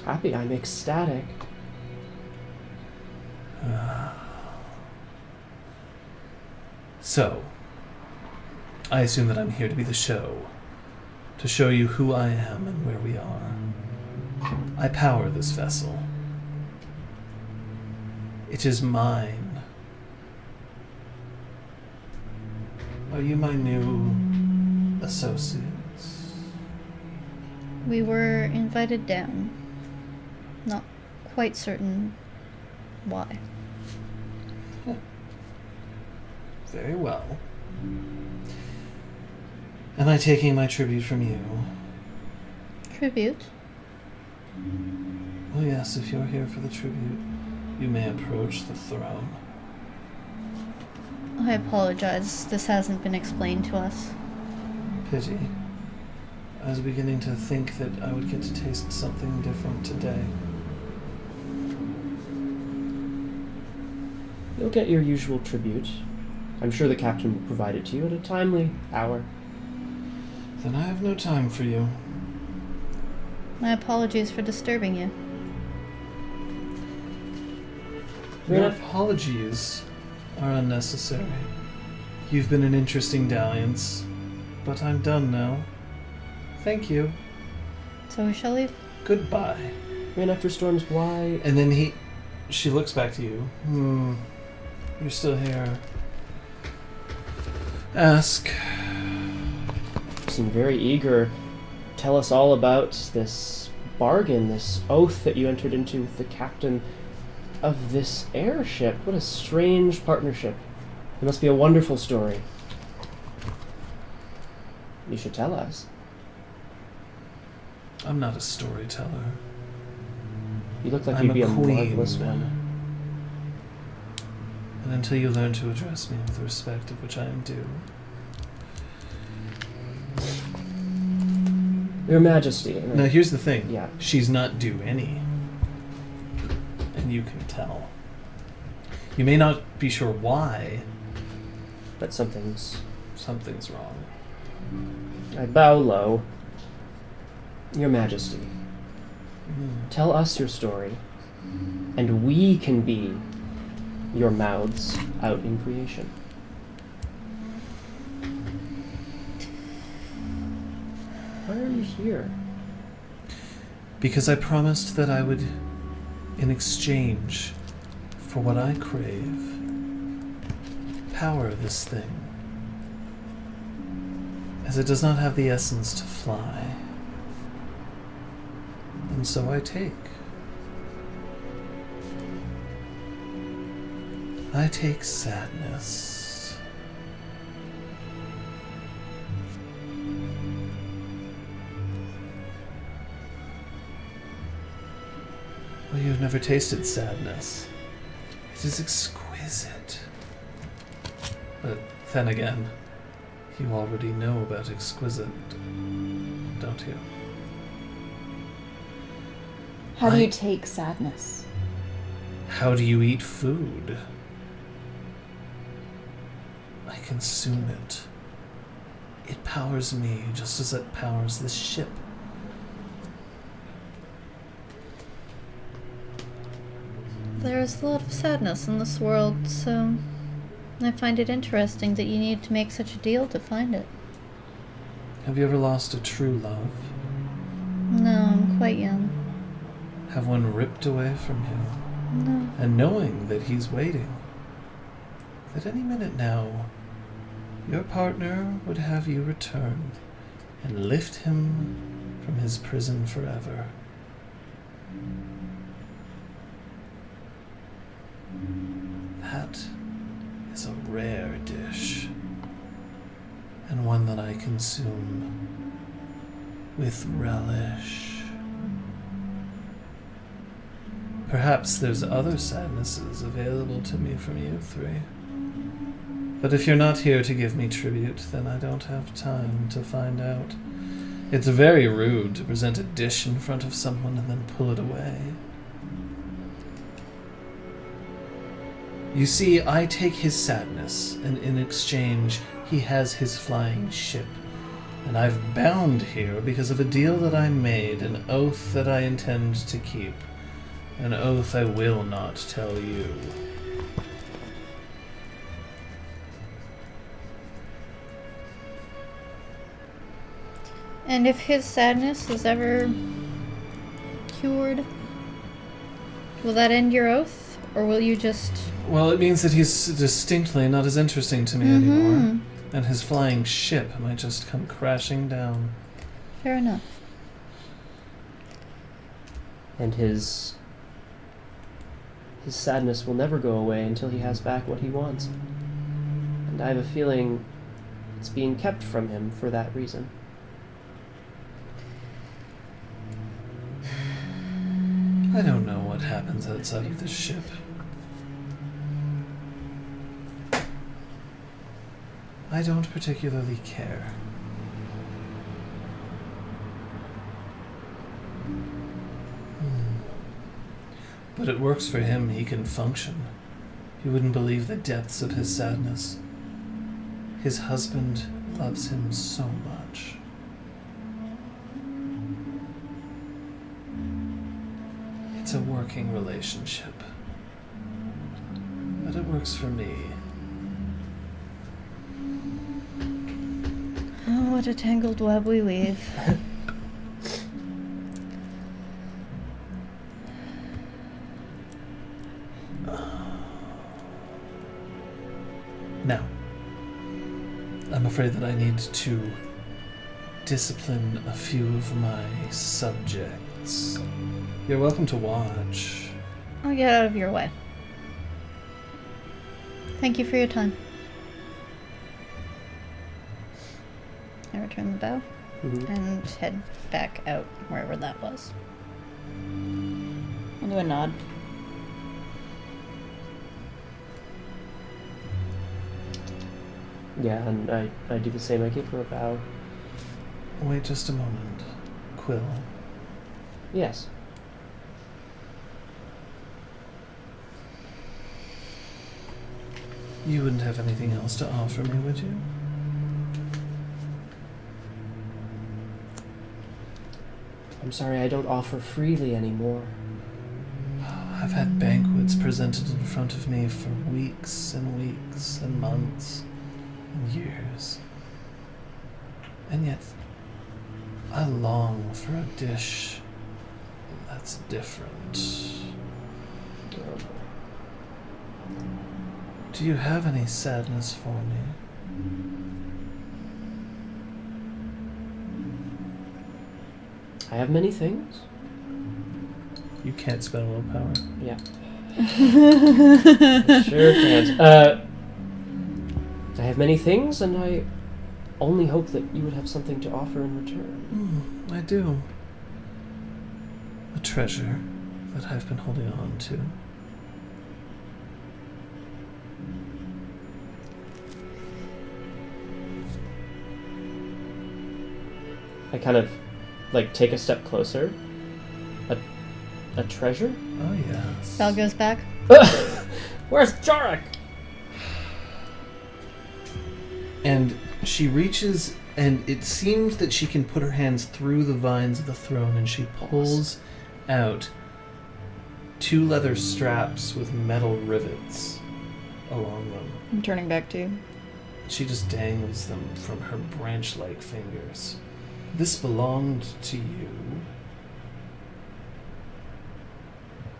Happy, I'm ecstatic.
So, I assume that I'm here to be the show. To show you who I am and where we are. I power this vessel. It is mine. Are you my new associates.
We were invited down. Not quite certain why.
Very well. Am I taking my tribute from you?
Tribute?
Oh yes, if you're here for the tribute, you may approach the throne.
I apologize. This hasn't been explained to us.
Pity. I was beginning to think that I would get to taste something different today.
You'll get your usual tribute. I'm sure the captain will provide it to you at a timely hour.
Then I have no time for you.
My apologies for disturbing you.
Your apologies are unnecessary. You've been an interesting dalliance, but I'm done now. Thank you.
So we shall leave?
Goodbye.
Ran after storms, why?
And then she looks back to you. You're still here. Ask.
You seem very eager. Tell us all about this bargain, this oath that you entered into with the captain of this airship. What a strange partnership. It must be a wonderful story. You should tell us.
I'm not a storyteller.
You look like
I'm
you'd be
a
a
queen.
marvelous one.
And until you learn to address me with the respect of which I am due.
Your Majesty.
Now here's the thing.
Yeah.
She's not due any. And you can tell. You may not be sure why.
But something's
wrong.
I bow low. Your Majesty, tell us your story, and we can be your mouths out in creation. Why are you here?
Because I promised that I would, in exchange for what I crave, power this thing, as it does not have the essence to fly. And so I take. I take sadness. Well, you've never tasted sadness. It is exquisite. But then again, you already know about exquisite, don't you?
How do you take sadness?
How do you eat food? I consume it. It powers me just as it powers this ship.
There is a lot of sadness in this world, so I find it interesting that you need to make such a deal to find it.
Have you ever lost a true love?
No, I'm quite young.
Have one ripped away from you?
No.
And knowing that he's waiting, that any minute now, your partner would have you return and lift him from his prison forever. That is a rare dish, and one that I consume with relish. Perhaps there's other sadnesses available to me from you three. But if you're not here to give me tribute, then I don't have time to find out. It's very rude to present a dish in front of someone and then pull it away. You see, I take his sadness, and in exchange, he has his flying ship. And I've bound here because of a deal that I made, an oath that I intend to keep. An oath I will not tell you.
And if his sadness is ever cured, will that end your oath? Or will you just...
Well, it means that he's distinctly not as interesting to me anymore. And his flying ship might just come crashing down.
Fair enough.
And his sadness will never go away until he has back what he wants. And I have a feeling it's being kept from him for that reason.
I don't know what happens outside of this ship. I don't particularly care. But it works for him. He can function. You wouldn't believe the depths of his sadness. His husband loves him so much. It's a working relationship. But it works for me.
Oh, what a tangled web we weave.
Now, I'm afraid that I need to discipline a few of my subjects. You're welcome to watch.
I'll get out of your way. Thank you for your time. I return the bow and head back out wherever that was.
I'll do a nod.
Yeah, and I do the same. I give her a bow.
Wait just a moment. Quill.
Yes.
You wouldn't have anything else to offer me, would you?
I'm sorry, I don't offer freely anymore.
I've had banquets presented in front of me for weeks and weeks and months and years. And yet, I long for a dish that's different. Do you have any sadness for me?
I have many things.
You can't spend willpower.
Yeah. I sure can't. I have many things, and I only hope that you would have something to offer in return.
I do. A treasure that I've been holding on to.
I kind of, take a step closer. A treasure?
Oh, yes.
Bell goes back.
Where's Joric?
And she reaches, and it seems that she can put her hands through the vines of the throne, and she pulls out 2 leather straps with metal rivets along them.
I'm turning back to you.
She just dangles them from her branch-like fingers. This belonged to you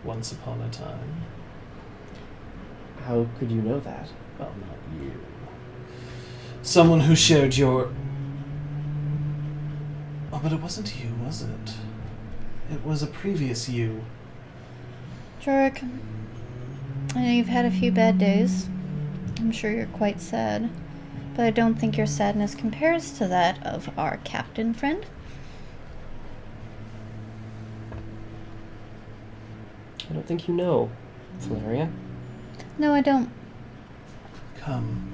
once upon a time.
How could you know that?
Well, not you. Someone who shared your... Oh, but it wasn't you, was it? It was a previous you.
Joric, I know you've had a few bad days. I'm sure you're quite sad. But I don't think your sadness compares to that of our captain friend.
I don't think you know, Valeria.
No, I don't.
Come,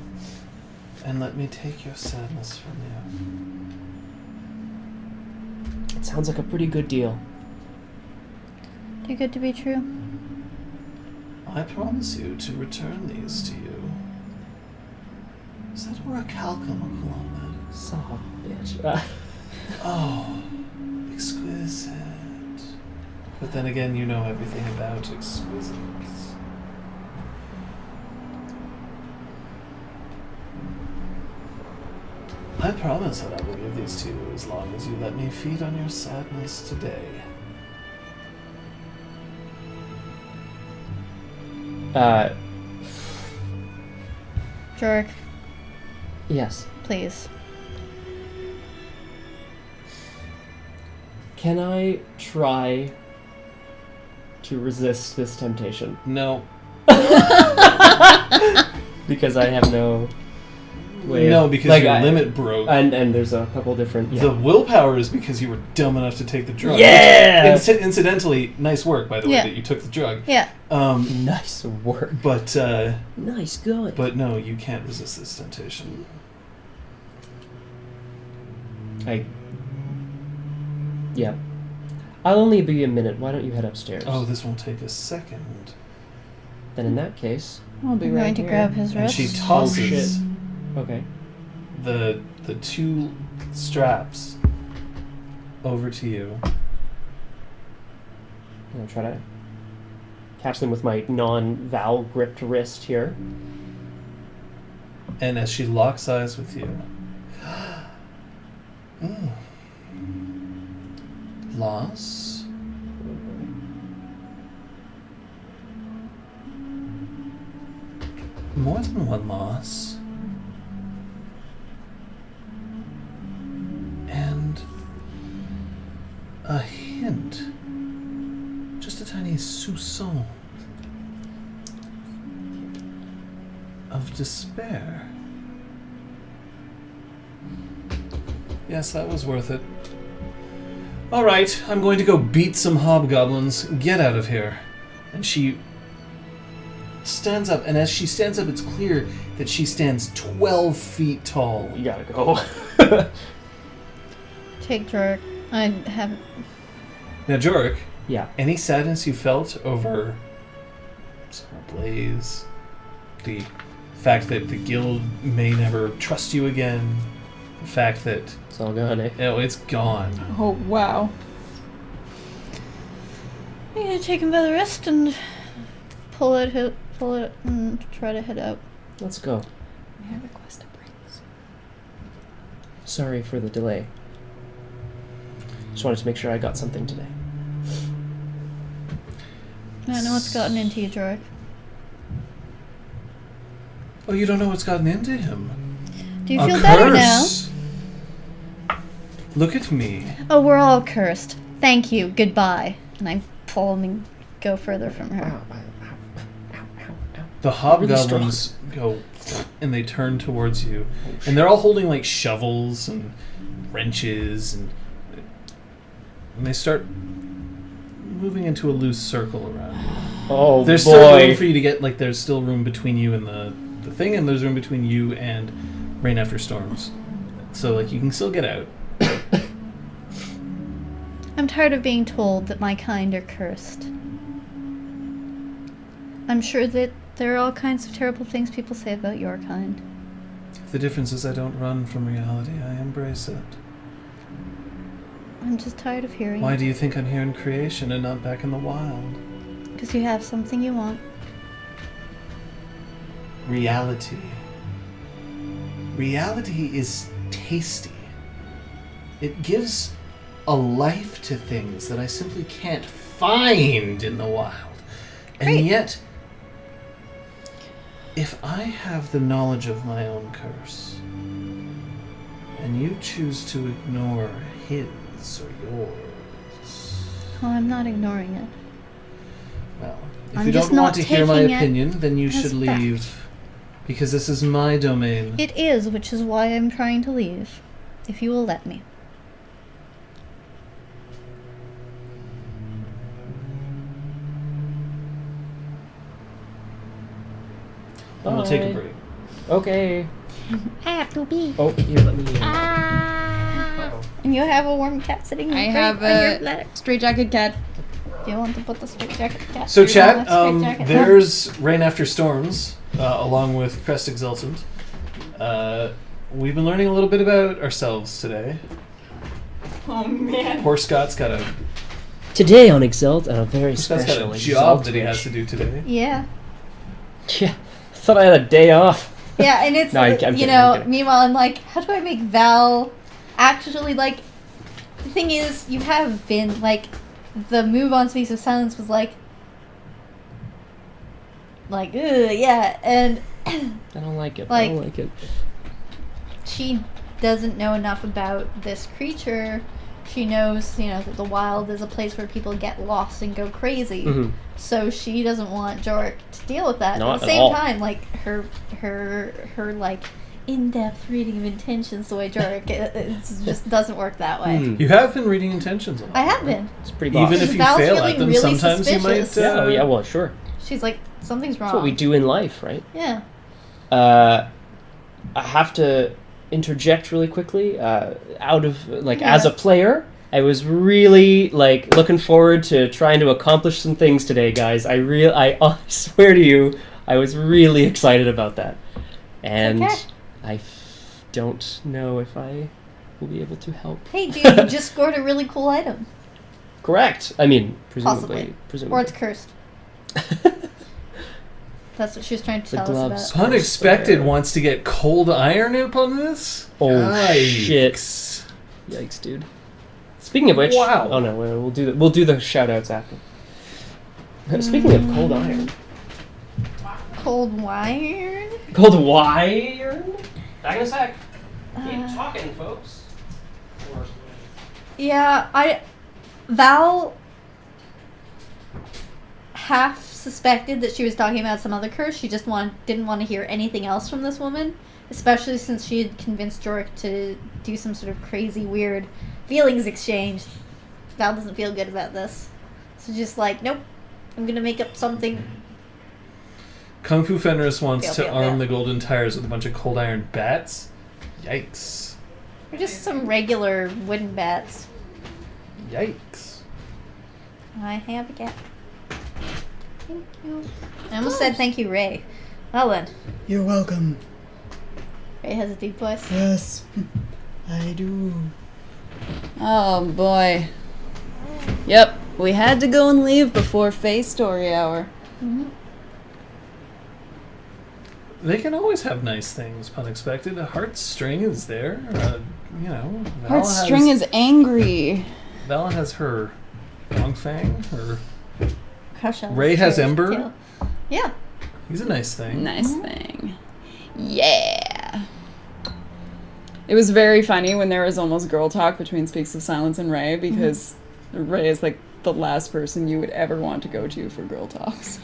and let me take your sadness from you.
It sounds like a pretty good deal.
Too good to be true.
I promise you to return these to you. Is that orichalcum equivalent?
Son of a bitch.
Oh, exquisite. But then again, you know everything about exquisite. I promise that I will give these to you as long as you let me feed on your sadness today.
Joric,
Yes.
Please.
Can I try to resist this temptation?
No.
Because I have no way.
No, because your limit broke.
And there's a couple different. Yeah.
The willpower is because you were dumb enough to take the drug.
Yeah!
Incidentally, nice work, by the way, that you took the drug.
Yeah.
Nice work.
But,
nice going.
But no, you can't resist this temptation.
Yeah. I'll only be a minute. Why don't you head upstairs?
Oh, this won't take a second.
Then in that case...
I'll be
I'm
right
going to
here.
grab his
And
wrist.
she tosses
Okay.
the 2 straps over to you.
I'm going to try to catch them with my non-Val gripped wrist here.
And as she locks eyes with you... Loss? More than one loss. And a hint. Just a tiny soupçon of despair. Yes, that was worth it. Alright, I'm going to go beat some hobgoblins. Get out of here. And she stands up, and as she stands up, it's clear that she stands 12 feet tall.
You gotta go.
Take Joric. I haven't...
Now, Joric,
Yeah.
any sadness you felt over Summer Blaze, the fact that the guild may never trust you again, the fact that
It's all gone, eh?
it's gone.
Oh, wow.
I'm gonna take him by the wrist and pull it, and try to head out.
Let's go.
May I request a breeze?
Sorry for the delay. Just wanted to make sure I got something today.
I don't know what's gotten into you, Joric.
Oh, you don't know what's gotten into him?
Do you feel better now?
Look at me.
Oh, we're all cursed. Thank you. Goodbye. And I pull him and go further from her.
The hobgoblins go and they turn towards you, and they're all holding like shovels and wrenches, and they start moving into a loose circle around you.
Oh,
There's
boy.
still room for you to get, like, there's still room between you and the thing, and there's room between you and Rain After Storms. So, like, you can still get out.
I'm tired of being told that my kind are cursed. I'm sure that there are all kinds of terrible things people say about your kind.
The difference is I don't run from reality, I embrace it.
I'm just tired of hearing
Why
it.
do you think I'm here in creation and not back in the wild?
Because you have something you want.
Reality. Reality is tasty. It gives a life to things that I simply can't find in the wild.
Great.
And yet, if I have the knowledge of my own curse, and you choose to ignore his or yours,
Oh, I'm not ignoring it.
well, if
I'm
you
just
don't want
not
to hear my
taking it
opinion, then you
as
should leave.
fact.
Because this is my domain.
It is, which is why I'm trying to leave. If you will let me.
And we'll take a
Bye.
break.
Okay.
I have to be.
Oh, here, let me in.
And you have a warm cat sitting
I
right
have
on your
a
leg.
straitjacket cat.
Do you want to put the straitjacket cat?
So,
on
chat,
the straitjacket?
there's Rain After Storms, along with Crest Exalted. We've been learning a little bit about ourselves today.
Oh, man.
Poor Scott's got a
Today on Exalted, a very
Scott's got
special
a job that he
ExalTwitch.
has to do today.
Yeah.
Yeah, I thought I had a day off.
Yeah, and it's,
No, I'm kidding,
you
I'm
know,
kidding.
meanwhile, I'm like, how do I make Val actually, like, the thing is, you have been, like, the move on Space of Silence was like, ugh, yeah, and
I don't like it. I
Like-
don't like it.
she doesn't know enough about this creature. She knows, that the wild is a place where people get lost and go crazy.
Mhm.
So she doesn't want Joric to deal with that.
Not
at the
at
same
all.
time, like her like in-depth reading of intentions the way Joric it just doesn't work that way.
Hmm.
You have been reading intentions a lot.
I have been.
It's pretty boss.
Even if you
Val's
fail
feeling
at them,
really
sometimes you might.
suspicious.
Yeah, oh, yeah, well, sure.
She's like, something's wrong.
That's what we do in life, right?
Yeah.
I have to interject really quickly. Out of as a player, I was really looking forward to trying to accomplish some things today, guys. I swear to you, I was really excited about that, and
Okay.
I don't know if I will be able to help.
Hey, dude, you just scored a really cool item.
Correct. I mean,
Possibly.
presumably.
Or it's cursed. That's what she was trying to
The
tell
gloves.
us about.
Unexpected wants to get cold iron upon this?
Oh
Yikes.
shit! Yikes, dude. Speaking of which,
Wow.
Oh no, we'll do the shout outs after. Speaking of cold iron,
Cold wire?
cold iron. Back in a sec. Keep talking, folks.
Yeah, Val half suspected that she was talking about some other curse. She just didn't want to hear anything else from this woman, especially since she had convinced Joric to do some sort of crazy, weird feelings exchange. Val doesn't feel good about this. So just nope, I'm going to make up something.
Kung Fu Fenris wants
Feel,
to
feel,
arm
feel.
the Golden Tires with a bunch of cold iron bats? Yikes.
Or just some regular wooden bats.
Yikes.
I have a cat. Thank you. I almost said thank you, Ray. Well then,
You're welcome.
Ray has a deep voice.
Yes, I do.
Oh boy. Yep, we had to go and leave before Faye story hour.
They can always have nice things, unexpected. A heartstring is there. Val
Heartstring is angry.
Val has her long fang. Her
Crush on
Ray
his
has
cherry
Ember.
tail. Yeah.
He's a nice thing.
Nice thing. Yeah. It was very funny when there was almost girl talk between Speaks of Silence and Ray, because Ray is the last person you would ever want to go to for girl talks.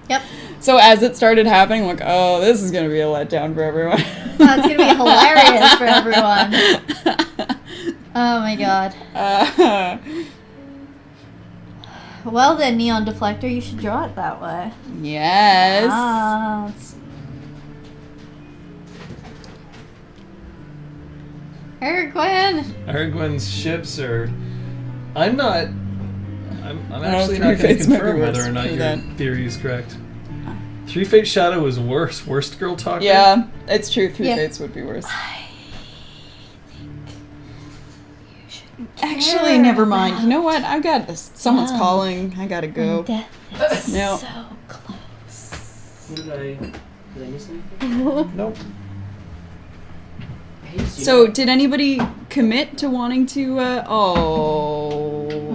Yep.
So as it started happening, I'm like, oh, this is going to be a letdown for everyone.
Oh, it's going to be hilarious for everyone. Oh my god. Well then, Neon Deflector, you should draw it that way.
Yes.
Ah, it's... Ergwin!
Aragwen's ships are. I'm actually
Three
not going to
Fates might be
confirm whether
worse
or not
for
your
that.
theory is correct. Three Fate Shadow is worse. Worst girl talker?
Yeah, it's true. Three
Yeah.
Fates would be worse.
I think you shouldn't
Actually,
care
never mind.
about
You know what? I've got this. Someone's
Wow.
calling. I gotta go.
Death is
No.
so close.
Did I miss anything?
Nope.
So, did anybody commit to wanting to?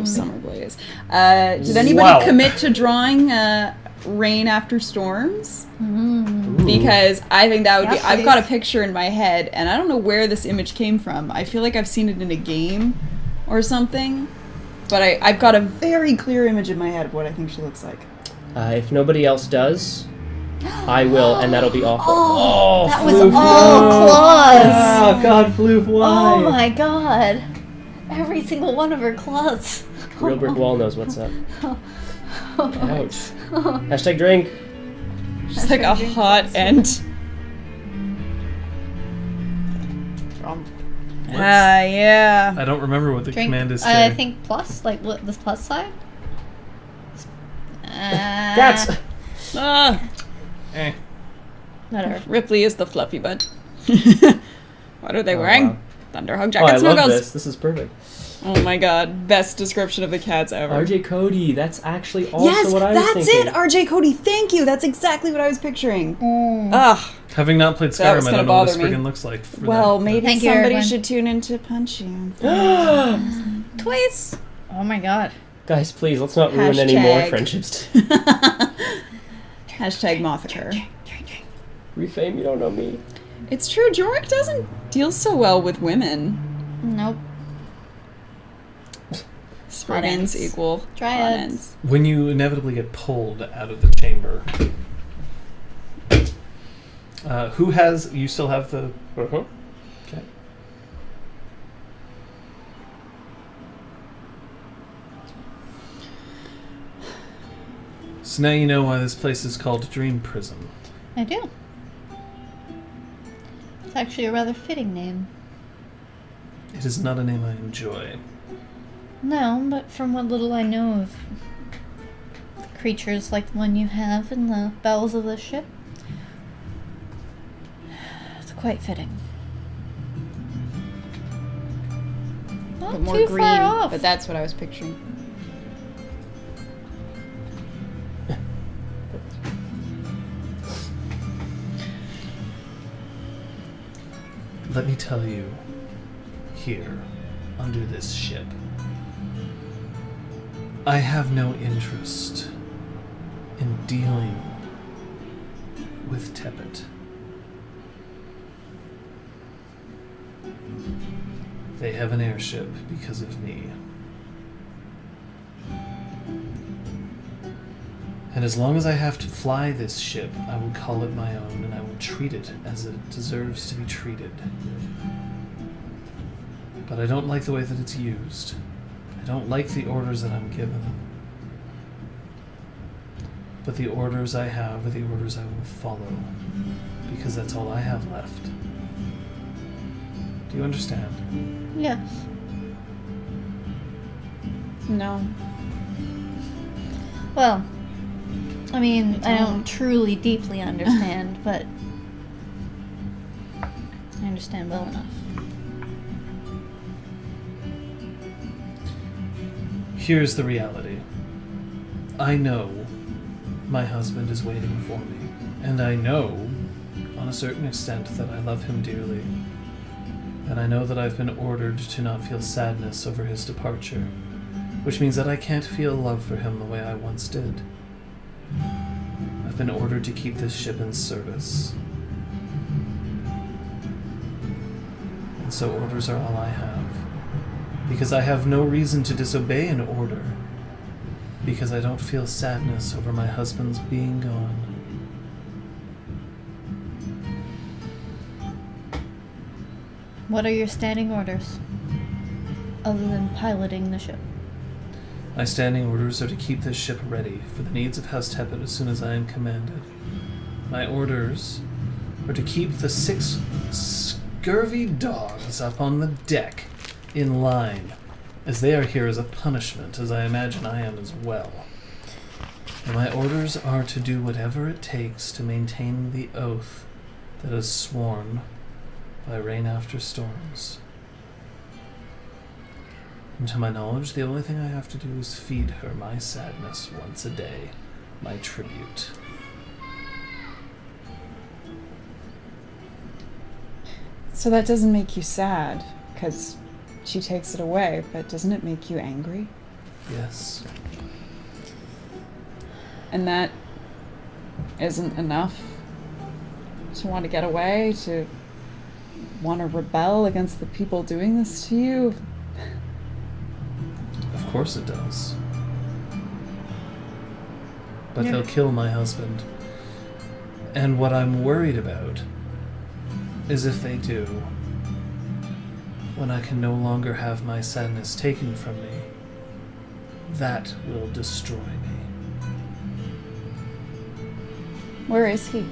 Summer Blaze. Did anybody
Wow.
commit to drawing Rain After Storms?
Mm.
Because I think that would be.
Yes,
I've got a
please.
picture in my head, and I don't know where this image came from. I feel like I've seen it in a game or something, but I've got a very clear image in my head of what I think she looks like.
If nobody else does, I will, and that'll be awful.
Oh, that was
Floof,
all
no.
claws!
Oh God, Floof, why?
Oh my god. Every single one of her claws.
Real Brick Wall knows what's up. Ouch. Hashtag drink.
She's like a hot end. Yeah.
I don't remember what the
Drink,
command is.
I
today.
think plus, like what, this plus sign?
That's.
Ah,
Eh.
Whatever.
Ripley is the fluffy butt. What are they
Oh,
wearing?
wow.
Thunderhawk
Oh, I
jackets.
love
Snuggles.
this. This is perfect.
Oh my god, best description of the cats ever.
RJ Cody. That's actually also
yes,
what I was
that's
thinking.
it, RJ Cody. Thank you. That's exactly what I was picturing. Ugh.
Having not played
That was
Skyrim, I
gonna
don't know what
bother
this
me.
friggin' looks like. For
Well,
that.
maybe
Thank you,
somebody
everyone.
should tune into Punchy.
Twice. Oh my god.
Guys, please, let's not ruin any more
Hashtag.
friendships.
Hashtag Mothacre.
Refame, you don't know me.
It's true, Joric doesn't deal so well with women.
Nope.
Spartans
Dryads.
equal
Dryads.
When you inevitably get pulled out of the chamber, who has... You still have the...
Uh-huh.
Okay. So now you know why this place is called Dream Prison.
I do. It's actually a rather fitting name.
It is not a name I enjoy.
No, but from what little I know of creatures like the one you have in the bowels of the ship, it's quite fitting. Not
But more
too
green.
far off.
But that's what I was picturing.
Let me tell you, here, under this ship, I have no interest in dealing with Tepet. They have an airship because of me. And as long as I have to fly this ship, I will call it my own, and I will treat it as it deserves to be treated. But I don't like the way that it's used. I don't like the orders that I'm given. But the orders I have are the orders I will follow, because that's all I have left. Do you understand?
Yes.
No.
Well, I mean, I
don't.
don't truly deeply understand, but I understand well enough.
Here's the reality. I know my husband is waiting for me, and I know, on a certain extent, that I love him dearly. And I know that I've been ordered to not feel sadness over his departure, which means that I can't feel love for him the way I once did. I've been ordered to keep this ship in service. And so orders are all I have. Because I have no reason to disobey an order. Because I don't feel sadness over my husband's being gone.
What are your standing orders? Other than piloting the ship.
My standing orders are to keep this ship ready for the needs of House Tepet as soon as I am commanded. My orders are to keep the 6 scurvy dogs up on the deck in line, as they are here as a punishment, as I imagine I am as well. And my orders are to do whatever it takes to maintain the oath that is sworn by Rain After Storms. And to my knowledge, the only thing I have to do is feed her my sadness once a day, my tribute.
So that doesn't make you sad, because she takes it away, but doesn't it make you angry?
Yes.
And that isn't enough to want to get away, to want to rebel against the people doing this to you?
Of course it does. But
Yeah.
they'll kill my husband. And what I'm worried about is if they do, when I can no longer have my sadness taken from me, that will destroy me.
Where is he?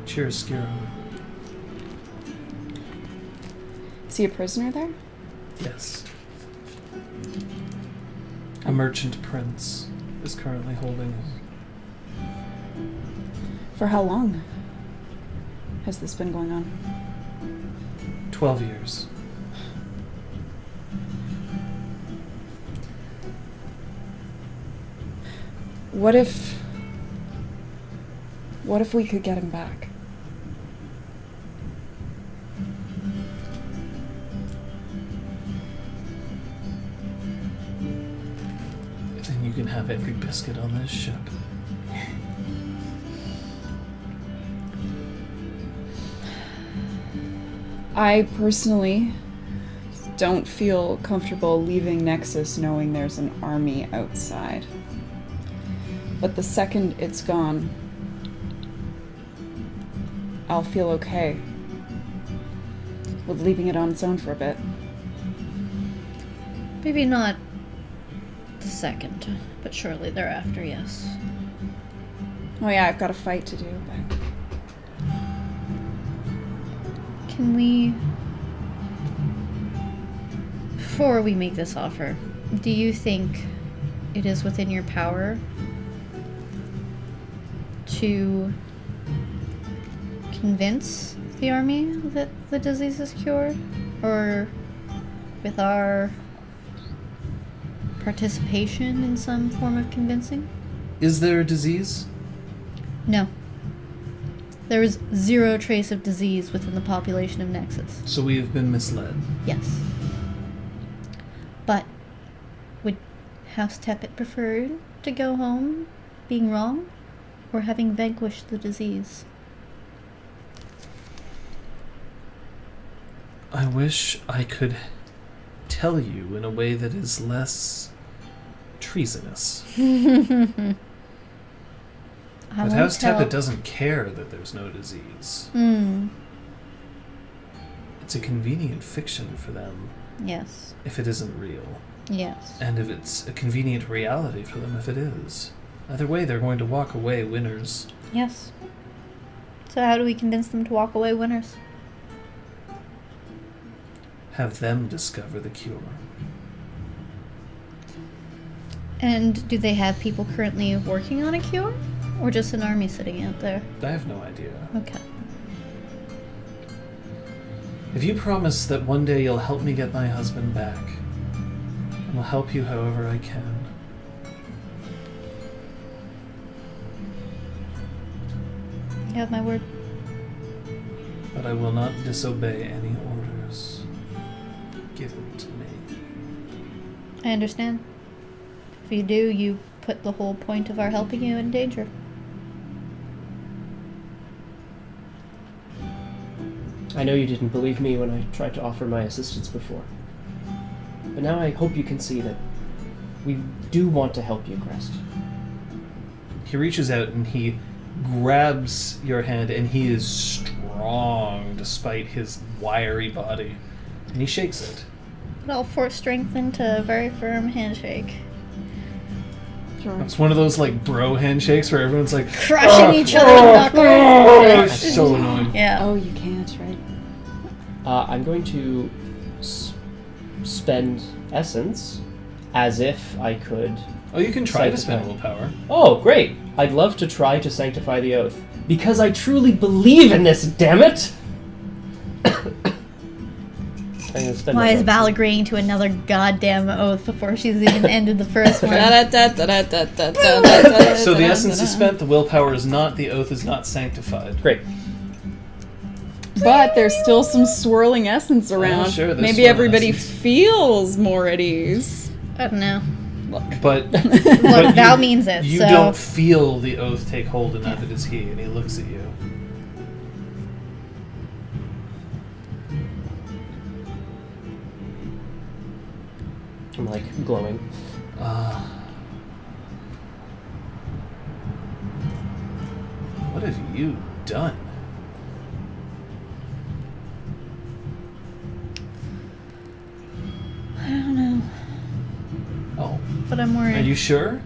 Chiaroscuro.
Is he a prisoner there?
Yes. A merchant prince is currently holding him.
For how long has this been going on?
12 years.
What if we could get him back?
Then you can have every biscuit on this ship.
I personally don't feel comfortable leaving Nexus knowing there's an army outside. But the second it's gone, I'll feel okay with leaving it on its own for a bit.
Maybe not the second, but shortly thereafter, yes.
Oh yeah, I've got a fight to do, but...
Can we... Before we make this offer, do you think it is within your power to convince the army that the disease is cured? Or with our participation in some form of convincing?
Is there a disease?
No. There is zero trace of disease within the population of Nexus.
So we have been misled.
Yes. But would House Tepet prefer to go home being wrong or having vanquished the disease?
I wish I could tell you in a way that is less treasonous. But House Tepet doesn't care that there's no disease. It's a convenient fiction for them.
Yes.
If it isn't real.
Yes.
And if it's a convenient reality for them if it is. Either way, they're going to walk away winners.
Yes. So how do we convince them to walk away winners?
Have them discover the cure.
And do they have people currently working on a cure? Or just an army sitting out there?
I have no idea.
Okay.
If you promise that one day you'll help me get my husband back, I will help you however I can.
You have my word.
But I will not disobey any orders given to me.
I understand. If you do, you put the whole point of our helping you in danger.
I know you didn't believe me when I tried to offer my assistance before. But now I hope you can see that we do want to help you, Crest.
He reaches out and he grabs your hand, and he is strong despite his wiry body. And he shakes it.
Put all force strength into a very firm handshake.
It's one of those like bro handshakes where everyone's like
Crushing each other's knuckles.
It's so annoying.
Yeah.
Oh, you can't, right?
I'm going to spend essence as if I could.
Oh, you can try to
Sanctify.
spend willpower.
Oh, great! I'd love to try to sanctify the oath. Because I truly believe in this, damn it! I'm gonna spend
Why
my
is
vote.
Val agreeing to another goddamn oath before she's even ended the first one?
So the essence is spent, the willpower is not, the oath is not sanctified.
Great.
But there's still some swirling essence around.
sure, there's
Maybe
swirling
everybody
essence.
feels more at ease.
I don't know.
But,
Look,
but
Val means it,
you
so...
don't feel the oath take hold, and that it is he, and he looks at you.
I'm like glowing.
What have you done?
I don't know,
Oh,
but I'm worried.
are you sure?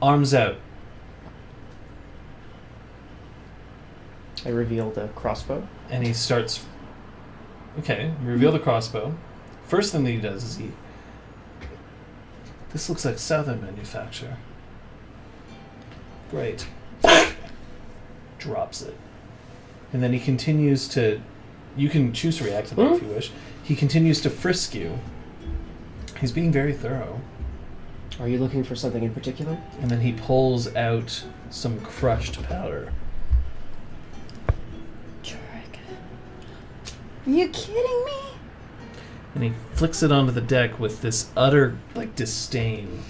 Arms out.
I reveal the crossbow.
And he starts... Okay, reveal the crossbow. First thing that he does is he... This looks like Southern manufacture. Great. Drops it. And then he continues to... You can choose to react to that if you wish. He continues to frisk you. He's being very thorough.
Are you looking for something in particular?
And then he pulls out some crushed powder.
Joric.
Are you kidding me?
And he flicks it onto the deck with this utter, disdain.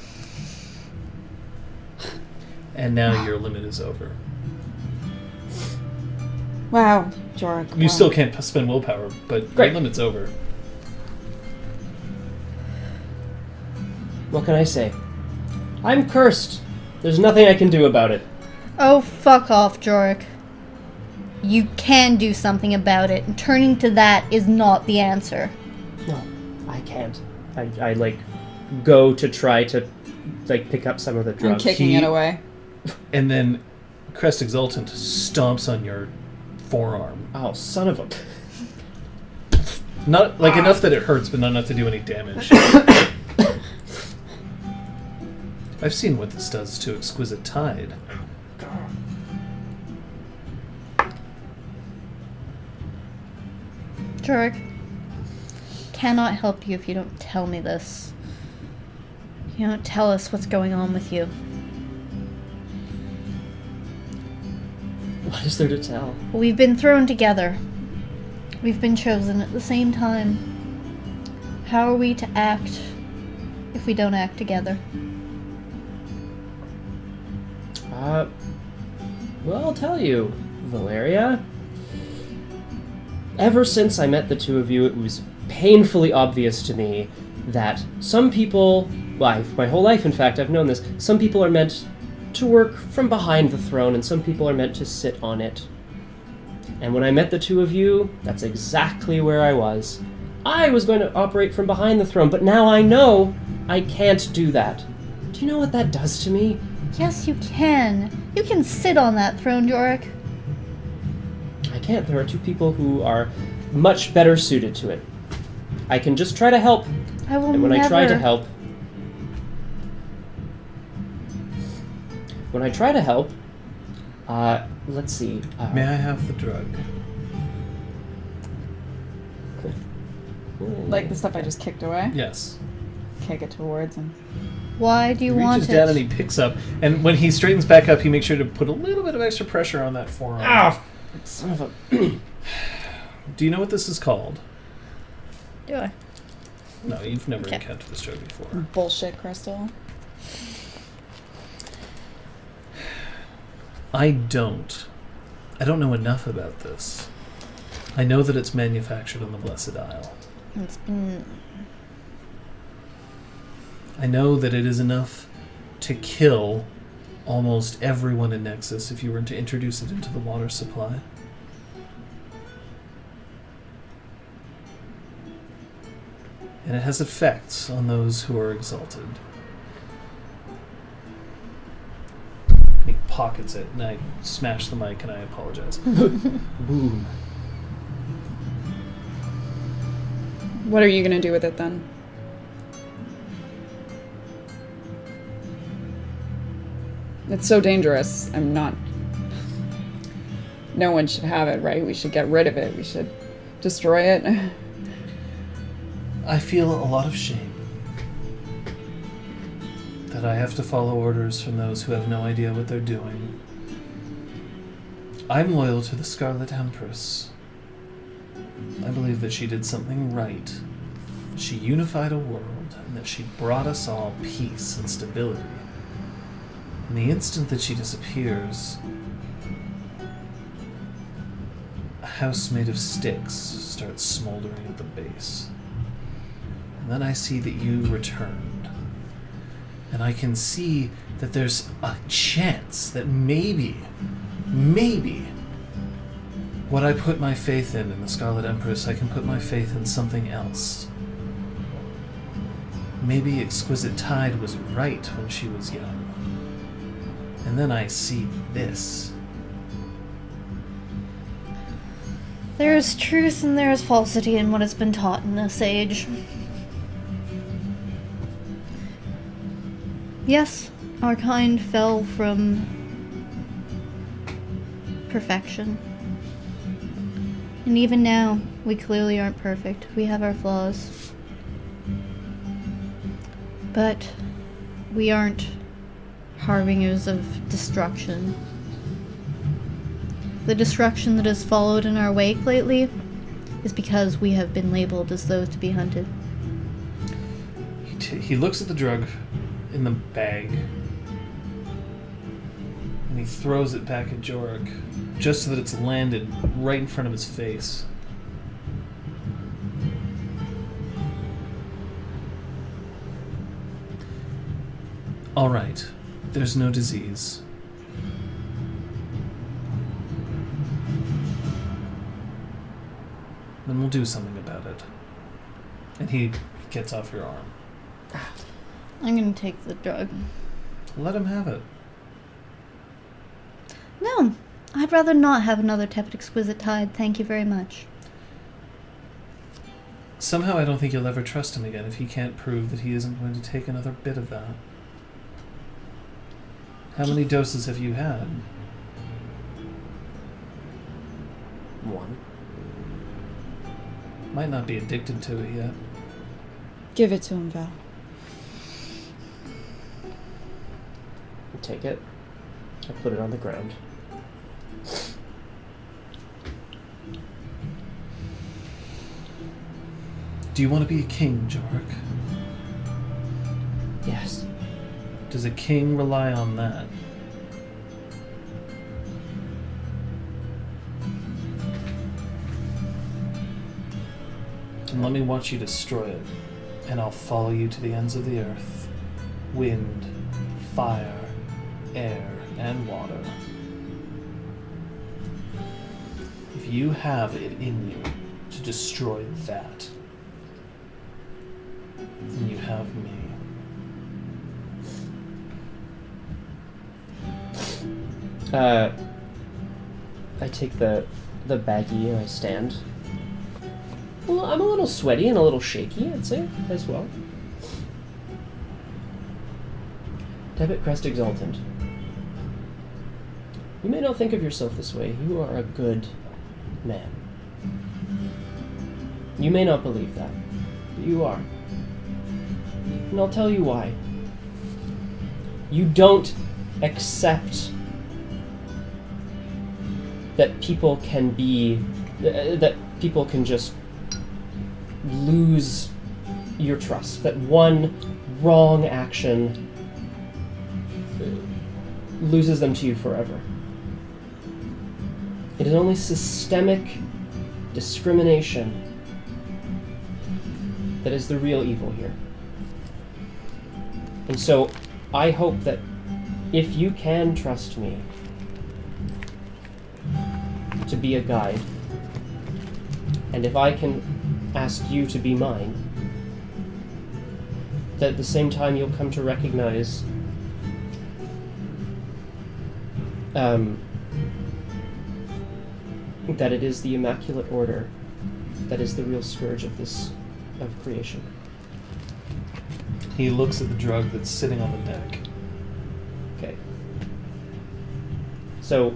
And now your limit is over.
Wow, Joric.
You
wow.
still can't spend willpower, but
Great.
your limit's over.
What can I say? I'm cursed. There's nothing I can do about it.
Oh, fuck off, Joric. You can do something about it, and turning to that is not the answer.
No, I can't. I like, go to try to, like, pick up some of the
I'm
drugs.
kicking it away.
And then Crest Exultant stomps on your forearm.
Oh, son of a...
Not, like, enough that it hurts, but not enough to do any damage. I've seen what this does to Exquisite Tide.
Joric, cannot help you if you don't tell me this. You don't tell us what's going on with you.
What is there to tell?
We've been thrown together. We've been chosen at the same time. How are we to act if we don't act together?
Well, I'll tell you, Valeria. Ever since I met the two of you, it was painfully obvious to me that some people, well, my whole life, in fact, I've known this, some people are meant to work from behind the throne, and some people are meant to sit on it. And when I met the two of you, that's exactly where I was. I was going to operate from behind the throne, but now I know I can't do that. Do you know what that does to me?
Yes, you can. You can sit on that throne, Joric.
I can't. There are two people who are much better suited to it. I can just try to help,
I will
and when
never...
I try to help, let's see.
May I have the drug?
Like the stuff I just kicked away.
Yes.
Kick it towards him.
Why do you
He
want
reaches
it?
down and he picks up, and when he straightens back up, he makes sure to put a little bit of extra pressure on that forearm.
Ah, son of a...
Do you know what this is called?
Do I?
No, you've never
Okay.
encountered this drug before.
Bullshit crystal.
I don't know enough about this. I know that it's manufactured on the Blessed Isle.
It's been...
I know that it is enough to kill almost everyone in Nexus if you were to introduce it into the water supply. And it has effects on those who are exalted. He pockets it, and I smash the mic, and I apologize.
Boom.
What are you gonna do with it then? It's so dangerous. I'm not... No one should have it, right? We should get rid of it. We should destroy it.
I feel a lot of shame that I have to follow orders from those who have no idea what they're doing. I'm loyal to the Scarlet Empress. I believe that she did something right. She unified a world, and that she brought us all peace and stability. And the instant that she disappears, a house made of sticks starts smoldering at the base. And then I see that you returned. And I can see that there's a chance that maybe, what I put my faith in the Scarlet Empress, I can put my faith in something else. Maybe Exquisite Tide was right when she was young. And then I see this.
There is truth and there is falsity in what has been taught in this age. Yes, our kind fell from perfection. And even now, we clearly aren't perfect. We have our flaws. But we aren't harbingers of destruction. The destruction that has followed in our wake lately is because we have been labeled as those to be hunted.
He looks at the drug in the bag, and And he throws it back at Joric, just so that it's landed right in front of his face. All right, there's no disease. Then we'll do something about it. And he gets off your arm.
I'm gonna take the drug.
Let him have it.
No, I'd rather not have another Tepet Exquisite Tide, thank you very much.
Somehow I don't think you'll ever trust him again if he can't prove that he isn't going to take another bit of that. How many doses have you had?
1.
Might not be addicted to it yet.
Give it to him, Val.
Take it. I put it on the ground.
Do you want to be a king, Joric?
Yes.
Does a king rely on that? And let me watch you destroy it, and I'll follow you to the ends of the earth. Wind, fire, air, and water. If you have it in you to destroy that, then you have me.
I take the baggie and I stand. Well, I'm a little sweaty and a little shaky, I'd say, as well. Tepet Crest Exalted. You may not think of yourself this way. You are a good man. You may not believe that, but you are. And I'll tell you why. You don't accept that people can be... that people can just lose your trust. That one wrong action loses them to you forever. It is only systemic discrimination that is the real evil here. And so, I hope that if you can trust me to be a guide, and if I can ask you to be mine, that at the same time you'll come to recognize that it is the Immaculate Order that is the real scourge of creation.
He looks at the drug that's sitting on the deck.
Okay. So,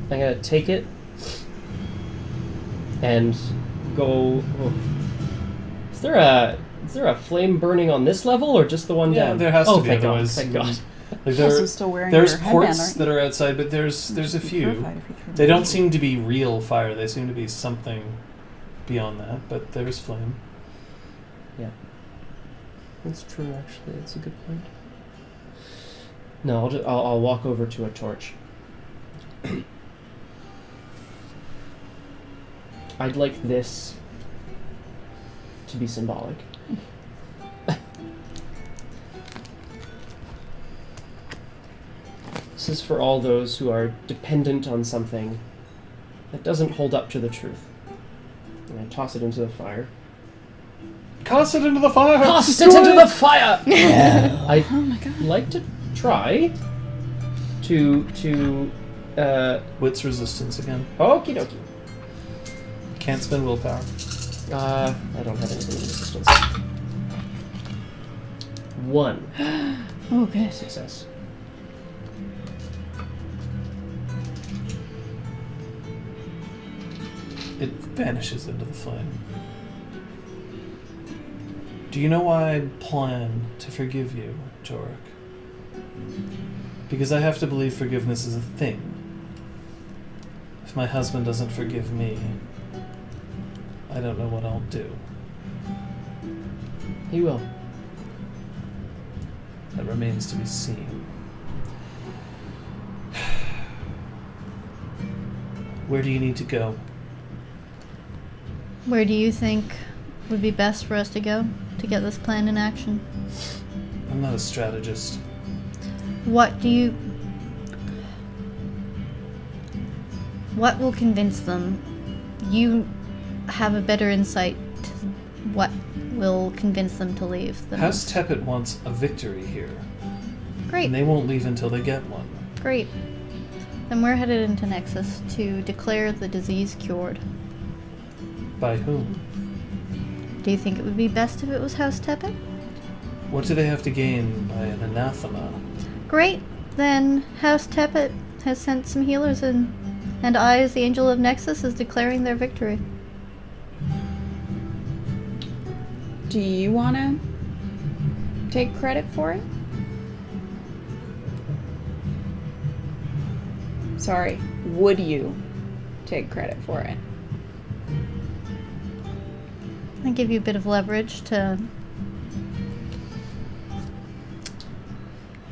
I'm gonna take it and go... Oh. Is there a flame burning on this level, or just the one
Yeah,
down?
there has to be,
thank
otherwise...
God, thank God.
Like
Also still wearing
there's
your headband,
ports
aren't you?
that are outside, but there's a few.
Purified if you turn
They
it
don't
on.
seem to be real fire. They seem to be something beyond that, but there's flame.
Yeah. That's true, actually. That's a good point. No, I'll walk over to a torch. I'd like this to be symbolic. This is for all those who are dependent on something that doesn't hold up to the truth. And I toss it into the fire.
Toss it into the fire!
Toss it into the fire! I'd
Oh my god.
like to try to
Wits resistance again.
okie dokie.
Can't spend willpower.
I don't have anything in resistance. 1
Oh, good.
success.
It vanishes into the flame. Do you know why I plan to forgive you, Joric? Because I have to believe forgiveness is a thing. If my husband doesn't forgive me, I don't know what I'll do.
He will.
That remains to be seen. Where do you need to go?
Where do you think would be best for us to go to get this plan in action?
I'm not a strategist.
What will convince them? You have a better insight to what will convince them to leave.
House Tepet wants a victory here.
Great.
And they won't leave until they get one.
Great. Then we're headed into Nexus to declare the disease cured.
By whom?
Do you think it would be best if it was House Tepet?
What do they have to gain by an anathema?
Great. Then House Tepet has sent some healers in, and I, as the Angel of Nexus, is declaring their victory.
Do you want to take credit for it? Sorry, would you take credit for it?
I give you a bit of leverage to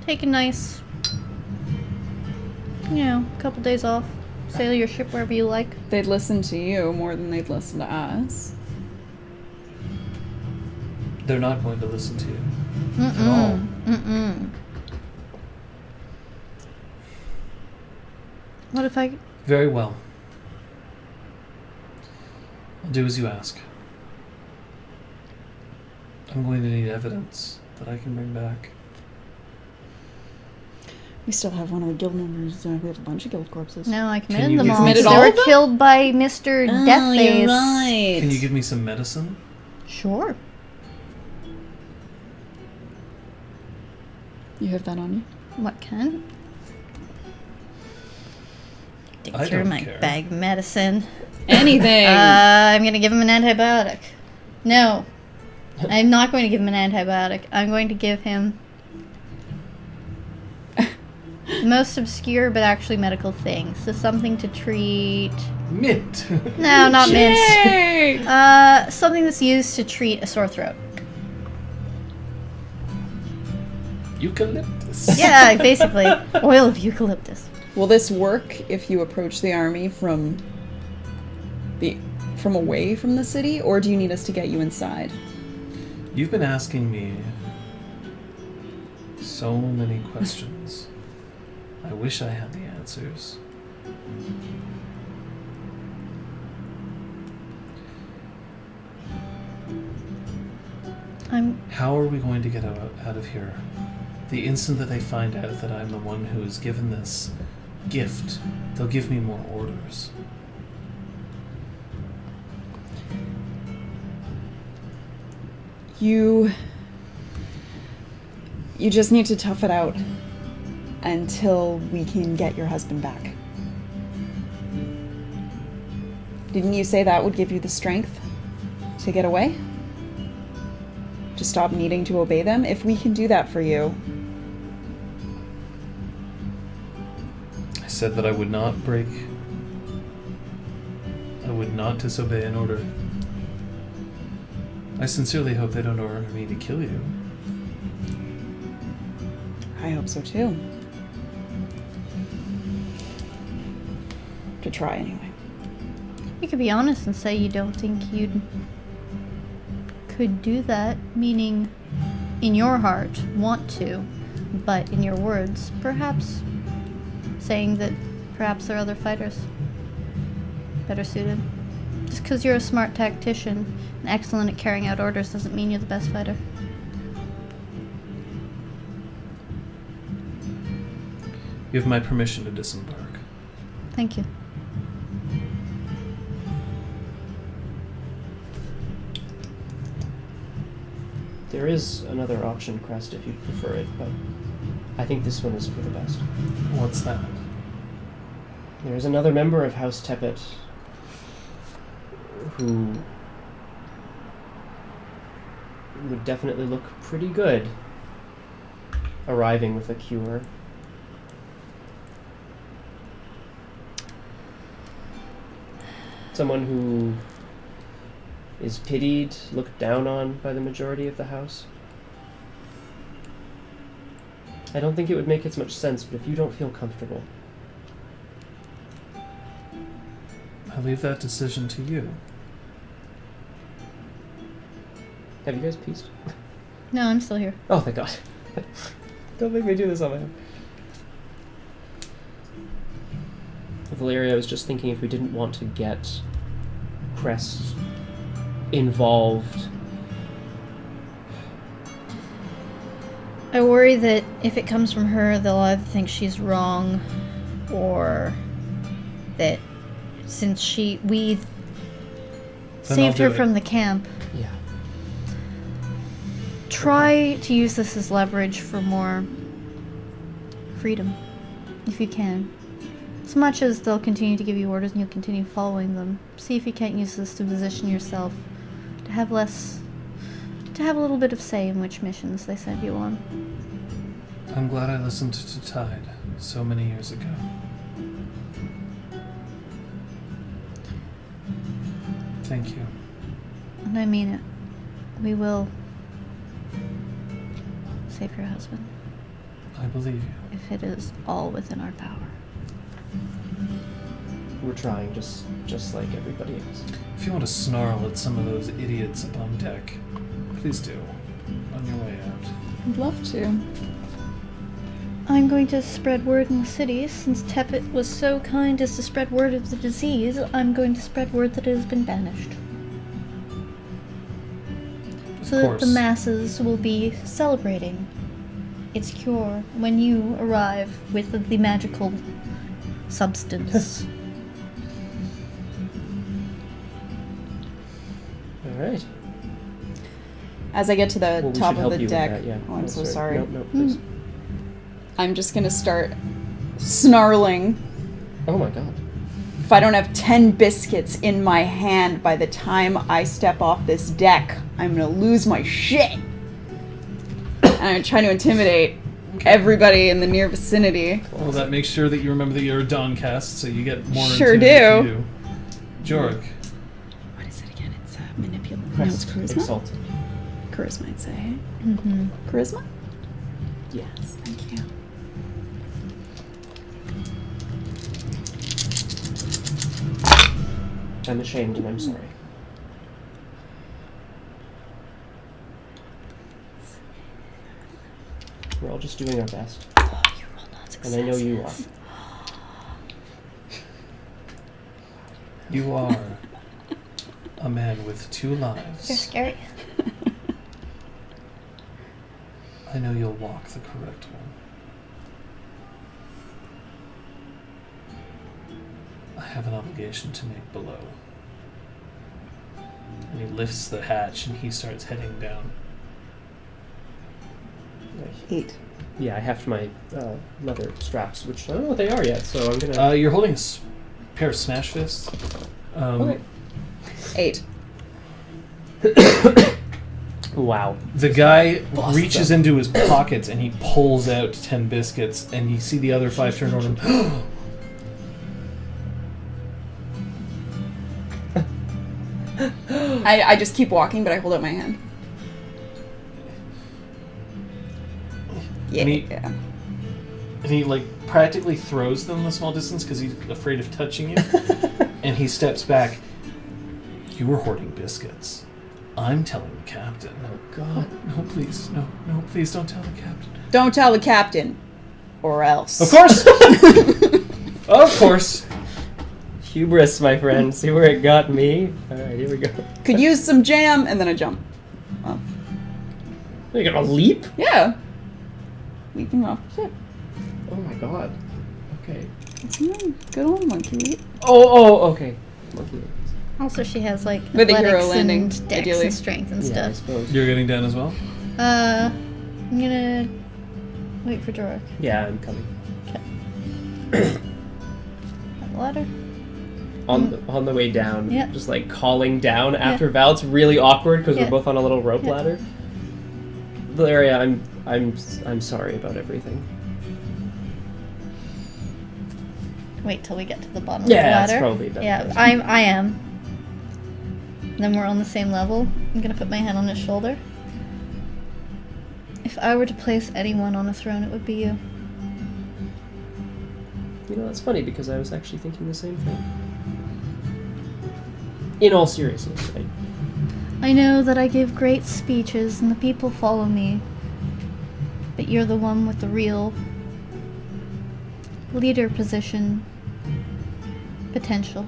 take a nice, couple days off. Sail your ship wherever you like.
They'd listen to you more than they'd listen to us.
They're not going to listen to you.
Mm-mm.
At all.
Mm-mm. What if I...
Very well. I'll do as you ask. I'm going to need evidence that I can bring back.
We still have one of the guild members. We have a bunch of guild corpses.
No, I
Can
committed
you
them
give
all.
me
They
some-
were killed by Mr. Deathface.
You're right.
Can you give me some medicine?
Sure.
You have that on you?
What kind?
I
Through
don't
my
care.
bag of medicine.
Anything.
I'm gonna give him an antibiotic. No. I'm not going to give him an antibiotic. I'm going to give him the most obscure but actually medical thing. So something to treat...
Mint.
No, not mints.
Yay!
Something that's used to treat a sore throat.
Eucalyptus.
Yeah, basically. Oil of eucalyptus.
Will this work if you approach the army from away from the city, or do you need us to get you inside?
You've been asking me so many questions. I wish I had the answers. How are we going to get out of here? The instant that they find out that I'm the one who is given this gift, they'll give me more orders.
You just need to tough it out until we can get your husband back. Didn't you say that would give you the strength to get away? To stop needing to obey them? If we can do that for you.
I said that I would not disobey an order. I sincerely hope they don't order me to kill you.
I hope so too. To try anyway.
You could be honest and say you don't think you could do that, meaning in your heart want to, but in your words, perhaps saying that perhaps there are other fighters better suited. Just because you're a smart tactician and excellent at carrying out orders doesn't mean you're the best fighter.
You have my permission to disembark.
Thank you.
There is another option, Crest, if you prefer it, but I think this one is for the best.
What's that?
There is another member of House Tepet who would definitely look pretty good arriving with a cure. Someone who is pitied, looked down on by the majority of the house. I don't think it would make as much sense, but if you don't feel comfortable...
I leave that decision to you.
Have you guys pieced?
No, I'm still here.
Oh, thank God. Don't make me do this on my own. Valeria, I was just thinking if we didn't want to get Crest involved.
I worry that if it comes from her, they'll either think she's wrong, or that since we
Then
saved
I'll
her
do it.
from the camp,
Yeah.
try to use this as leverage for more freedom, if you can. As much as they'll continue to give you orders and you'll continue following them, see if you can't use this to position yourself to have a little bit of say in which missions they send you on.
I'm glad I listened to Tide so many years ago. Thank you.
And I mean it. We will save your husband,
I believe you.
if it is all within our power.
We're trying, just like everybody else.
If you want to snarl at some of those idiots up on deck, please do. On your way out.
I'd love to.
I'm going to spread word in the city. Since Tepet was so kind as to spread word of the disease, I'm going to spread word that it has been banished.
Of
So that
course.
the masses will be celebrating its cure when you arrive with the magical substance.
Alright.
As I get to the
Well, we
top
should help
of the
you with
deck,
that, yeah.
oh, I'm
Oh,
so sorry.
No, please.
I'm just gonna start snarling.
Oh my God.
If I don't have 10 biscuits in my hand by the time I step off this deck, I'm gonna lose my shit. And I'm trying to intimidate everybody in the near vicinity.
Well, that makes sure that you remember that you're a Dawncast, so you get more
Sure
intimidate
do.
for you. Joric.
What is it again? It's manipulation. No, it's
Crest
charisma.
Exalted.
Charisma, I'd say.
Mm-hmm.
Charisma?
Yes.
Thank you.
I'm ashamed and I'm sorry. We're all just doing our best.
Oh, you rolled on
And I know you are.
successes.
You are a man with two
You're
lives.
scary.
I know you'll walk the correct one. I have an obligation to make below. And he lifts the hatch and he starts heading down.
8.
Yeah, I have my leather straps, which I don't know what they are yet, so I'm gonna...
You're holding a pair of smash fists.
Okay.
8.
Wow.
The guy
Boss
reaches
them.
into his pockets and he pulls out 10 biscuits, and you see the other 5 turn over him.
I just keep walking, but I hold out my hand. Yeah.
And he like practically throws them a small distance because he's afraid of touching you. And he steps back. You were hoarding biscuits. I'm telling the captain.
Oh, God.
No, please. No, please don't tell the captain.
Don't tell the captain. Or else.
Of course! Of course!
Hubris, my friend. See where it got me? Alright, here we go.
Could use some jam, and then I jump. Oh.
You're gonna leap?
Yeah. Leaping off the ship.
Oh my God. Okay.
Good old monkey leap.
Oh, okay. Monkey.
Also, she has like
With a hero
athletics
landing,
and dex
ideally.
and strength and
Yeah, I
stuff.
suppose.
You're getting down as well?
I'm gonna wait for Joric.
Yeah, I'm coming.
On the ladder.
On the way down,
Yeah.
just like calling down after Val. It's really awkward because
Yeah.
we're both on a little rope
Yeah.
ladder. Valeria, I'm sorry about everything.
Wait till we get to the bottom
Yeah,
of the
that's
ladder.
probably better.
Yeah, I am. Then we're on the same level. I'm gonna put my hand on his shoulder. If I were to place anyone on a throne, it would be you.
You know, that's funny because I was actually thinking the same thing. in all seriousness,
I know that I give great speeches and the people follow me, but you're the one with the real leader position potential.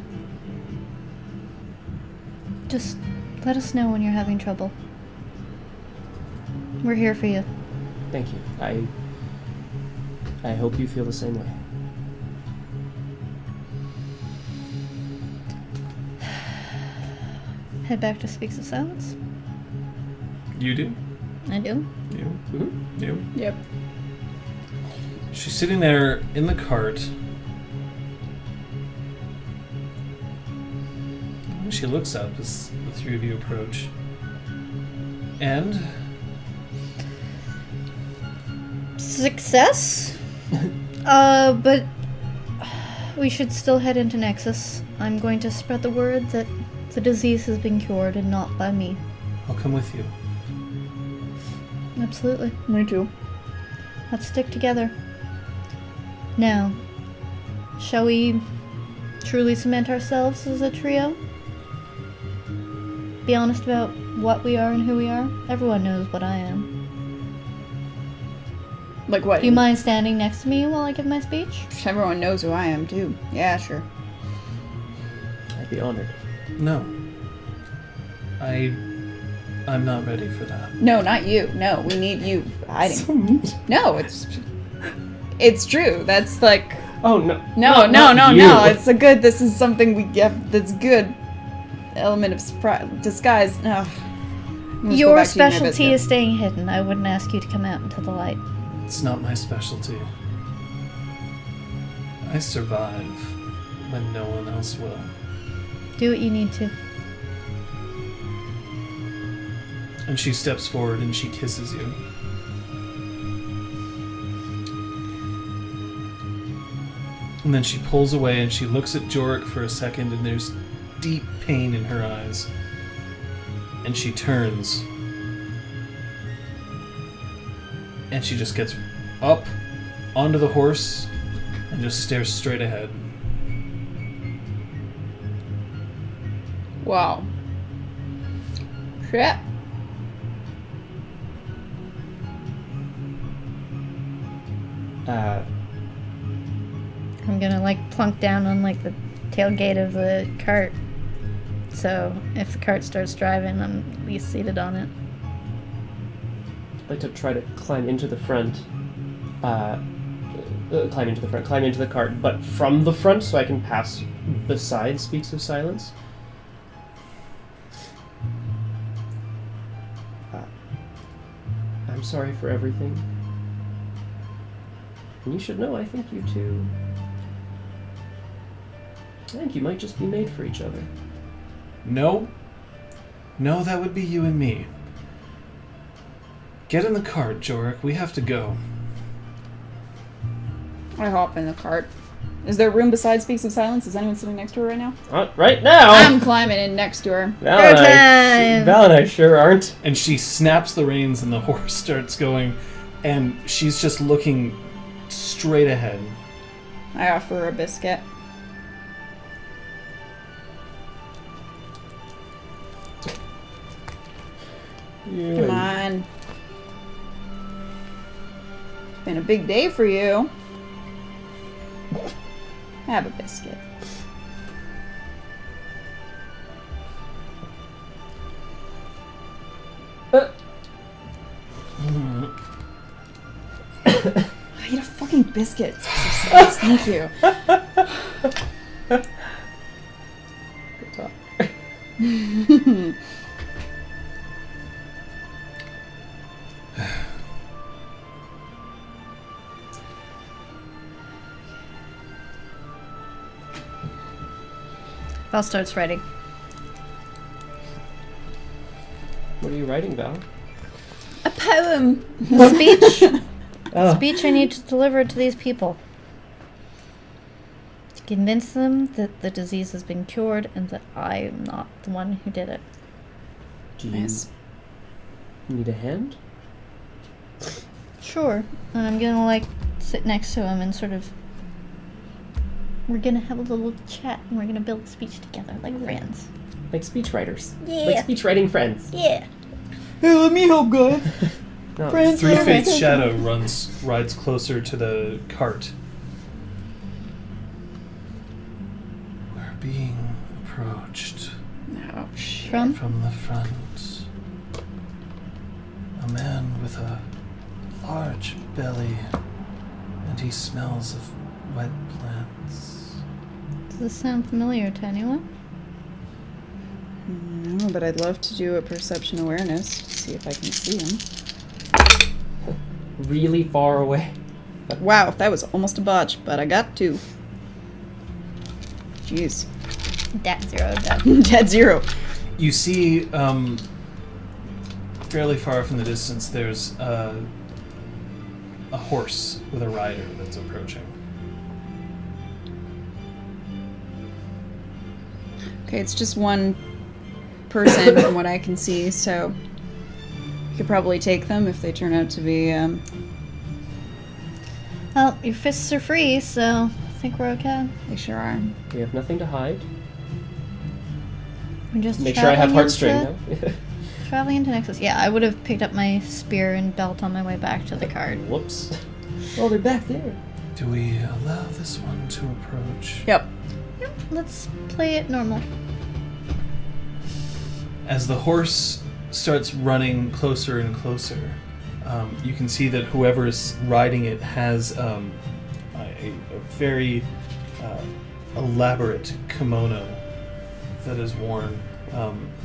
Just let us know when you're having trouble. We're here for you.
thank you. I hope you feel the same way.
Head back to Speaks of Silence.
You do?
I do.
You?
Mm-hmm.
You?
Yep.
She's sitting there in the cart. She looks up as the three of you approach. And
Success? But we should still head into Nexus. I'm going to spread the word that the disease has been cured and not by me.
I'll come with you.
Absolutely.
Me too.
Let's stick together. Now, shall we truly cement ourselves as a trio? Be honest about what we are and who we are? Everyone knows what I am.
Like what?
Do you mind standing next to me while I give my speech?
Everyone knows who I am, too. Yeah, sure.
I'd be honored.
No. I'm not ready for that.
No, not you. No, we need you hiding. No, it's true. That's like...
Oh, no.
No,
not you.
It's a good... This is something we get that's good. Element of surprise, disguise. Ugh.
Your specialty is staying hidden. I wouldn't ask you to come out into the light.
It's not my specialty. I survive when no one else will.
Do what you need to.
And she steps forward and she kisses you. And then she pulls away and she looks at Joric for a second, and there's deep pain in her eyes. And she turns. And she just gets up onto the horse and just stares straight ahead.
Wow. Shit.
I'm gonna plunk down on the tailgate of the cart. So if the cart starts driving, I'm at least seated on it.
I'd like to try to climb into the front. Climb into the cart, but from the front so I can pass beside Speaks of Silence. I'm sorry for everything. And you should know, I think you two... I think you might just be made for each other.
No. No, that would be you and me. Get in the cart, Joric. We have to go.
I hop in the cart. Is there room beside Speaks of Silence? Is anyone sitting next to her right now?
Right now!
I'm climbing in next to her.
Val and I sure aren't.
And she snaps the reins and the horse starts going, and she's just looking straight ahead.
I offer her a biscuit. Come on. It's been a big day for you. Have a biscuit. I ate a fucking biscuit. Thank you.
Good talk.
Val starts writing.
What are you writing, Val?
A poem.
A speech.
Oh.
Speech I need to deliver to these people. To convince them that the disease has been cured and that I am not the one who did it.
Do you need a hand?
Sure. And I'm gonna sit next to him and sort of... We're gonna have a little chat and we're gonna build a speech together like friends.
Like speechwriters.
Yeah.
Like speechwriting friends.
Yeah.
Hey, let me help, guys.
No.
Friends.
Three
Okay.
Faith's shadow rides closer to the cart. We're being approached
Ouch.
From?
from the front. A man with a large belly, and he smells of wet plants.
Does this sound familiar to anyone?
No, but I'd love to do a perception awareness to see if I can see him.
Really far away.
Wow, that was almost a botch, but I got 2. Jeez.
Dat 0, dat.
Dead 0.
You see, fairly far from the distance, there's a horse with a rider that's approaching.
Okay, it's just one person from what I can see, so you could probably take them if they turn out to be,
Well, your fists are free, so I think we're okay.
they sure are.
We have nothing to hide.
We're just
Make sure I have
traveling
heartstring now.
Traveling into Nexus. Yeah, I would have picked up my spear and belt on my way back to the cart.
Whoops. Oh, they're back there.
Do we allow this one to approach?
Yep.
Yep, let's play it normal.
As the horse starts running closer and closer, you can see that whoever is riding it has a very elaborate kimono that is worn,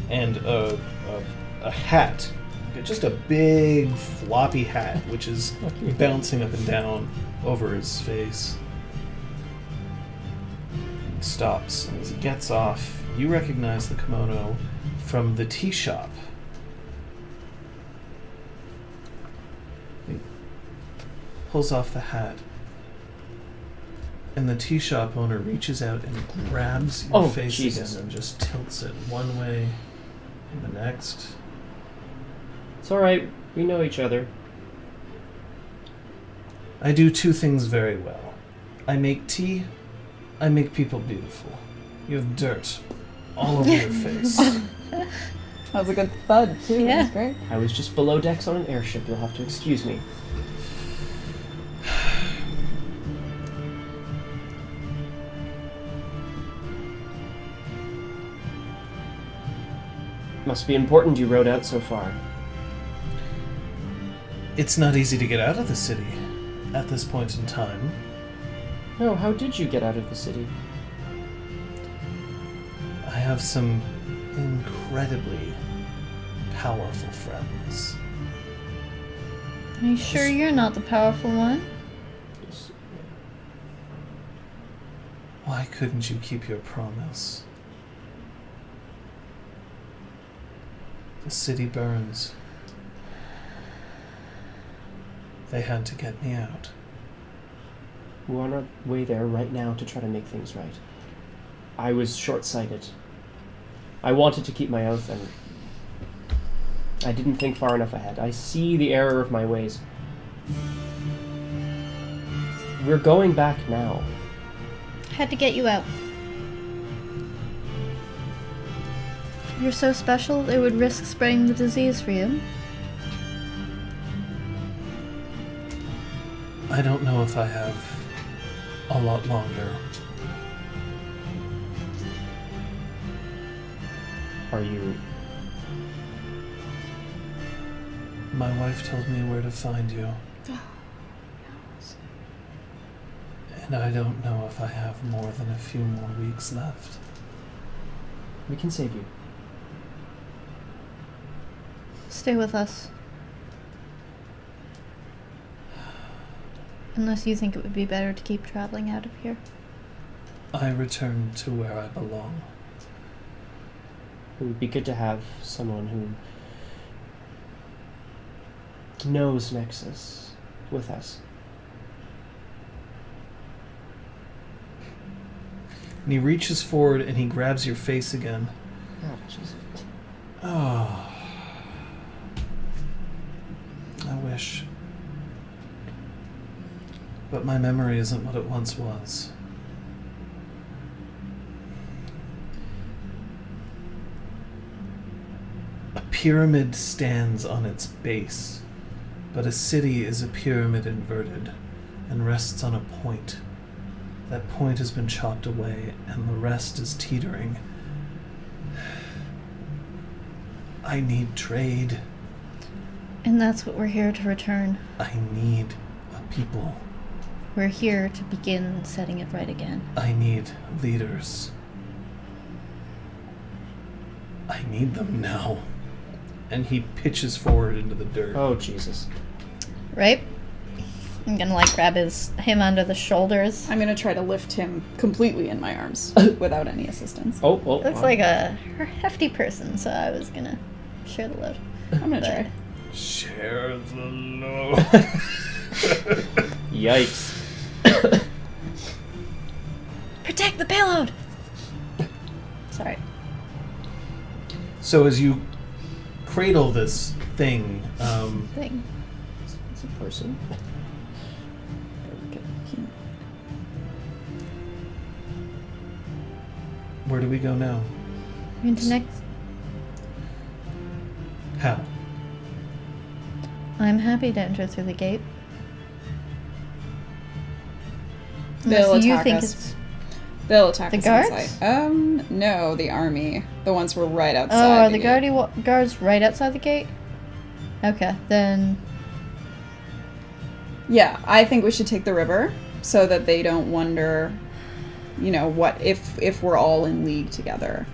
and a hat, just a big floppy hat, which is bouncing up and down over his face. He stops, and as he gets off, you recognize the kimono from the tea shop. He pulls off the hat, and the tea shop owner reaches out and grabs your face
Jesus.
again and just tilts it one way and the next.
It's alright. We know each other.
I do 2 things very well. I make tea, I make people beautiful. You have dirt all over your face.
That was a good thud, too.
Yeah.
That was great.
I was just below decks on an airship. You'll have to excuse me. Must be important you rode out so far.
It's not easy to get out of the city at this point in time.
No, how did you get out of the city?
I have some incredibly powerful friends.
Are you sure you're not the powerful one?
Why couldn't you keep your promise? The city burns. They had to get me out.
We're on our way there right now to try to make things right. I was short-sighted. I wanted to keep my oath, and I didn't think far enough ahead. I see the error of my ways. We're going back now.
Had to get you out. You're so special, it would risk spreading the disease for you.
I don't know if I have a lot longer.
Are you...
My wife told me where to find you. And I don't know if I have more than a few more weeks left.
We can save you.
Stay with us. Unless you think it would be better to keep traveling out of here.
I return to where I belong.
It would be good to have someone who knows Nexus with us.
And he reaches forward and he grabs your face again.
Oh, Jesus.
Oh. I wish. But my memory isn't what it once was. pyramid stands on its base, but a city is a pyramid inverted and rests on a point. That point has been chopped away, and the rest is teetering. I need trade.
And that's what we're here to return.
I need a people.
We're here to begin setting it right again.
I need leaders. I need them now. And he pitches forward into the dirt.
Oh, Jesus.
Right? I'm gonna grab him under the shoulders.
I'm gonna try to lift him completely in my arms without any assistance.
Oh.
Looks like a hefty person, so I was gonna share the load.
I'm gonna try.
Share the load.
Yikes.
Protect the payload! Sorry.
So as you cradle this thing,
Thing.
It's a person.
where do we go now?
Into next.
How?
I'm happy to enter through the gate.
They'll
Unless you
attack
think
us.
it's
They'll attack
The
us
guards?
inside. No, the army. The ones who are right outside.
Oh, are
the
the
gate.
guards right outside the gate? Okay, then
Yeah, I think we should take the river so that they don't wonder, what if we're all in league together,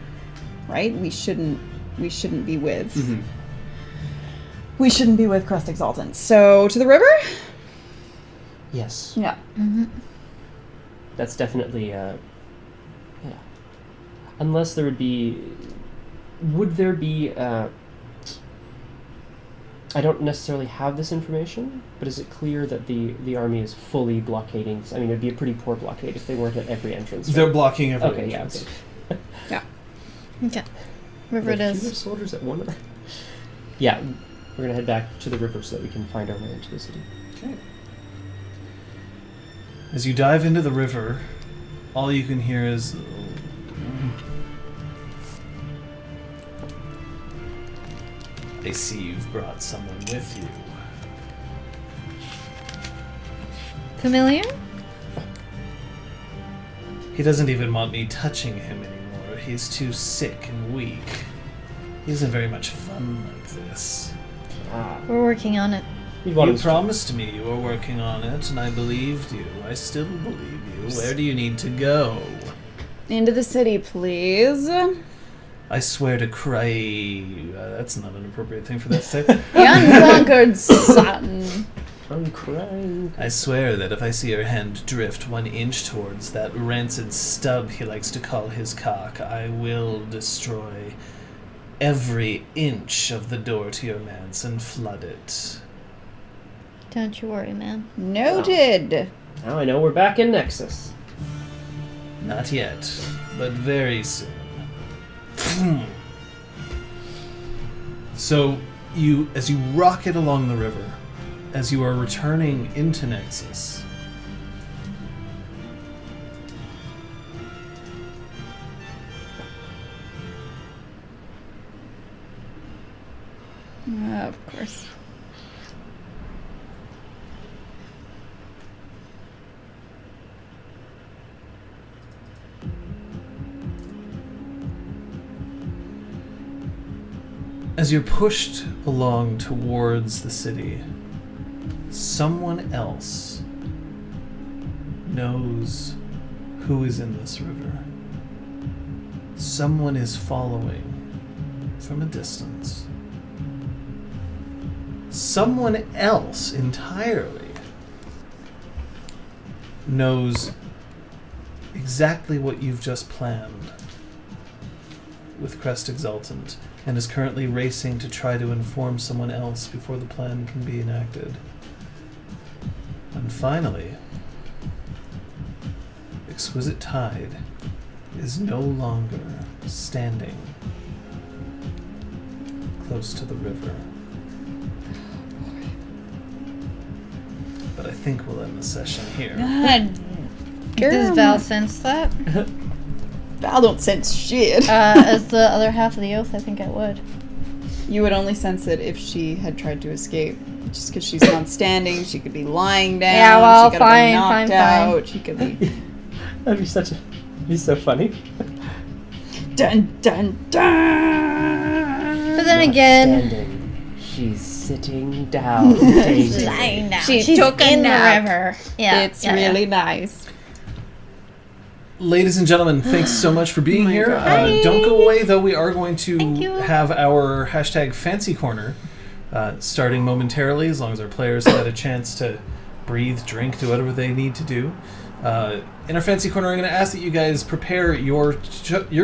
right? We shouldn't be with.
Mm-hmm.
We shouldn't be with Crest Exaltant. So to the river?
Yes.
Yeah.
That's definitely, yeah. Unless there would there be, I don't necessarily have this information, but is it clear that the army is fully blockading? I mean, it'd be a pretty poor blockade if they weren't at every entrance. Right?
They're blocking every
Okay, yeah,
entrance.
okay.
Yeah.
okay. River it
Fewer
is.
soldiers at one. Yeah, we're gonna head back to the river so that we can find our way into the city.
Okay. As you dive into the river, all you can hear is... I see you've brought someone with you.
Familiar?
He doesn't even want me touching him anymore. He's too sick and weak. He isn't very much fun like this.
We're working on it.
You'd want
You
him to-
promised me you were working on it, and I believed you. I still believe you. Where do you need to go?
Into the city, please.
I swear to cry. That's not an appropriate thing for that to say.
The unconquered Satan.
I'm crying.
I swear that if I see your hand drift 1 inch towards that rancid stub he likes to call his cock, I will destroy every inch of the door to your manse and flood it.
Don't you worry, man.
Noted.
Now I know we're back in Nexus.
Not yet, but very soon. So, as you rocket along the river, as you are returning into Nexus,
Of course.
as you're pushed along towards the city, someone else knows who is in this river. Someone is following from a distance. Someone else entirely knows exactly what you've just planned with Crest Exaltant and is currently racing to try to inform someone else before the plan can be enacted. And finally, Exquisite Tide is no longer standing close to the river. But I think we'll end the session here.
God.
Does Val sense that?
Val don't sense shit.
As the other half of the oath, I think I would.
You would only sense it if she had tried to escape. Just because she's not standing, she could be lying down.
Yeah, well,
she could have been knocked
fine.
out. She could be.
That'd be so funny.
Dun dun dun.
But then
Not
again,
standing. She's sitting down.
she's lying down.
She
She's
took a
in
nap.
the river. Yeah,
It's
yeah,
really
yeah.
nice.
Ladies and gentlemen, thanks so much for being here.
God.
Don't go away, though. We are going to
Thank you.
have our hashtag Fancy Corner starting momentarily, as long as our players have had a chance to breathe, drink, do whatever they need to do. In our Fancy Corner, I'm going to ask that you guys prepare your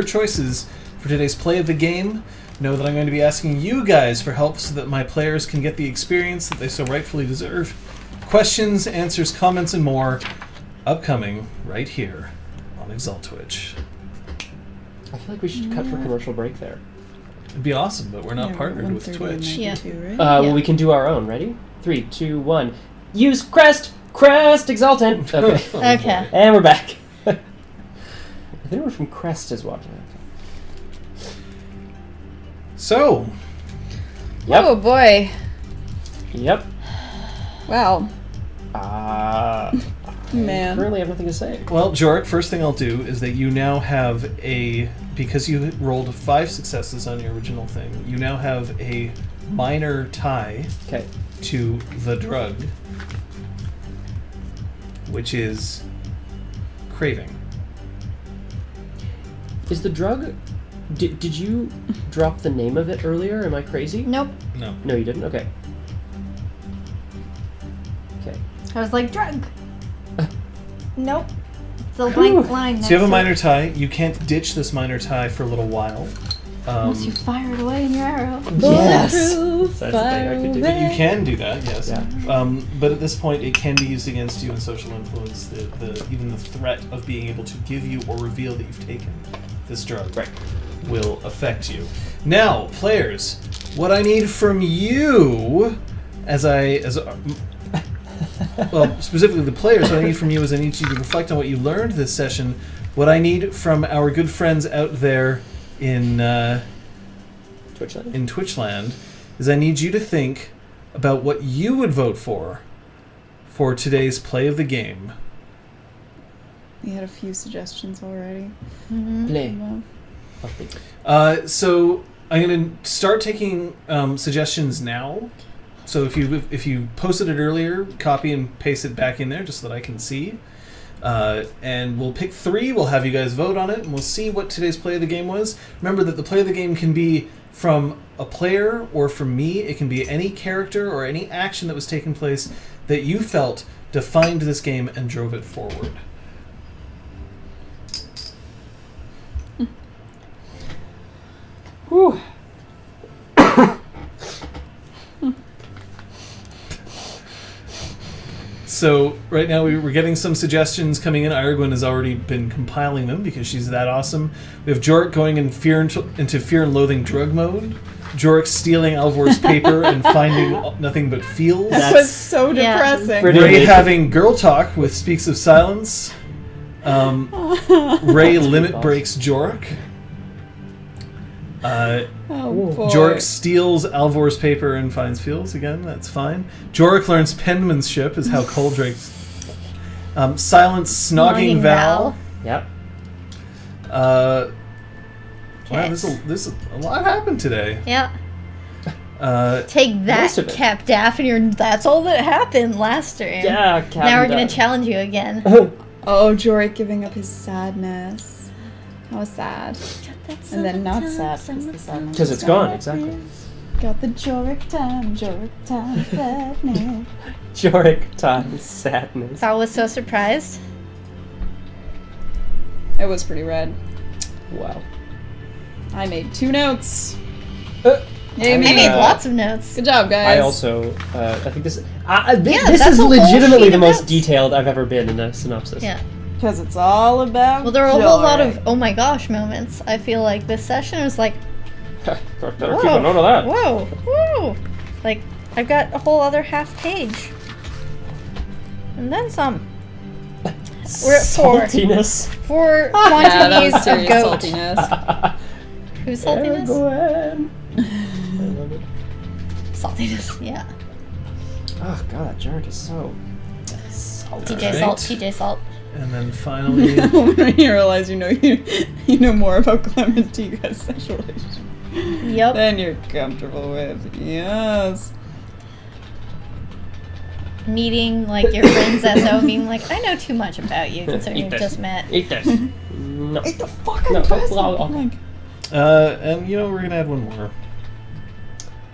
choices for today's play of the game. Know that I'm going to be asking you guys for help so that my players can get the experience that they so rightfully deserve. Questions, answers, comments, and more upcoming right here on ExalTwitch.
I feel like we should cut for commercial break there.
It'd be awesome, but we're not
Yeah,
partnered with
1:30
Twitch.
Yeah.
92, right?
Well, we can do our own. Ready? 3, 2, 1. Use Crest Exalted. Okay.
Oh,
Okay.
boy.
And we're back. I think we're from Crest as well.
So,
Yep.
Oh boy.
Yep.
Wow. Man.
Currently, I have nothing to say.
well, Joric, first thing I'll do is that you now have because you rolled 5 successes on your original thing, you now have a minor tie
Okay.
to the drug, which is craving.
Is the drug... Did you drop the name of it earlier? Am I crazy?
Nope.
No.
No, you didn't? Okay. Okay.
I was like, drug. Nope. It's a blank line.
So you have a
next
minor tie. You can't ditch this minor tie for a little while.
Unless you fire it away in your arrow.
Yes!
Bulletproof,
That's the thing I could do.
fire
You
away.
can do that, yes.
Yeah.
But at this point, it can be used against you in social influence. Even the threat of being able to give you or reveal that you've taken this drug
Right.
will affect you. Now, players, what I need from you, well, specifically the players, what I need from you is I need you to reflect on what you learned this session. What I need from our good friends out there in
Twitchland.
in Twitchland is I need you to think about what you would vote for today's play of the game.
We had a few suggestions already.
Play.
Well,
I'll think.
So I'm going to start taking suggestions now. So if you posted it earlier, copy and paste it back in there just so that I can see. And we'll pick 3. We'll have you guys vote on it, and we'll see what today's play of the game was. Remember that the play of the game can be from a player or from me. It can be any character or any action that was taking place that you felt defined this game and drove it forward.
Whew.
So right now we're getting some suggestions coming in. Irwin has already been compiling them because she's that awesome. We have Joric going into fear and loathing drug mode. Joric stealing Alvor's paper and finding nothing but feels.
that was so
Yeah.
depressing.
Pretty
Ray
amazing.
having girl talk with Speaks of Silence. Ray limit breaks Joric.
Oh boy.
Joric steals Alvor's paper and finds feels again. That's fine. Joric learns penmanship is how Coldrake's. Silence snogging Val.
Yep.
Wow,
Okay.
this a lot happened today.
Yeah.
Most
Take that,
of it.
Cap Daphne. That's all that happened last turn.
Yeah, Captain.
Now we're gonna challenge you again.
Oh, Joric giving up his sadness. How sad. And then not sad because the sadness.
Because it's gone, exactly.
Got the Joric time, sadness.
Joric time sadness.
I was so surprised.
It was pretty rad.
Wow.
I made 2 notes.
I
Amy.
I made
Uh,
lots of notes.
Good job, guys.
I also, I think this.
Yeah,
This
that's
is
a whole
legitimately
sheet
the
of
most
notes.
detailed I've ever been in a synopsis.
Yeah.
Because it's all about.
Well, there were a whole lot of
Joric.
oh my gosh moments. I feel like this session was like,
Better
whoa,
keep a note of that.
whoa, whoa. Like, I've got a whole other half page. And then some. We're at 4.
Saltiness.
4
Yeah, that
quantities
was
of
serious
goat.
saltiness.
Who's saltiness?
Aragorn. I love it.
Saltiness, yeah.
Oh god, Joric is so salty.
TJ
Right.
Salt, TJ Salt.
And then finally,
When you realize you know more about Clementica's sexual relationship
Yep.
than you're comfortable with. Yes.
Meeting like your friends SO, being like, I know too much about you considering
Eat
you
this.
just met.
Eat this. No.
Eat the fucking
No,
pussy.
I'll-
Like,
and we're gonna add one more.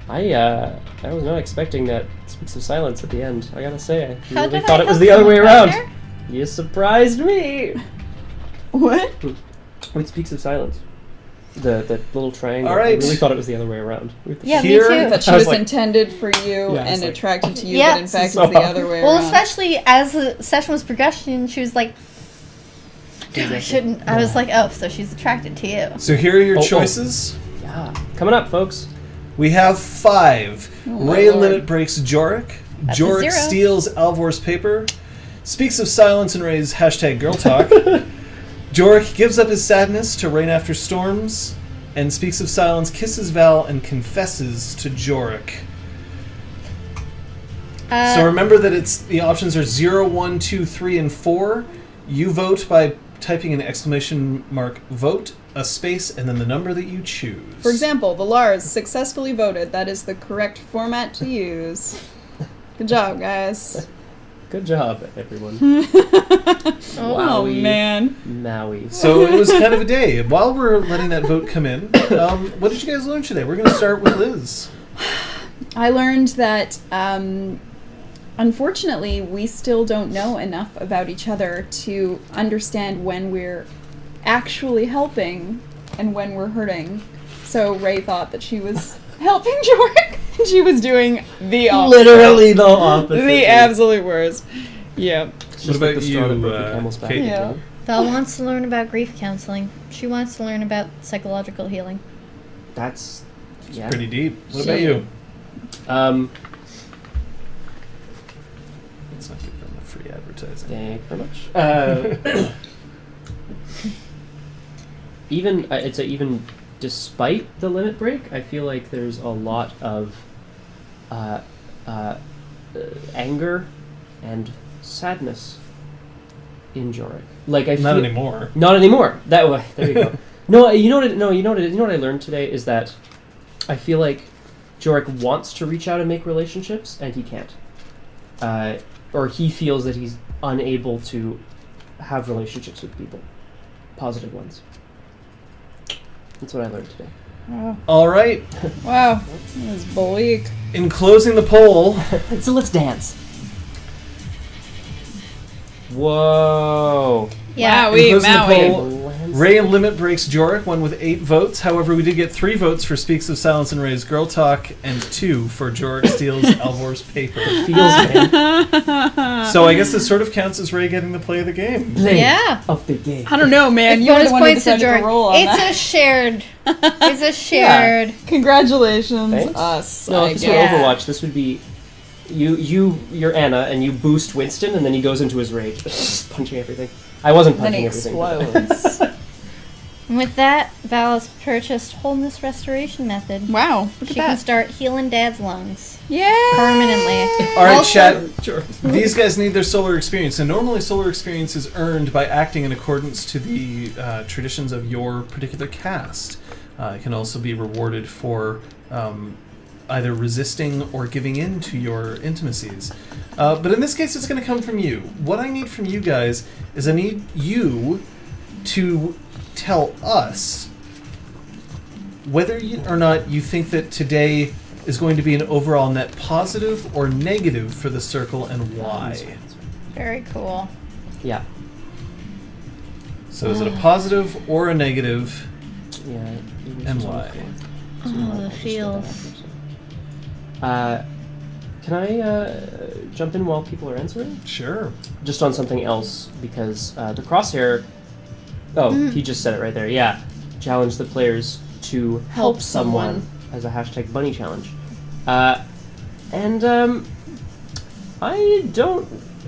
I was not expecting that Speaks of Silence at the end. I gotta say, I
How
really
did
thought
I
it was
help
the other
you,
way around.
Banter?
You surprised me.
what?
With Speaks of Silence, the little triangle.
All right.
I really thought it was the other way around.
Yeah,
Here-
me too.
That she
I was
was
like-
intended for you
Yeah, I was
and
like-
attracted to you,
Yeah.
but in fact
So
it's the other way
Well,
around.
especially as the session was progressing, she was like, "Dude, I shouldn't." I was like, "Oh, so she's attracted to you."
So here are your
Oh.
choices.
Yeah, coming up, folks.
We have 5.
my
Ray
lord.
Limit breaks Joric.
That's a
Joric
0.
steals Alvor's paper. Speaks of silence and Ray's hashtag girl talk. Joric gives up his sadness to rain after storms. And Speaks of silence kisses Val and confesses to Joric. So remember that the options are 0, 1, 2, 3, and 4. You vote by typing an exclamation mark vote, a space, and then the number that you choose.
For example, the Lars successfully voted. That is the correct format to use. Good job, guys.
Good job, everyone.
Oh,
Wowie.
man.
Maui.
So it was kind of a day. While we're letting that vote come in, what did you guys learn today? We're going to start with Liz.
I learned that, unfortunately, we still don't know enough about each other to understand when we're actually helping and when we're hurting. So Ray thought that she was helping Jorek, and she was doing the opposite.
Literally the opposite.
The absolute worst. Yeah.
It's
What
just like
about
the straw that
you,
broke the camel's back.
Kate?
Yeah.
Val wants to learn about grief counseling. She wants to learn about psychological healing.
That's yeah.
Pretty deep. What about you? Let's not give them the free advertising.
Thank you very much. Even despite the limit break, I feel like there's a lot of anger and sadness in Joric. Like I
Not
feel,
anymore.
Not anymore. That way. There you go. No, you know what I learned today is that I feel like Joric wants to reach out and make relationships, and he can't. Or he feels that he's unable to have relationships with people, positive ones. That's what I learned today.
Wow.
All right.
Wow. That was bleak.
In closing the poll,
So let's dance. Whoa.
Yeah.
Maui,
In closing the
Maui.
poll, Ray and Limit breaks Joric, won with 8 votes. However, we did get 3 votes for Speaks of Silence and Ray's Girl Talk, and 2 for Joric steals Alvor's paper.
Feels man.
So I guess this sort of counts as Ray getting the play of the game.
Play
Yeah.
of the game.
I don't know, man.
It's
You were
bonus
the one who
points to
decided to
Jorek.
roll on
It's
that.
a shared. It's a shared.
Congratulations,
Thanks.
us.
No,
I
if this
guess.
were Overwatch, this would be you're Anna, and you boost Winston, and then he goes into his rage, just punching everything. I wasn't
Then
punching
he
everything. but-
explodes.
And with that, Val has purchased wholeness restoration method.
Wow. Look
She
at
can
that.
start healing Dad's lungs
Yeah.
permanently.
All right,
Also-
chat. These guys need their solar experience, and normally solar experience is earned by acting in accordance to the traditions of your particular cast. It can also be rewarded for either resisting or giving in to your intimacies. But in this case, it's going to come from you. What I need from you guys is I need you to tell us whether or not you think that today is going to be an overall net positive or negative for the circle, and why.
Very cool.
Yeah.
So is it a positive or a negative?
Yeah.
And why?
Oh, the feels.
Can I jump in while people are answering?
Sure.
Just on something else, because the crosshair... Oh, he just said it right there. Yeah. Challenge the players to help someone as a hashtag bunny challenge.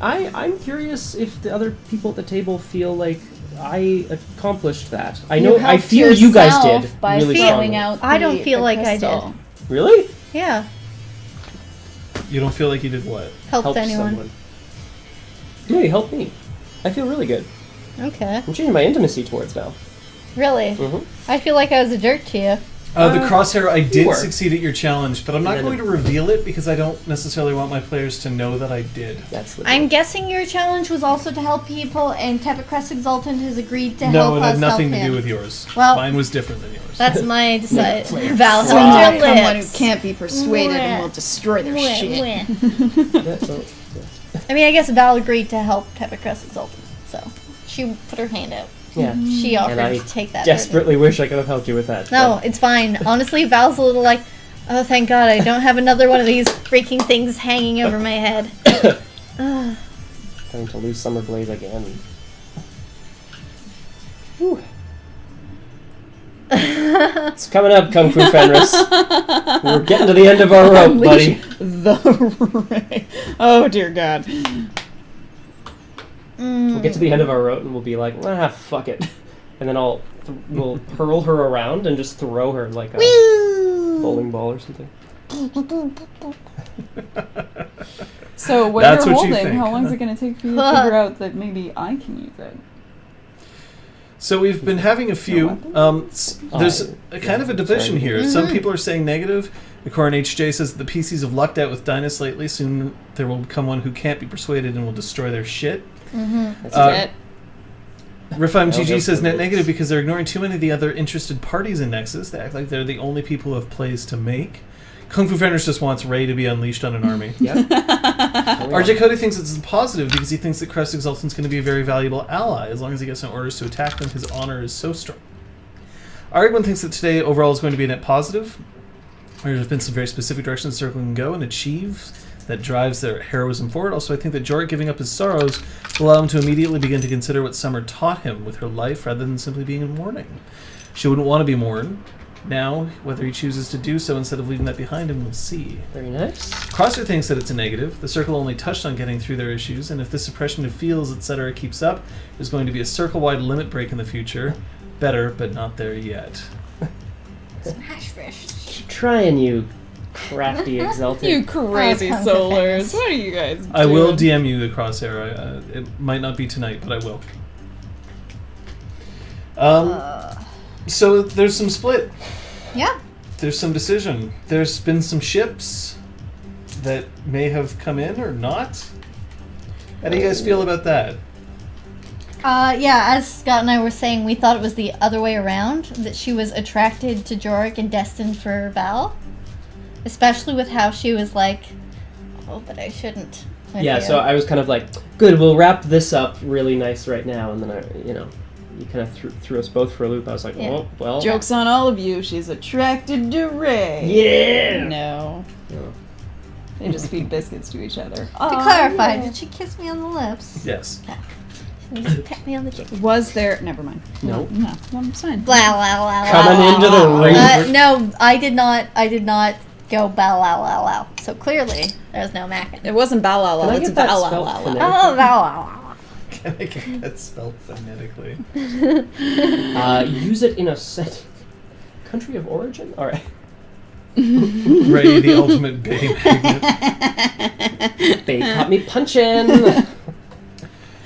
I'm curious if the other people at the table feel like I accomplished that. I know, I feel you guys did
by
really
filling
strongly.
out.
I don't feel like I
crystal.
Really?
Yeah.
You don't feel like you did what?
Helped anyone.
someone. Yeah, you helped me. I feel really good.
Okay.
I'm changing my intimacy towards Val.
Really?
Mm-hmm.
I feel like I was a jerk to you.
The crosshair, I did
were.
succeed at your challenge, but I'm not
And
going
then
to reveal it because I don't necessarily want my players to know that I did.
That's legit.
I'm guessing your challenge was also to help people, and Tepet Crest Exalted has agreed to
No,
help
it
us
had nothing
help
to do
him.
with yours.
Well,
Mine was different than yours.
That's my decide. Val,
So
hold
now
your
someone who
lips.
can't be persuaded and will destroy their
Wah,
shit.
wah.
Yeah, so,
I mean, I guess Val agreed to help Tepet Crest Exalted, so she put her hand out.
yeah.
She offered
And I
to take that.
desperately wish I could have helped you with that.
No, it's fine. Honestly, Val's a little like, oh, thank God, I don't have another one of these freaking things hanging over my head. Ugh.
Trying to lose Summer Blaze again. Whew. It's coming up, Kung Fu Fenris. We're getting to the end of our rope, buddy.
The ray. Oh dear God.
We'll get to the end of our rope and we'll be like, fuck it. And then we'll hurl her around and just throw her like a bowling ball or something.
So what
That's
you're
what you
holding,
think,
how long is
huh?
it going to take for you to figure out that maybe I can use it?
So we've been having a few. There's a kind of a division
Sorry.
here. Some people are saying negative. The Corn HJ says the PCs have lucked out with Dynas lately. Soon there will become one who can't be persuaded and will destroy their shit.
That's
It.
Rifheim
I'll
GG
go
says
for
net
this.
negative because they're ignoring too many of the other interested parties in Nexus. They act like they're the only people who have plays to make. Kung Fu Fenris just wants Ray to be unleashed on an army.
Yep.
RJ Cody thinks it's positive because he thinks that Crest Exaltant's going to be a very valuable ally as long as he gets no orders to attack them. His honor is so strong. Argwin thinks that today overall is going to be a net positive. There's been some very specific directions the circle can go and achieve that drives their heroism forward. Also, I think that Joric giving up his sorrows will allow him to immediately begin to consider what Summer taught him with her life rather than simply being in mourning. She wouldn't want to be mourned. Now, whether he chooses to do so instead of leaving that behind him, we'll see.
Very nice.
Crosser thinks that it's a negative. The circle only touched on getting through their issues, and if this suppression of feels, etc. keeps up, there's going to be a circle-wide limit break in the future. Better, but not there yet.
Smash fish.
Keep trying, you crafty Exalted.
You crazy
Kung Fu
solars.
Fenris.
What are you guys doing?
I will DM you the crosshair. It might not be tonight, but I will. So there's some split.
Yeah.
There's some decision. There's been some ships that may have come in or not. How do you guys feel about that?
Yeah, as Scott and I were saying, we thought it was the other way around, that she was attracted to Joric and destined for Val. Especially with how she was like, oh, but I shouldn't.
Yeah, so I was kind of like, good, we'll wrap this up really nice right now, and then you kind of threw us both for a loop. I was like,
Yeah.
oh, well.
Joke's on all of you. She's attracted to Ray.
Yeah!
No.
No.
They just feed biscuits to each other.
To clarify, did she kiss me on the lips?
Yes.
She just pat me on the cheek.
Was there... Never mind.
Nope.
No, I'm fine.
Blah, blah, blah,
Coming
blah,
into
blah,
the
blah.
ring.
No, I did not go bow, wow, wow, wow. So clearly, there's no macking.
It wasn't bow wow
Can
wow.
I
It's
get that
bow wow
spelled
wow wow.
phonetically?
Oh, bow, wow, wow.
Can I get that spelled phonetically?
Use it in a set. Country of origin? Alright.
Ray, the ultimate Bay magnet.
They caught me punching!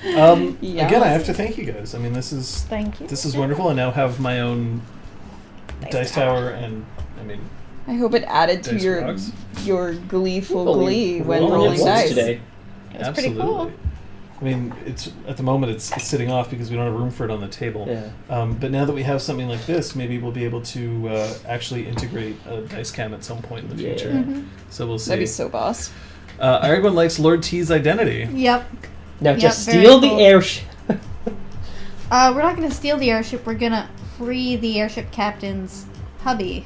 Yeah.
Again, I have to thank you guys. I mean, this is
Thank you.
wonderful. I now have my own dice tower, and I mean,
I hope it added to
Dice rocks.
your gleeful
Holy
glee when
rolling
rolling
once
dice.
today.
It was pretty
absolutely.
cool.
I mean, it's at the moment it's sitting off because we don't have room for it on the table.
Yeah.
But now that we have something like this, maybe we'll be able to actually integrate a dice cam at some point in the
Yeah.
future.
Mm-hmm.
So we'll see.
That'd be so boss.
Everyone likes Lord T's identity.
Yep.
Now
Yep,
just
very
steal
cool.
the airship.
We're not gonna steal the airship. We're gonna free the airship captain's hubby,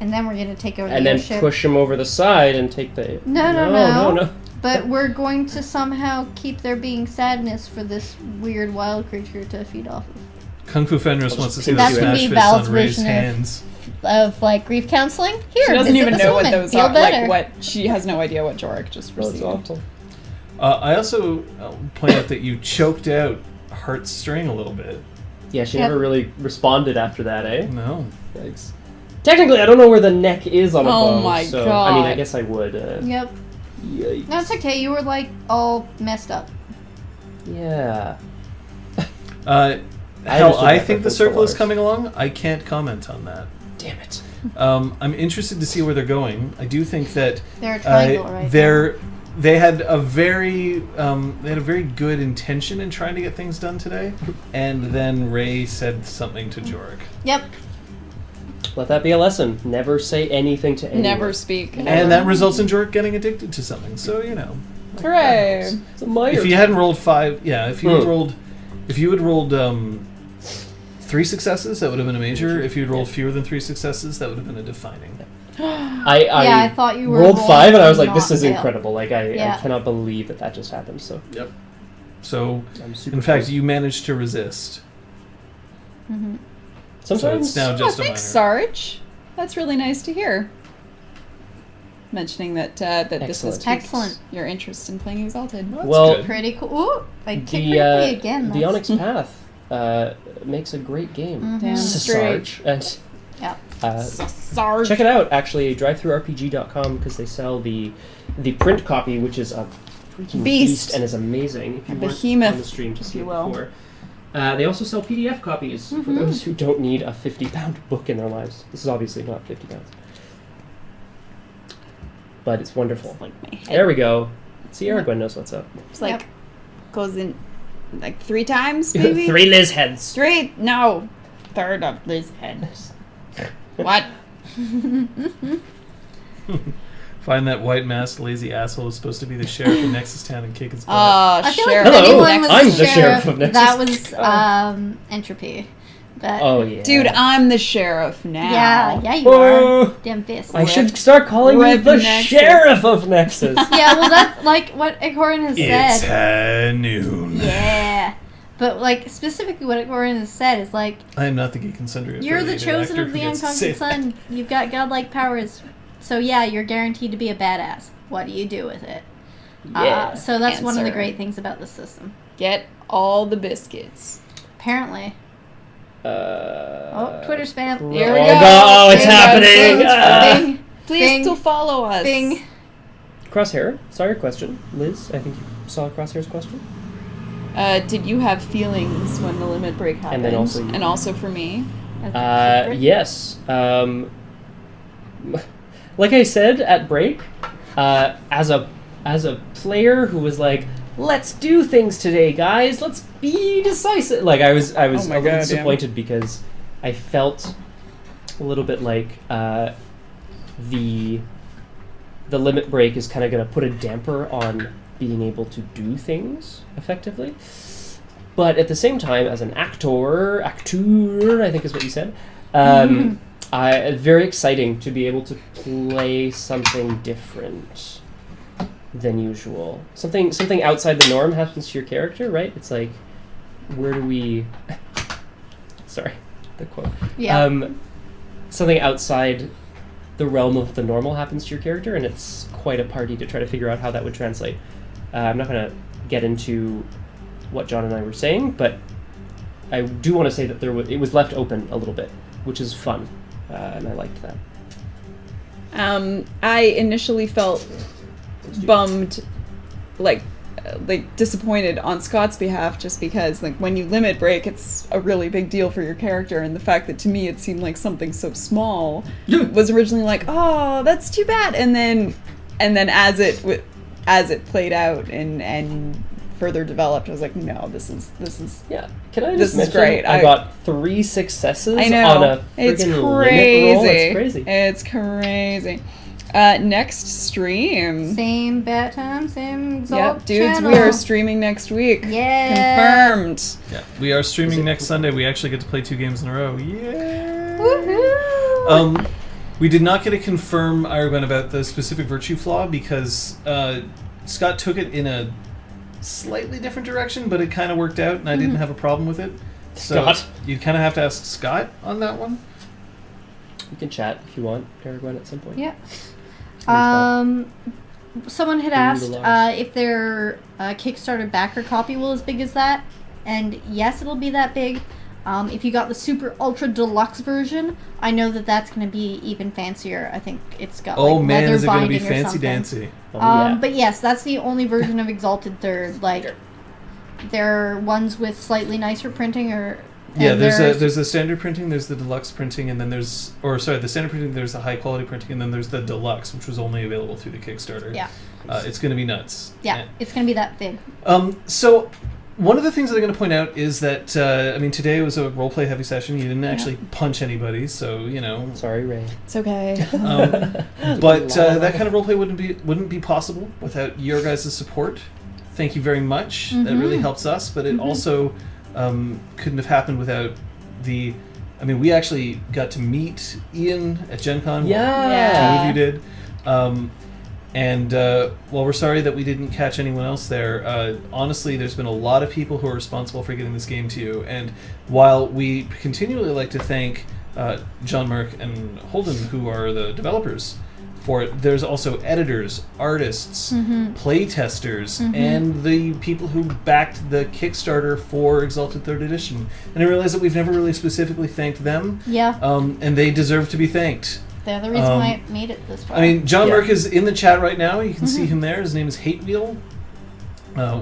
and then we're gonna take over
And
the
then
airship.
push him over the side and take the...
No. But we're going to somehow keep there being sadness for this weird wild creature to feed off
Kung Fu Fenris wants to see the
That can
smash
be
fist
Val's
on Ray's
version of-
hands.
of like grief counseling. Here,
She doesn't
visit
even
this
know what
woman.
those
Feel
are.
better.
Like what she has no idea what Joric just
That's
received.
awful.
I also point out that you choked out Heart's string a little bit.
Yeah, she
Yep.
never really responded after that, eh?
No.
Yikes. Technically, I don't know where the neck is on a
Oh
bow,
my
so I mean, I
God.
guess I would.
Yep.
Yikes.
No, it's okay. You were like all messed up.
Yeah.
How
understood
I
that
think the
reference for
circle is
Lars.
coming along, I can't comment on that.
Damn it.
I'm interested to see where they're going. I do think that
They're a triangle, right?
they had a very good intention in trying to get things done today, and then Ray said something to Joric.
Yep.
Let that be a lesson. Never say anything to anyone.
Never speak.
And that results in Joric getting addicted to something. So like,
Hooray!
It's a minor.
if you hadn't rolled 5, if you had rolled 3 successes, that would have been a major. If you'd rolled fewer than 3 successes, that would have been a defining.
I
I thought you were
rolled 5 and I was like,
not
this is
fail.
incredible. Like I
Yeah.
cannot believe that just happened. So
Yep. So,
I'm super
in fact,
pleased.
you managed to resist.
Mm-hmm.
So
sometimes
it's now
Oh,
just a
thanks,
minor.
Sarge. That's really nice to hear. Mentioning that that this has
Excellent.
piqued
Excellent.
your interest in playing Exalted.
well,
good.
Pretty cool. Ooh, I kicked
the
briefly again.
the
That's-
Onyx Path makes a great game.
Mhm.
Damn straight.
Sarge. And
Yeah.
Sarge.
check it out. Actually, drivethrurpg.com because they sell the print copy, which is a freaking
Beast.
and is amazing. If you
A
weren't
behemoth,
on the stream to
if
see
you
it
will.
before. They also sell PDF copies for those who don't need a 50-pound book in their lives. This is obviously not 50 pounds. But it's wonderful.
It's like my head.
There we go. See, Aragorn knows what's up.
It's like
Yep.
goes in like 3 times maybe.
3 Liz heads.
3? No. Third of these heads. What?
Find that white masked lazy asshole who's supposed to be the sheriff of Nexus Town and kick his butt.
I feel like
sheriff.
if
Hello,
anyone was
I'm
the
the sheriff of Nexus.
that was entropy. But
Oh, yeah.
Dude, I'm the sheriff now.
yeah, you
Whoa.
are. Damn fist.
I should start calling you
Rip
the
Nexus.
sheriff of Nexus.
Yeah, well, that's like what Ikorin has
It's
said.
noon.
Yeah. But, like, specifically what Ikorin has said is, like,
I am not the Geek and Sundry
you're the
affiliated
chosen
actor
of
who
the
gets to say
unconquered sun. You've got godlike powers. So, yeah, you're guaranteed to be a badass. What do you do with it?
Yeah.
So that's one of the
Answer.
great things about the system.
Get all the biscuits.
Apparently. Twitter spam.
Here we
Oh,
go.
God, it's
Bing,
happening.
bing,
Ah.
bing. Please
Bing.
still follow us.
Bing.
Crosshair, saw your question. Liz, I think you saw Crosshair's question.
Did you have feelings when the limit break happened?
And then also you.
And also for me.
Yes. Like I said at break, as a player who was like, let's do things today, guys. Let's be decisive. Like I was
Oh my
a little
God,
disappointed because I felt a little bit like the limit break is kind of going to put a damper on being able to do things effectively. But at the same time, as an actor, I think is what you said. It's very exciting to be able to play something different than usual. Something outside the norm happens to your character, right? It's like, where do we... Sorry, the quote.
Yeah.
Something outside the realm of the normal happens to your character, and it's quite a party to try to figure out how that would translate. I'm not going to get into what John and I were saying, but I do want to say that it was left open a little bit, which is fun, and I liked that.
I initially felt bummed, like disappointed on Scott's behalf, just because like when you limit break, it's a really big deal for your character, and the fact that to me it seemed like something so small was originally like, oh, that's too bad, and then as it played out and further developed, I was like, no, this is
Yeah, can I
This
just
is
mention
great.
I got 3 successes
I know.
on a
It's
friggin'
crazy.
limit roll. It's crazy.
It's crazy. Next stream.
Same bat time, same Exalt
Yep, dudes,
channel.
we are streaming next week.
Yeah.
Confirmed.
Yeah, we are streaming next Sunday. We actually get to play 2 games in a row. Yeah.
Woohoo!
We did not get to confirm Aragorn about the specific virtue flaw because Scott took it in a slightly different direction, but it kind of worked out, and I didn't have a problem with it. So
Scott?
you'd kind of have to ask Scott on that one.
You can chat if you want, Aragorn, at some point.
Yeah.
Fun
Someone had
Ooh,
asked
the large.
if their Kickstarter backer copy will as big as that, and yes, it'll be that big. If you got the super ultra deluxe version, I know that that's going to be even fancier. I think it's got
Oh
like
man,
leather
is it going to
binding
be
or
fancy
something.
dancy?
Oh, yeah.
But yes, that's the only version of Exalted Third. Like, there are ones with slightly nicer printing, or
Yeah,
and
there's the standard printing, there's the deluxe printing, and then the standard printing, there's the high quality printing, and then there's the deluxe, which was only available through the Kickstarter.
Yeah.
It's going to be nuts.
Yeah, it's going to be that big.
So one of the things that I'm going to point out is that today was a roleplay heavy session. You didn't actually punch anybody, so
Sorry, Ray.
It's okay.
But that kind of roleplay wouldn't be possible without your guys' support. Thank you very much. That really helps us, but it also couldn't have happened without the. I mean, we actually got to meet Ian at Gen Con.
Yeah.
Two of you did. And while we're sorry that we didn't catch anyone else there, honestly, there's been a lot of people who are responsible for getting this game to you. And while we continually like to thank John Merck and Holden, who are the developers for it, there's also editors, artists, play testers, and the people who backed the Kickstarter for Exalted 3rd Edition. And I realize that we've never really specifically thanked them.
Yeah.
And they deserve to be thanked.
They're the reason why it made it this far.
I mean, John
Yeah.
Merck is in the chat right now. You can see him there. His name is Hatewheel.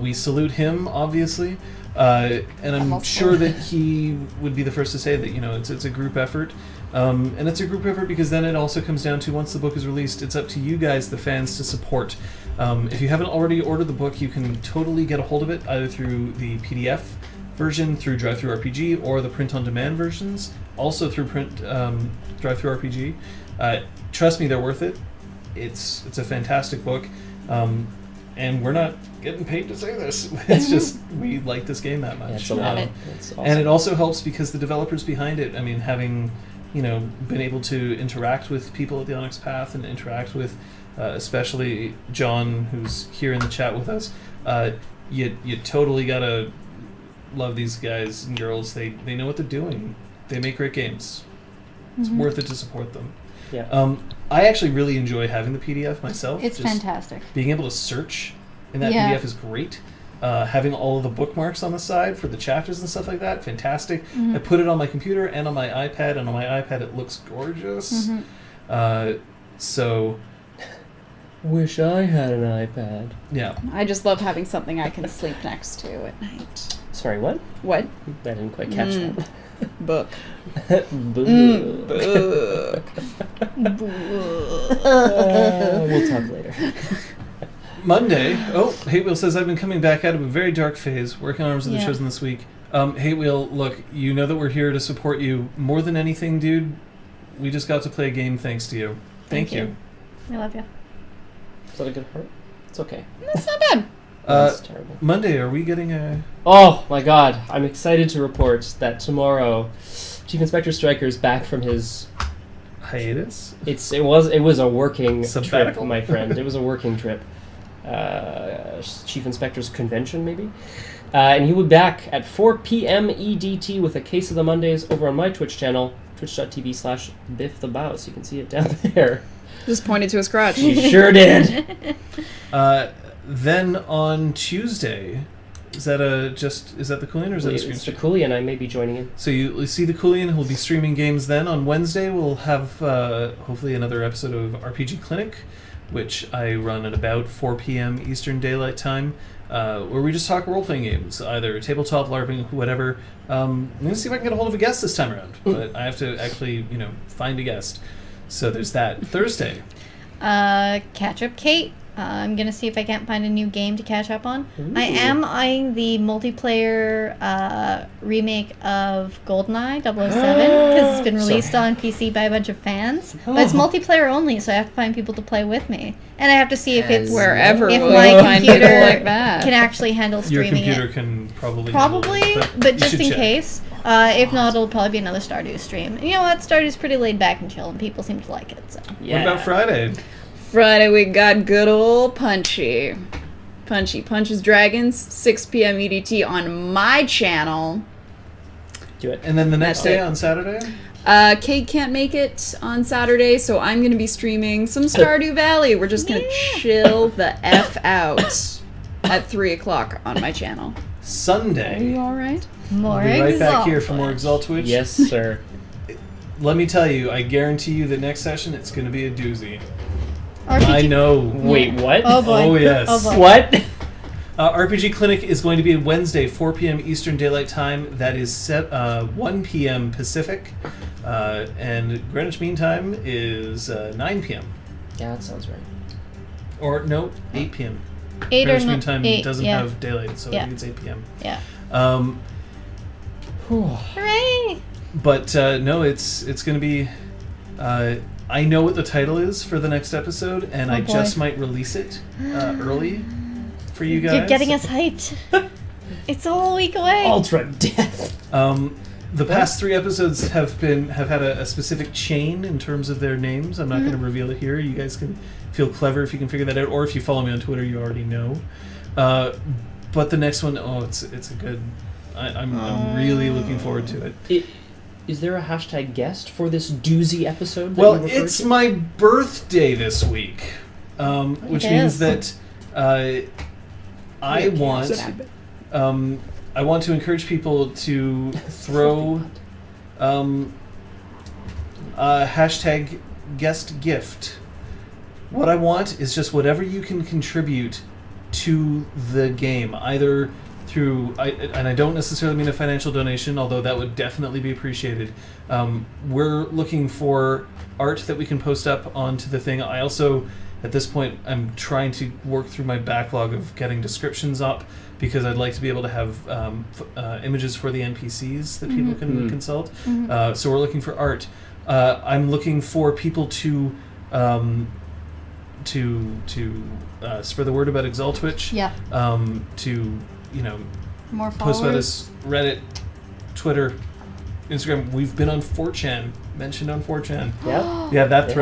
We salute him, obviously. And I'm sure that he would be the first to say that, it's a group effort. And it's a group effort because then it also comes down to, once the book is released, it's up to you guys, the fans, to support. If you haven't already ordered the book, you can totally get a hold of it, either through the PDF version, through DriveThruRPG, or the print-on-demand versions, also through DriveThruRPG. Trust me, they're worth it. It's a fantastic book. And we're not getting paid to say this. It's just, we like this game that much.
Yeah, it's a lot. It's awesome.
And it also helps because the developers behind it, having been able to interact with people at the Onyx Path and interact with especially John, who's here in the chat with us, you totally gotta love these guys and girls. They know what they're doing. They make great games. It's worth it to support them.
Yeah.
I actually really enjoy having the PDF myself.
it's
Just
fantastic.
being able to search in that
Yeah.
PDF is great. Having all of the bookmarks on the side for the chapters and stuff like that, fantastic. I put it on my computer and on my iPad, and on my iPad it looks gorgeous. So,
Wish I had an iPad.
yeah.
I just love having something I can sleep next to at night.
Sorry, what?
What?
I didn't quite catch
Book.
that. Boo.
Book.
We'll talk later.
Monday. Oh, Hatewheel says, I've been coming back out of a very dark phase, working on Arms of the
Yeah.
Chosen this week. Hatewheel, look, you know that we're here to support you. More than anything, dude, we just got to play a game thanks to you. Thank you.
I love you.
Is that a good heart? It's okay.
That's not bad.
That's terrible.
Monday, are we getting a...
Oh my god, I'm excited to report that tomorrow Chief Inspector Striker's back from his
hiatus?
it was a working trip,
Sabbatical?
my friend. It was a working trip. Chief Inspector's convention, maybe. And he will be back at 4 p.m. EDT with a case of the Mondays over on my Twitch channel, twitch.tv/BiffTheBow, so you can see it down there.
Just pointed to his crotch.
He sure did.
Then on Tuesday, is that the Coolian or is that a screen
It's the
stream?
Coolian, I may be joining in.
So you see the Coolian, who'll be streaming games then. On Wednesday, we'll have hopefully another episode of RPG Clinic, which I run at about 4 p.m. Eastern Daylight Time, where we just talk role-playing games, either tabletop, LARPing, whatever. I'm going to see if I can get a hold of a guest this time around, but I have to actually, find a guest. So there's that. Thursday.
Catch up, Kate. I'm gonna see if I can't find a new game to catch up on. I am eyeing the multiplayer remake of GoldenEye 007 because it's been released on PC by a bunch of fans. But it's multiplayer only, so I have to find people to play with me, and I have to see if it's
Wherever
if
will
my
you find people
computer
like that.
can actually handle
Your
streaming
computer
it.
can probably
Probably,
handle it,
but
you
just
should
in
check.
case. If not, it'll probably be another Stardew stream. And you know what? Stardew's pretty laid back and chill, and people seem to like it. So.
Yeah.
What about Friday?
Friday we got good old Punchy. Punchy Punches Dragons, 6 p.m. EDT on my channel.
Do it.
And then the next
That's
day
it.
on Saturday?
Kate can't make it on Saturday, so I'm going to be streaming some Stardew Valley. We're just going to chill the F out at 3 o'clock on my channel. Are you
Sunday.
alright?
More
We'll be right back here
ExalTwitch.
for more ExalTwitch.
Yes, sir.
Let me tell you, I guarantee you the next session, it's going to be a doozy.
RPG.
I know.
Wait, what?
Oh boy.
Oh, yes.
Oh boy.
What?
RPG Clinic is going to be Wednesday, 4 p.m. Eastern Daylight Time. That is set 1 p.m. Pacific. And Greenwich Mean Time is 9 p.m.
Yeah, that sounds right.
Or, no, 8 p.m.
8 or
Greenwich Mean
9.
Time
8,
doesn't
yeah.
have daylight, so I
Yeah.
think it's 8 p.m.
Yeah. Hooray!
But no, it's going to be. I know what the title is for the next episode, and
Oh,
I
boy.
just might release it early for you guys.
You're getting us hyped. It's a whole week away.
Ultra Death.
The past 3 episodes have had a specific chain in terms of their names. I'm not going to reveal it here. You guys can feel clever if you can figure that out, or if you follow me on Twitter, you already know. But the next one, it's a good. I'm really looking forward to it.
Is there a hashtag guest for this doozy episode? That
Well,
you referred
it's
to?
my birthday this week, which
It
means
is.
that I want to encourage people to throw a hashtag guest gift. What I want is just whatever you can contribute to the game, either through, and I don't necessarily mean a financial donation, although that would definitely be appreciated. We're looking for art that we can post up onto the thing. I also, at this point, I'm trying to work through my backlog of getting descriptions up, because I'd like to be able to have images for the NPCs that people can consult. So we're looking for art. I'm looking for people to spread the word about ExalTwitch.
Yeah.
To
More
post about
followers.
us, Reddit, Twitter, Instagram. We've been on 4chan, mentioned on 4chan.
Yeah.
Yeah, that
It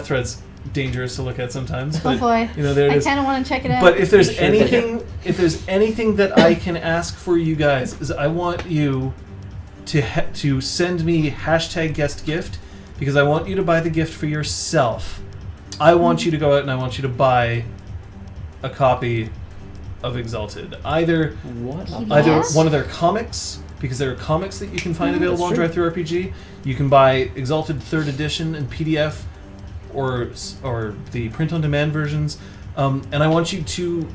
thread's dangerous to look at sometimes.
Oh
But,
boy.
there it
I
is.
kind of want to check it out.
But if there's
Sure.
anything that I can ask for you guys, is I want you to send me hashtag guest gift, because I want you to buy the gift for yourself. I want you to go out and I want you to buy a copy of Exalted. Either
Yes.
one of their comics, because there are comics that you can find available on
That's true.
DriveThru RPG. You can buy Exalted 3rd edition in PDF, or the print-on-demand versions. And I want you to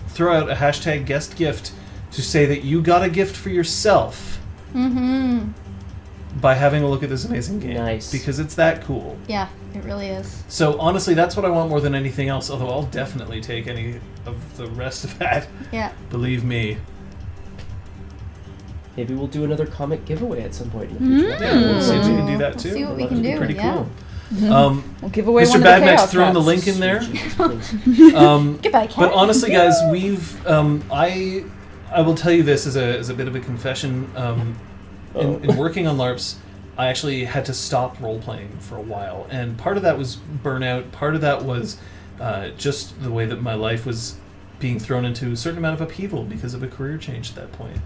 throw out a hashtag guest gift to say that you got a gift for yourself by having a look at this amazing game.
Nice.
Because it's that cool.
Yeah, it really is.
So honestly, that's what I want more than anything else, although I'll definitely take any of the rest of that.
Yeah.
Believe me.
Maybe we'll do another comic giveaway at some point in the future.
Yeah, we'll see if we can do that
We'll
too.
see what we
That'd
can
be
do,
pretty
yeah.
cool.
We'll give away
Mr.
one
Bad
of the
Max
chaos
throwing the
traps.
link in there.
Please.
Goodbye, cat.
But honestly, guys, we've I will tell you this as a bit of a confession. In working on LARPs, I actually had to stop role playing for a while, and part of that was burnout. Part of that was just the way that my life was being thrown into a certain amount of upheaval because of a career change at that point,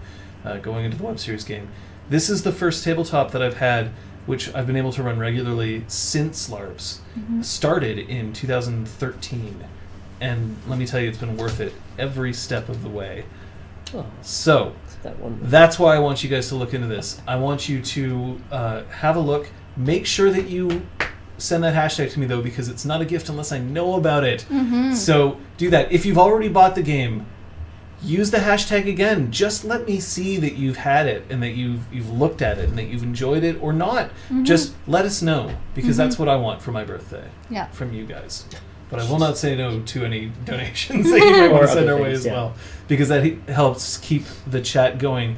going into the web series game. This is the first tabletop that I've had, which I've been able to run regularly since LARPs. Started in 2013, and let me tell you, it's been worth it every step of the way.
Oh,
So
that one.
that's why I want you guys to look into this. I want you to have a look. Make sure that you send that hashtag to me, though, because it's not a gift unless I know about it. So do that. If you've already bought the game, use the hashtag again. Just let me see that you've had it and that you've looked at it and that you've enjoyed it or not. Just let us know, because that's what I want for my birthday
Yeah.
from you guys. But I will not say no to any donations that you might want
Or
to send
other
our way
things,
as
yeah.
well, because that helps keep the chat going.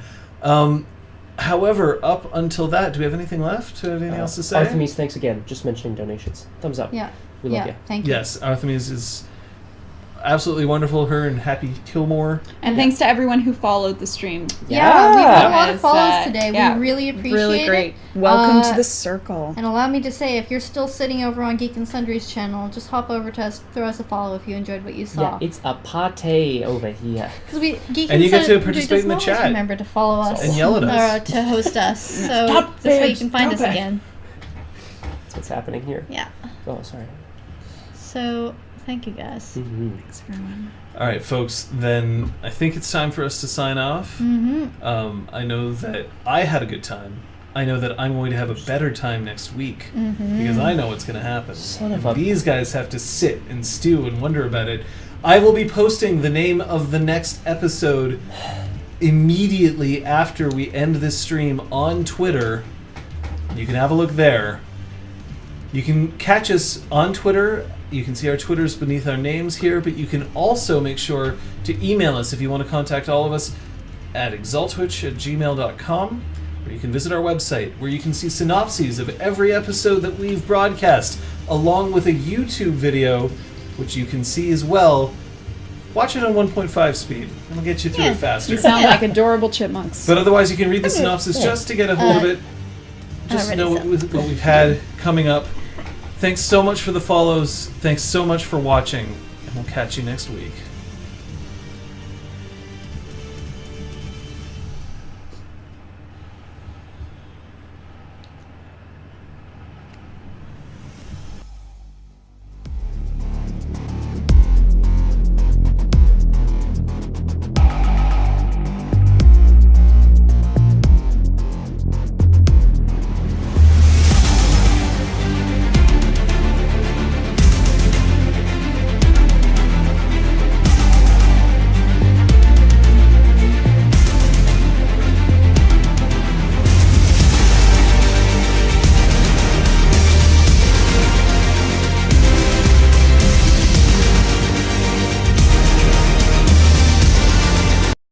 However, up until that, do we have anything left? Do we have anything else to say?
Artemis, thanks again. Just mentioning donations. Thumbs up.
Yeah.
We love
Yeah.
you.
Thank you.
Yes, Artemis is absolutely wonderful. Her and Happy Kilmore.
And thanks to everyone who followed the stream.
Yeah, we've had a lot of
As,
follows today.
yeah,
We really appreciate
Really great.
it.
Welcome to
Uh,
the circle.
And allow me to say, if you're still sitting over on Geek and Sundry's channel, just hop over to us, throw us a follow if you enjoyed what you
Yeah,
saw.
it's a pate over here.
Because we Geek
And you get to
Sundry
participate
doesn't
in the
always
chat.
remember to follow us
And yell at us.
or to host us. So
Stop
this way you
it,
can find us
stop it.
again.
That's what's happening here.
Yeah.
Oh, sorry.
So thank you guys.
Mm-hmm.
Thanks, everyone.
All right, folks, then I think it's time for us to sign off. I know that I had a good time. I know that I'm going to have a better time next week because I know what's going to happen.
Son of a...
These guys have to sit and stew and wonder about it. I will be posting the name of the next episode immediately after we end this stream on Twitter. You can have a look there. You can catch us on Twitter. You can see our Twitters beneath our names here, but you can also make sure to email us if you want to contact all of us at ExalTwitch@gmail.com, or you can visit our website where you can see synopses of every episode that we've broadcast, along with a YouTube video, which you can see as well. Watch it on 1.5 speed. It'll get you through it faster.
You sound like adorable chipmunks.
But otherwise, you can read the synopsis just to get a hold of it. Just to know what we've had coming up. Thanks so much for the follows. Thanks so much for watching. And we'll catch you next week.